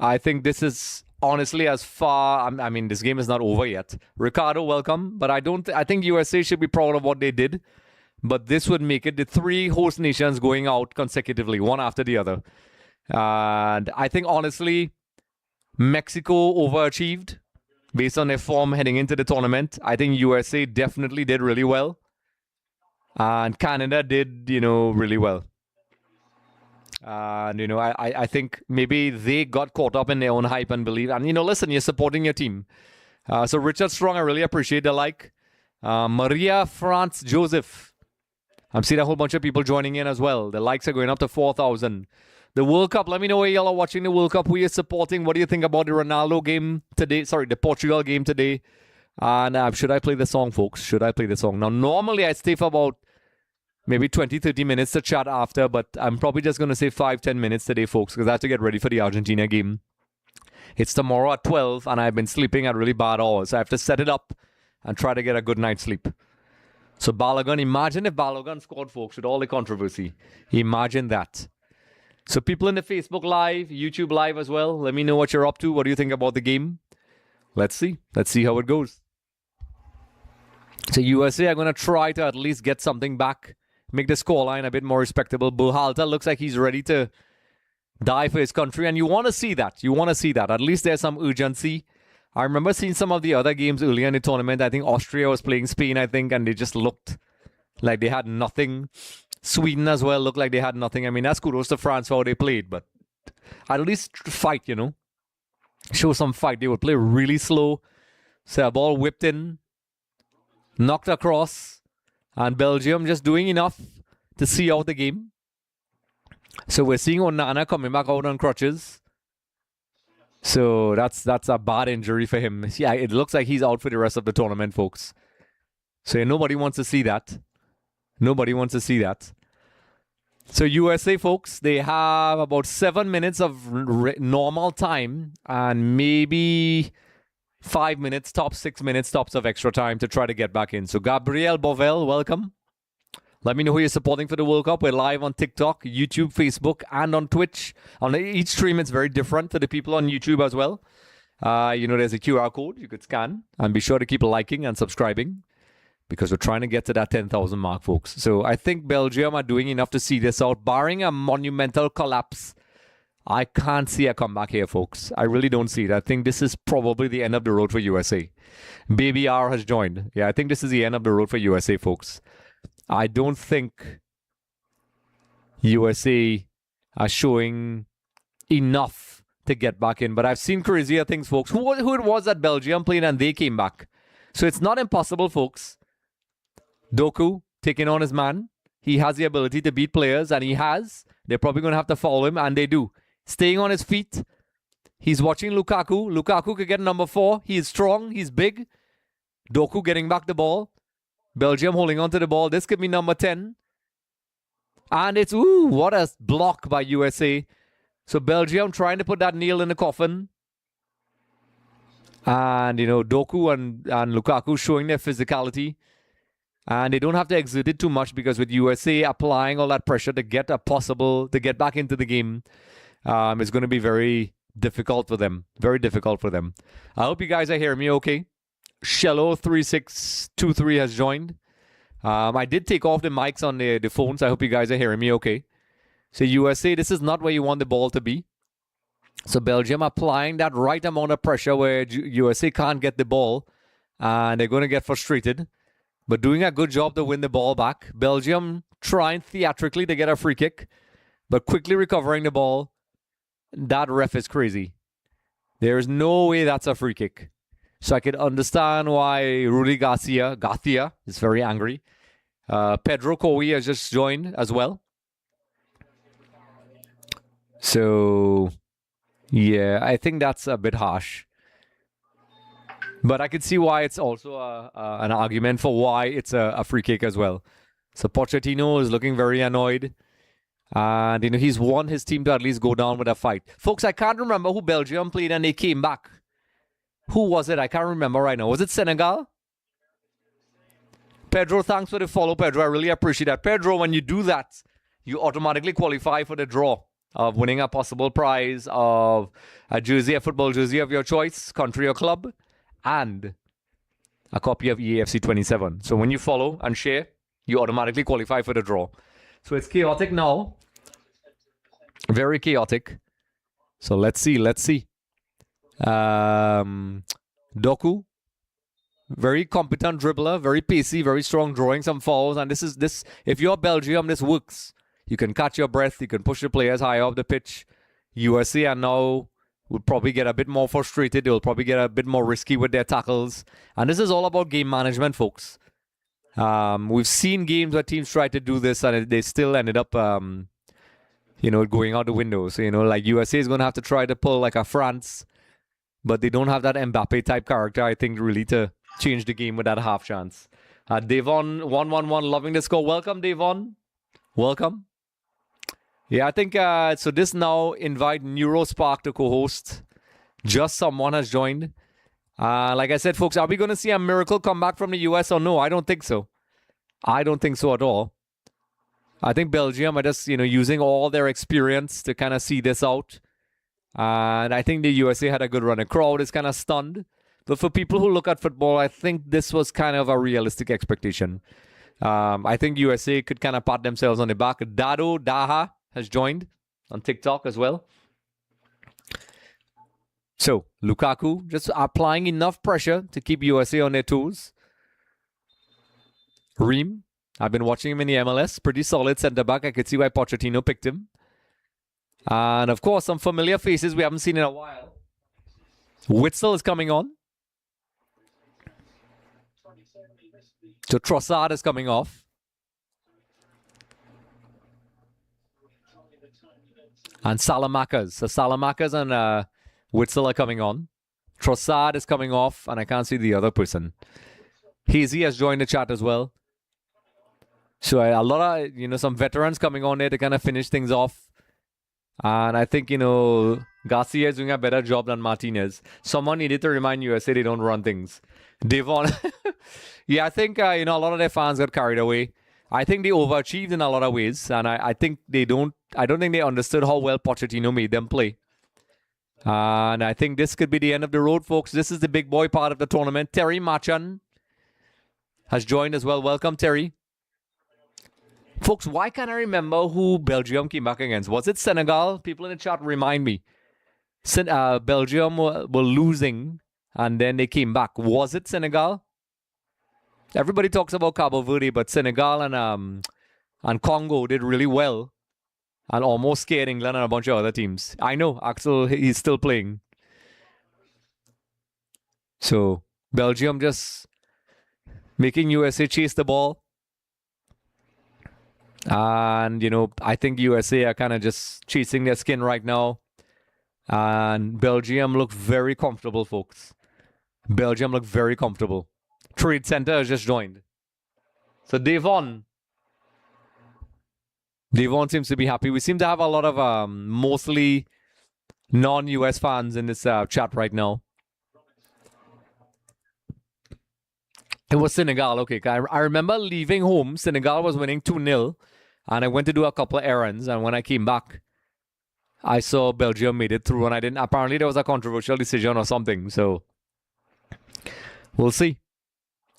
I think this is honestly as far... I mean, this game is not over yet. Ricardo, welcome. But I think USA should be proud of what they did. But this would make it the three host nations going out consecutively, one after the other. And I think, honestly, Mexico overachieved based on their form heading into the tournament. I think USA definitely did really well. And Canada did, really well. And, I think maybe they got caught up in their own hype and belief. And, listen, you're supporting your team. So Richard Strong, I really appreciate the like. Maria France Joseph. I'm seeing a whole bunch of people joining in as well. The likes are going up to 4,000. The World Cup, let me know where y'all are watching the World Cup. Who you're supporting. What do you think about the Ronaldo game today? Sorry, the Portugal game today. And should I play the song, folks? Should I play the song? Now, normally I stay for about maybe 20, 30 minutes to chat after, but I'm probably just going to say 5, 10 minutes today, folks, because I have to get ready for the Argentina game. It's tomorrow at 12, and I've been sleeping at really bad hours. So I have to set it up and try to get a good night's sleep. So Balogun, imagine if Balogun scored, folks, with all the controversy. Imagine that. So people in the Facebook Live, YouTube Live as well, let me know what you're up to. What do you think about the game? Let's see. Let's see how it goes. So USA are going to try to at least get something back. Make the scoreline a bit more respectable. Buhalta looks like he's ready to die for his country. And you want to see that. At least there's some urgency. I remember seeing some of the other games earlier in the tournament. I think Austria was playing Spain, and they just looked like they had nothing. Sweden as well looked like they had nothing. I mean, that's kudos to France for how they played, but at least fight, Show some fight. They would play really slow. So a ball whipped in, knocked across, and Belgium just doing enough to see out the game. So we're seeing Onana coming back out on crutches. So that's a bad injury for him. Yeah, it looks like he's out for the rest of the tournament, folks. So nobody wants to see that. So USA, folks, they have about 7 minutes of normal time and maybe 5 minutes tops, 6 minutes tops of extra time to try to get back in. So Gabriel Bovel, welcome. Let me know who you're supporting for the World Cup. We're live on TikTok, YouTube, Facebook, and on Twitch. On each stream, it's very different for the people on YouTube as well. There's a QR code you could scan. And be sure to keep liking and subscribing because we're trying to get to that 10,000 mark, folks. So I think Belgium are doing enough to see this out. Barring a monumental collapse, I can't see a comeback here, folks. I really don't see it. I think this is probably the end of the road for USA. Baby R has joined. Yeah, I think this is the end of the road for USA, folks. I don't think USA are showing enough to get back in. But I've seen crazier things, folks. Who it was that Belgium played and they came back. So it's not impossible, folks. Doku taking on his man. he has the ability to beat players, and he has. They're probably going to have to foul him, and they do. Staying on his feet. He's watching Lukaku. Lukaku could get number 4. He is strong. He's big. Doku getting back the ball. Belgium holding on to the ball. This could be number 10. And it's, ooh, what a block by USA. So Belgium trying to put that nail in the coffin. And, Doku and Lukaku showing their physicality. And they don't have to exert it too much because with USA applying all that pressure to get back into the game, it's going to be very difficult for them. Very difficult for them. I hope you guys are hearing me okay. Shello3623 has joined. I did take off the mics on the phones. I hope you guys are hearing me okay. So USA, this is not where you want the ball to be. So Belgium applying that right amount of pressure where USA can't get the ball. And they're going to get frustrated. But doing a good job to win the ball back. Belgium trying theatrically to get a free kick. But quickly recovering the ball. That ref is crazy. There is no way that's a free kick. So I could understand why Rudy Garcia is very angry. Pedro Coe has just joined as well. So, yeah, I think that's a bit harsh. But I could see why it's also an argument for why it's a free kick as well. So Pochettino is looking very annoyed. And, he's won his team to at least go down with a fight. Folks, I can't remember who Belgium played and they came back. Who was it? I can't remember right now. Was it Senegal? Pedro, thanks for the follow, Pedro. I really appreciate that. Pedro, when you do that, you automatically qualify for the draw of winning a possible prize of a jersey, a football jersey of your choice, country or club, and a copy of EAFC 27. So when you follow and share, you automatically qualify for the draw. So it's chaotic now. Very chaotic. So let's see. Doku, very competent dribbler, very pacey, very strong, drawing some fouls. And this. If you're Belgium, this works. You can catch your breath. You can push the players higher up the pitch. USA and now will probably get a bit more frustrated. They'll probably get a bit more risky with their tackles. And this is all about game management, folks. We've seen games where teams tried to do this and they still ended up, going out the window. So, like USA is going to have to try to pull like a France. But they don't have that Mbappe type character, I think, really to change the game with that half chance. Devon 111, loving the score. Welcome, Devon. Welcome. Yeah, I think so. This now invite Neurospark to co-host. Just someone has joined. Like I said, folks, are we going to see a miracle comeback from the US or no? I don't think so. I don't think so at all. I think Belgium are just, using all their experience to kind of see this out. And I think the USA had a good run. The crowd is kind of stunned. But for people who look at football, I think this was kind of a realistic expectation. I think USA could kind of pat themselves on the back. Dado Daha has joined on TikTok as well. So, Lukaku just applying enough pressure to keep USA on their toes. Reem, I've been watching him in the MLS. Pretty solid centre-back. I could see why Pochettino picked him. And, of course, some familiar faces we haven't seen in a while. Witzel is coming on. So Trossard is coming off. And Salamakas. So Salamakas and Witzel are coming on. Trossard is coming off. And I can't see the other person. Hazy has joined the chat as well. So a lot of, some veterans coming on there to kind of finish things off. And I think, Garcia is doing a better job than Martinez. Someone needed to remind USA they don't run things. Devon. Yeah, I think, a lot of their fans got carried away. I think they overachieved in a lot of ways. And I think I don't think they understood how well Pochettino made them play. And I think this could be the end of the road, folks. This is the big boy part of the tournament. Terry Machan has joined as well. Welcome, Terry. Folks, why can't I remember who Belgium came back against? Was it Senegal? People in the chat remind me. Belgium were losing and then they came back. Was it Senegal? Everybody talks about Cabo Verde, but Senegal and Congo did really well and almost scared England and a bunch of other teams. I know, Axel, he's still playing. So, Belgium just making USA chase the ball. And, you know, I think USA are kind of just chasing their skin right now. And Belgium look very comfortable, folks. Belgium look very comfortable. Trade Center has just joined. So Devon seems to be happy. We seem to have a lot of mostly non-US fans in this chat right now. It was Senegal. Okay, I remember leaving home. Senegal was winning 2-0. And I went to do a couple of errands. And when I came back, I saw Belgium made it through. And I didn't. Apparently, there was a controversial decision or something. So we'll see.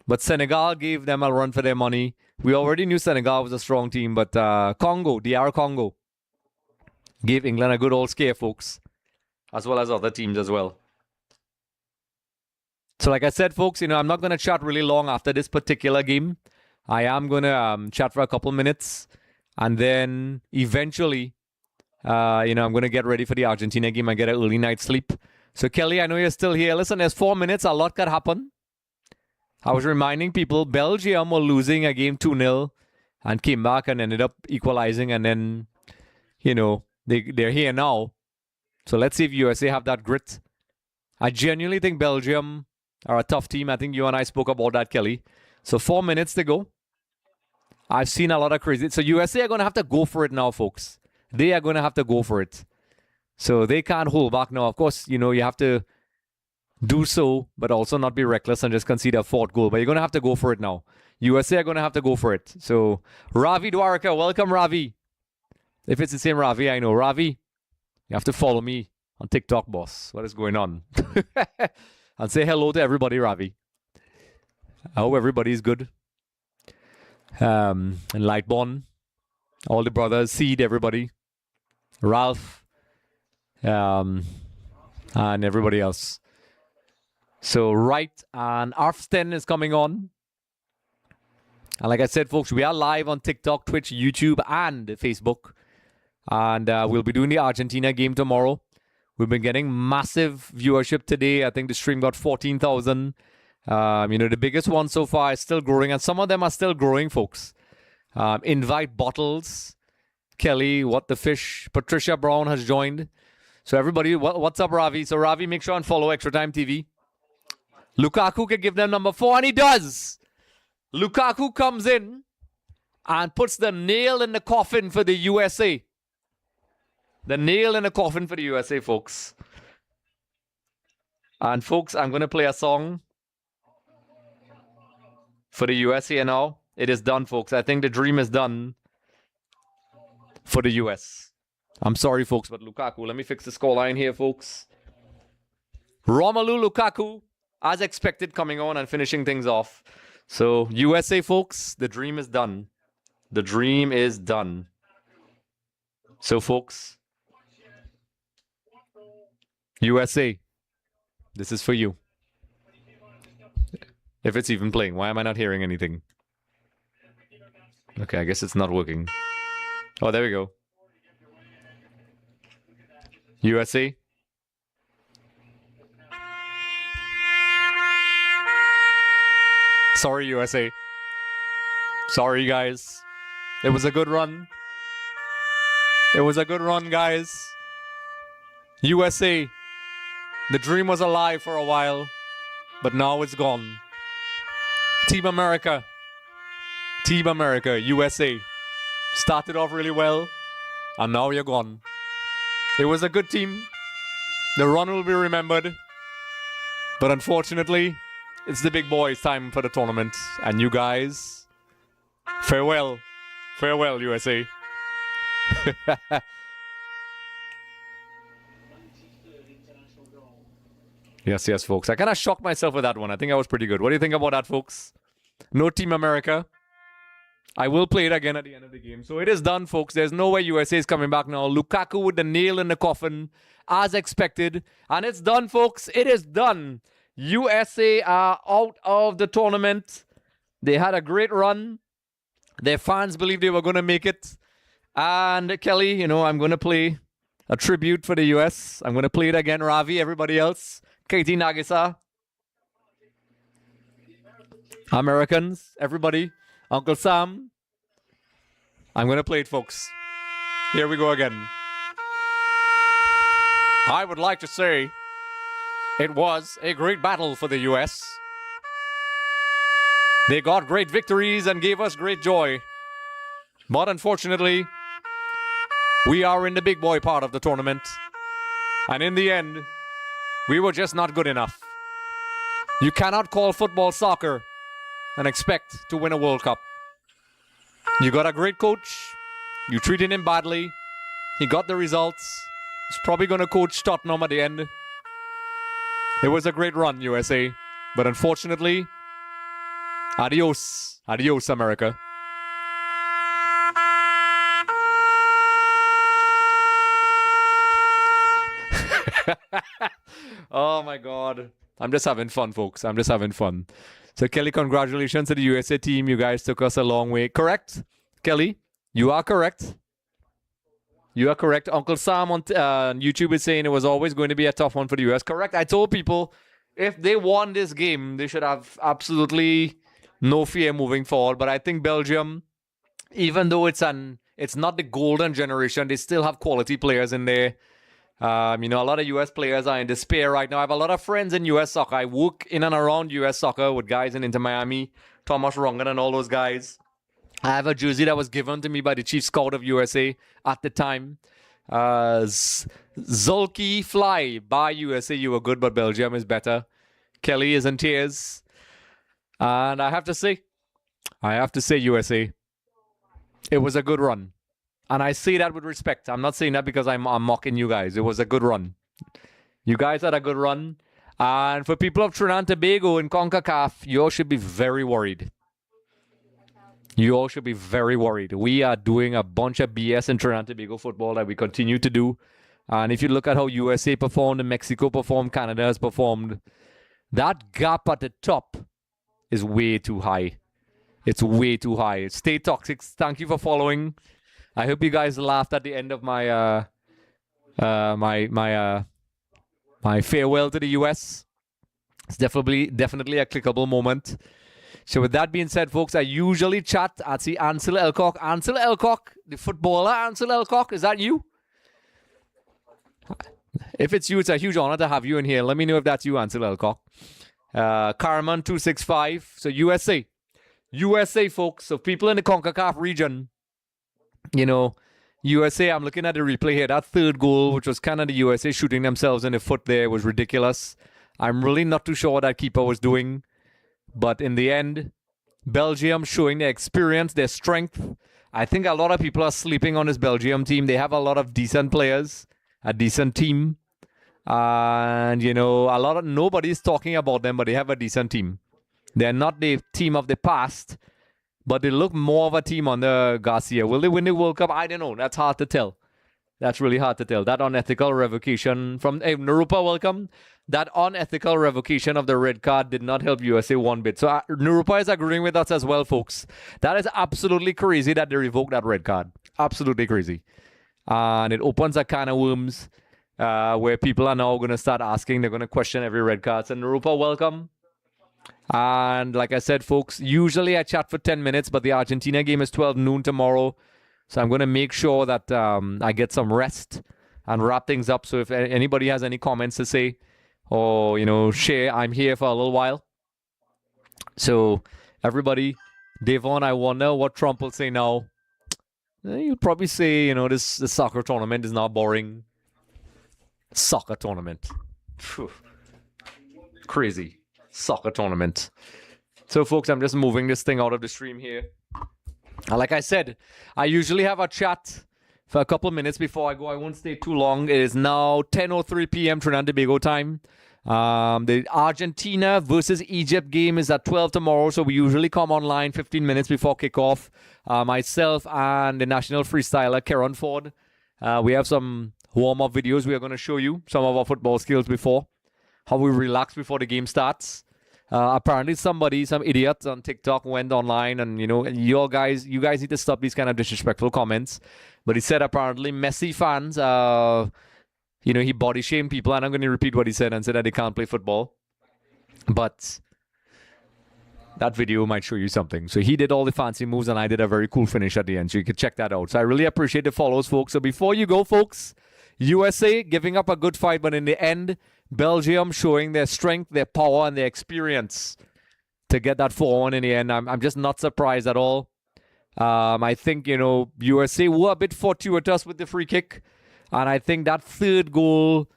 But Senegal gave them a run for their money. We already knew Senegal was a strong team. But Congo, DR Congo, gave England a good old scare, folks. As well as other teams as well. So like I said, folks, you know, I'm not going to chat really long after this particular game. I am going to chat for a couple minutes. And then eventually, you know, I'm going to get ready for the Argentina game and get an early night's sleep. So Kelly, I know you're still here. Listen, there's 4 minutes. A lot could happen. I was reminding people, Belgium were losing a game 2-0 and came back and ended up equalizing. And then, you know, they're here now. So let's see if USA have that grit. I genuinely think Belgium are a tough team. I think you and I spoke about that, Kelly. So 4 minutes to go. I've seen a lot of crazy. So USA are going to have to go for it now, folks. They are going to have to go for it. So they can't hold back now. Of course, you know, you have to do so, but also not be reckless and just concede a fourth goal. But you're going to have to go for it now. USA are going to have to go for it. So Ravi Dwarka, welcome, Ravi. If it's the same Ravi, I know. Ravi, you have to follow me on TikTok, boss. What is going on? And say hello to everybody, Ravi. I hope everybody's good. And Lightborn, all the brothers, Seed, everybody, Ralph, and everybody else. So, right, and Arfsten is coming on. And like I said, folks, we are live on TikTok, Twitch, YouTube, and Facebook. And we'll be doing the Argentina game tomorrow. We've been getting massive viewership today. I think the stream got 14,000. You know, the biggest one so far is still growing, and some of them are still growing, folks. Invite Bottles, Kelly, What the Fish, Patricia Brown has joined. So everybody, what's up, Ravi? So Ravi, make sure and follow Extra Time TV. Lukaku can give them number 4, and he does. Lukaku comes in and puts the nail in the coffin for the USA. The nail in the coffin for the USA, folks. And folks, I'm going to play a song for the USA now. It is done, folks. I think the dream is done for the US. I'm sorry, folks, but Lukaku. Let me fix the scoreline here, folks. Romelu Lukaku, as expected, coming on and finishing things off. So, USA, folks, the dream is done. The dream is done. So, folks, USA, this is for you. If it's even playing, why am I not hearing anything? Okay, I guess it's not working. Oh, there we go. USA. Sorry, USA. Sorry, guys. It was a good run. It was a good run, guys. USA. The dream was alive for a while, but now it's gone. Team America. Team America, USA. Started off really well, and now you're gone. It was a good team. The run will be remembered. But unfortunately, it's the big boys' time for the tournament. And you guys, farewell. Farewell, USA. Yes, folks. I kind of shocked myself with that one. I think I was pretty good. What do you think about that, folks? No Team America. I will play it again at the end of the game. So it is done, folks. There's no way USA is coming back now. Lukaku with the nail in the coffin, as expected. And it's done, folks. It is done. USA are out of the tournament. They had a great run. Their fans believed they were going to make it. And Kelly, you know, I'm going to play a tribute for the US. I'm going to play it again. Ravi, everybody else. Katie Nagisa. Americans, everybody. Uncle Sam. I'm going to play it, folks. Here we go again. I would like to say it was a great battle for the US. They got great victories and gave us great joy. But unfortunately, we are in the big boy part of the tournament. And in the end, we were just not good enough. You cannot call football soccer and expect to win a World Cup. You got a great coach. You treated him badly. He got the results. He's probably going to coach Tottenham at the end. It was a great run, USA. But unfortunately, adios. Adios, America. Oh my God. I'm just having fun, folks. I'm just having fun. So, Kelly, congratulations to the USA team. You guys took us a long way. Correct? Kelly, you are correct. You are correct. Uncle Sam on YouTube is saying it was always going to be a tough one for the US. Correct. I told people if they won this game, they should have absolutely no fear moving forward. But I think Belgium, even though it's not the golden generation, they still have quality players in there. A lot of US players are in despair right now. I have a lot of friends in US soccer. I work in and around US soccer with guys in Inter Miami, Thomas Rongan and all those guys. I have a jersey that was given to me by the chief scout of USA at the time. Zulki Fly by USA. You were good, but Belgium is better. Kelly is in tears. And I have to say, USA, it was a good run. And I say that with respect. I'm not saying that because I'm mocking you guys. It was a good run. You guys had a good run. And for people of Trinidad and Tobago in CONCACAF, you all should be very worried. You all should be very worried. We are doing a bunch of BS in Trinidad and Tobago football that we continue to do. And if you look at how USA performed and Mexico performed, Canada has performed, that gap at the top is way too high. It's way too high. Stay toxic. Thank you for following. I hope you guys laughed at the end of my my farewell to the US. It's definitely a clickable moment. So with that being said, folks, I usually chat. I see Ansel Elcock. Ansel Elcock, the footballer Ansel Elcock, is that you? If it's you, it's a huge honor to have you in here. Let me know if that's you, Ansel Elcock. Carman265. So USA, folks. So people in the CONCACAF region. USA, I'm looking at the replay here. That third goal, which was kind of the USA shooting themselves in the foot there, was ridiculous. I'm really not too sure what that keeper was doing. But in the end, Belgium showing their experience, their strength. I think a lot of people are sleeping on this Belgium team. They have a lot of decent players, a decent team. And, nobody's talking about them, but they have a decent team. They're not the team of the past. But they look more of a team under Garcia. Will they win the World Cup? I don't know. That's hard to tell. That's really hard to tell. That unethical revocation from Narupa, welcome. That unethical revocation of the red card did not help USA one bit. So Narupa is agreeing with us as well, folks. That is absolutely crazy that they revoked that red card. Absolutely crazy. And it opens a can of worms where people are now going to start asking. They're going to question every red card. So Narupa, welcome. And like I said, folks, usually I chat for 10 minutes, but the Argentina game is 12 noon tomorrow. So I'm going to make sure that I get some rest and wrap things up. So if anybody has any comments to say or, share, I'm here for a little while. So everybody, Devon, I wonder what Trump will say now. He'll probably say, this soccer tournament is not boring. Soccer tournament. Phew. Crazy. Soccer tournament. So folks, I'm just moving this thing out of the stream here. Like I said, I usually have a chat for a couple of minutes before I go. I won't stay too long. It is now 10:03 p.m. Trinidad and Tobago time. The Argentina versus Egypt game is at 12 tomorrow, so we usually come online 15 minutes before kickoff. Myself and the national freestyler Karen Ford. We have some warm-up videos we are going to show you, some of our football skills before. How we relax before the game starts. Apparently some idiot on TikTok went online and, you guys need to stop these kind of disrespectful comments. But he said apparently Messi fans, he body shamed people. And I'm going to repeat what he said and said that they can't play football. But that video might show you something. So he did all the fancy moves and I did a very cool finish at the end. So you can check that out. So I really appreciate the follows, folks. So before you go, folks, USA giving up a good fight, but in the end, Belgium showing their strength, their power, and their experience to get that 4-1 in the end. I'm just not surprised at all. I think, USA were a bit fortuitous with the free kick. And I think that third goal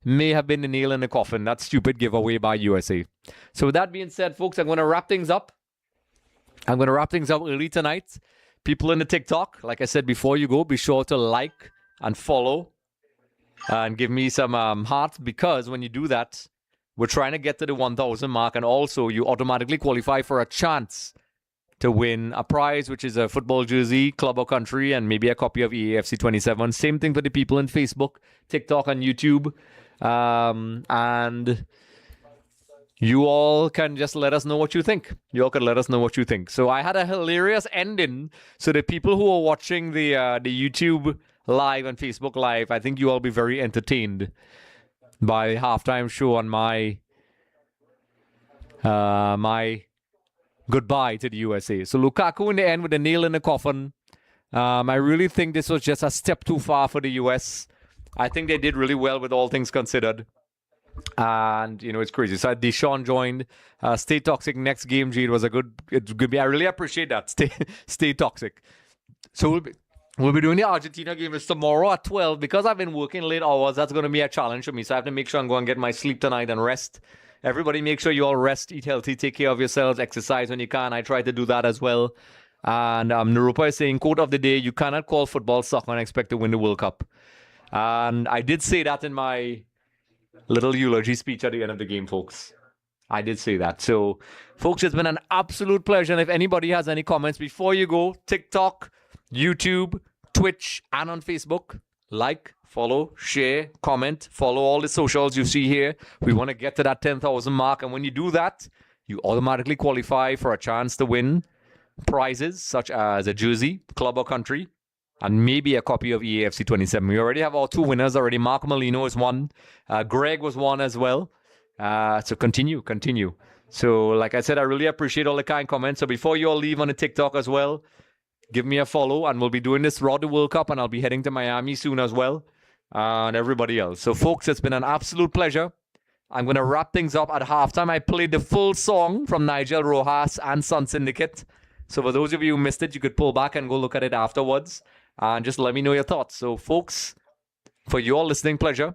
may have been the nail in the coffin. That stupid giveaway by USA. So with that being said, folks, I'm going to wrap things up. I'm going to wrap things up early tonight. People in the TikTok, like I said before you go, be sure to like and follow and give me some hearts, because when you do that, we're trying to get to the 1,000 mark, and also you automatically qualify for a chance to win a prize, which is a football jersey, club or country, and maybe a copy of EAFC 27. Same thing for the people in Facebook, TikTok, and YouTube. And you all can just let us know what you think. You all can let us know what you think. So I had a hilarious ending. So the people who are watching the YouTube live and Facebook live, I think you all be very entertained by the halftime show on my my goodbye to the USA. So Lukaku in the end with a nail in the coffin. I really think this was just a step too far for the US. I think they did really well with all things considered. And, it's crazy. So Deshaun joined. Stay toxic next game, G. It's good. I really appreciate that. Stay toxic. So we'll be doing the Argentina game. It's tomorrow at 12. Because I've been working late hours, that's going to be a challenge for me. So I have to make sure I'm going to get my sleep tonight and rest. Everybody make sure you all rest, eat healthy, take care of yourselves, exercise when you can. I try to do that as well. And Narupa is saying, quote of the day, you cannot call football soccer and expect to win the World Cup. And I did say that in my little eulogy speech at the end of the game, folks. I did say that. So, folks, it's been an absolute pleasure. And if anybody has any comments before you go, TikTok, YouTube, Twitch, and on Facebook, like, follow, share, comment, follow all the socials you see here. We want to get to that 10,000 mark. And when you do that, you automatically qualify for a chance to win prizes such as a jersey, club or country, and maybe a copy of EAFC 27. We already have our 2 winners already. Mark Molino is one. Greg was one as well. So continue. So like I said, I really appreciate all the kind comments. So before you all leave on the TikTok as well, give me a follow, and we'll be doing this Raw the World Cup, and I'll be heading to Miami soon as well, and everybody else. So folks, it's been an absolute pleasure. I'm going to wrap things up at halftime. I played the full song from Nigel Rojas and Sun Syndicate. So for those of you who missed it, you could pull back and go look at it afterwards. And just let me know your thoughts. So, folks, for your listening pleasure,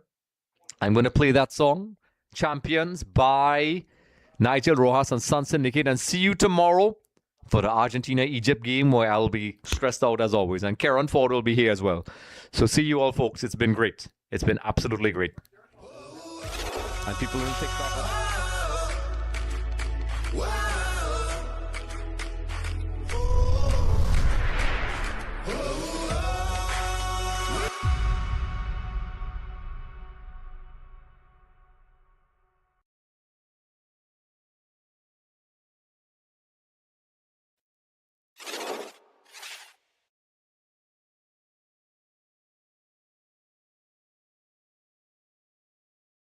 I'm going to play that song, Champions by Nigel Rojas and Sun Syndicate. And see you tomorrow for the Argentina-Egypt game, where I'll be stressed out as always. And Karen Ford will be here as well. So see you all, folks. It's been great. It's been absolutely great. And people in TikTok.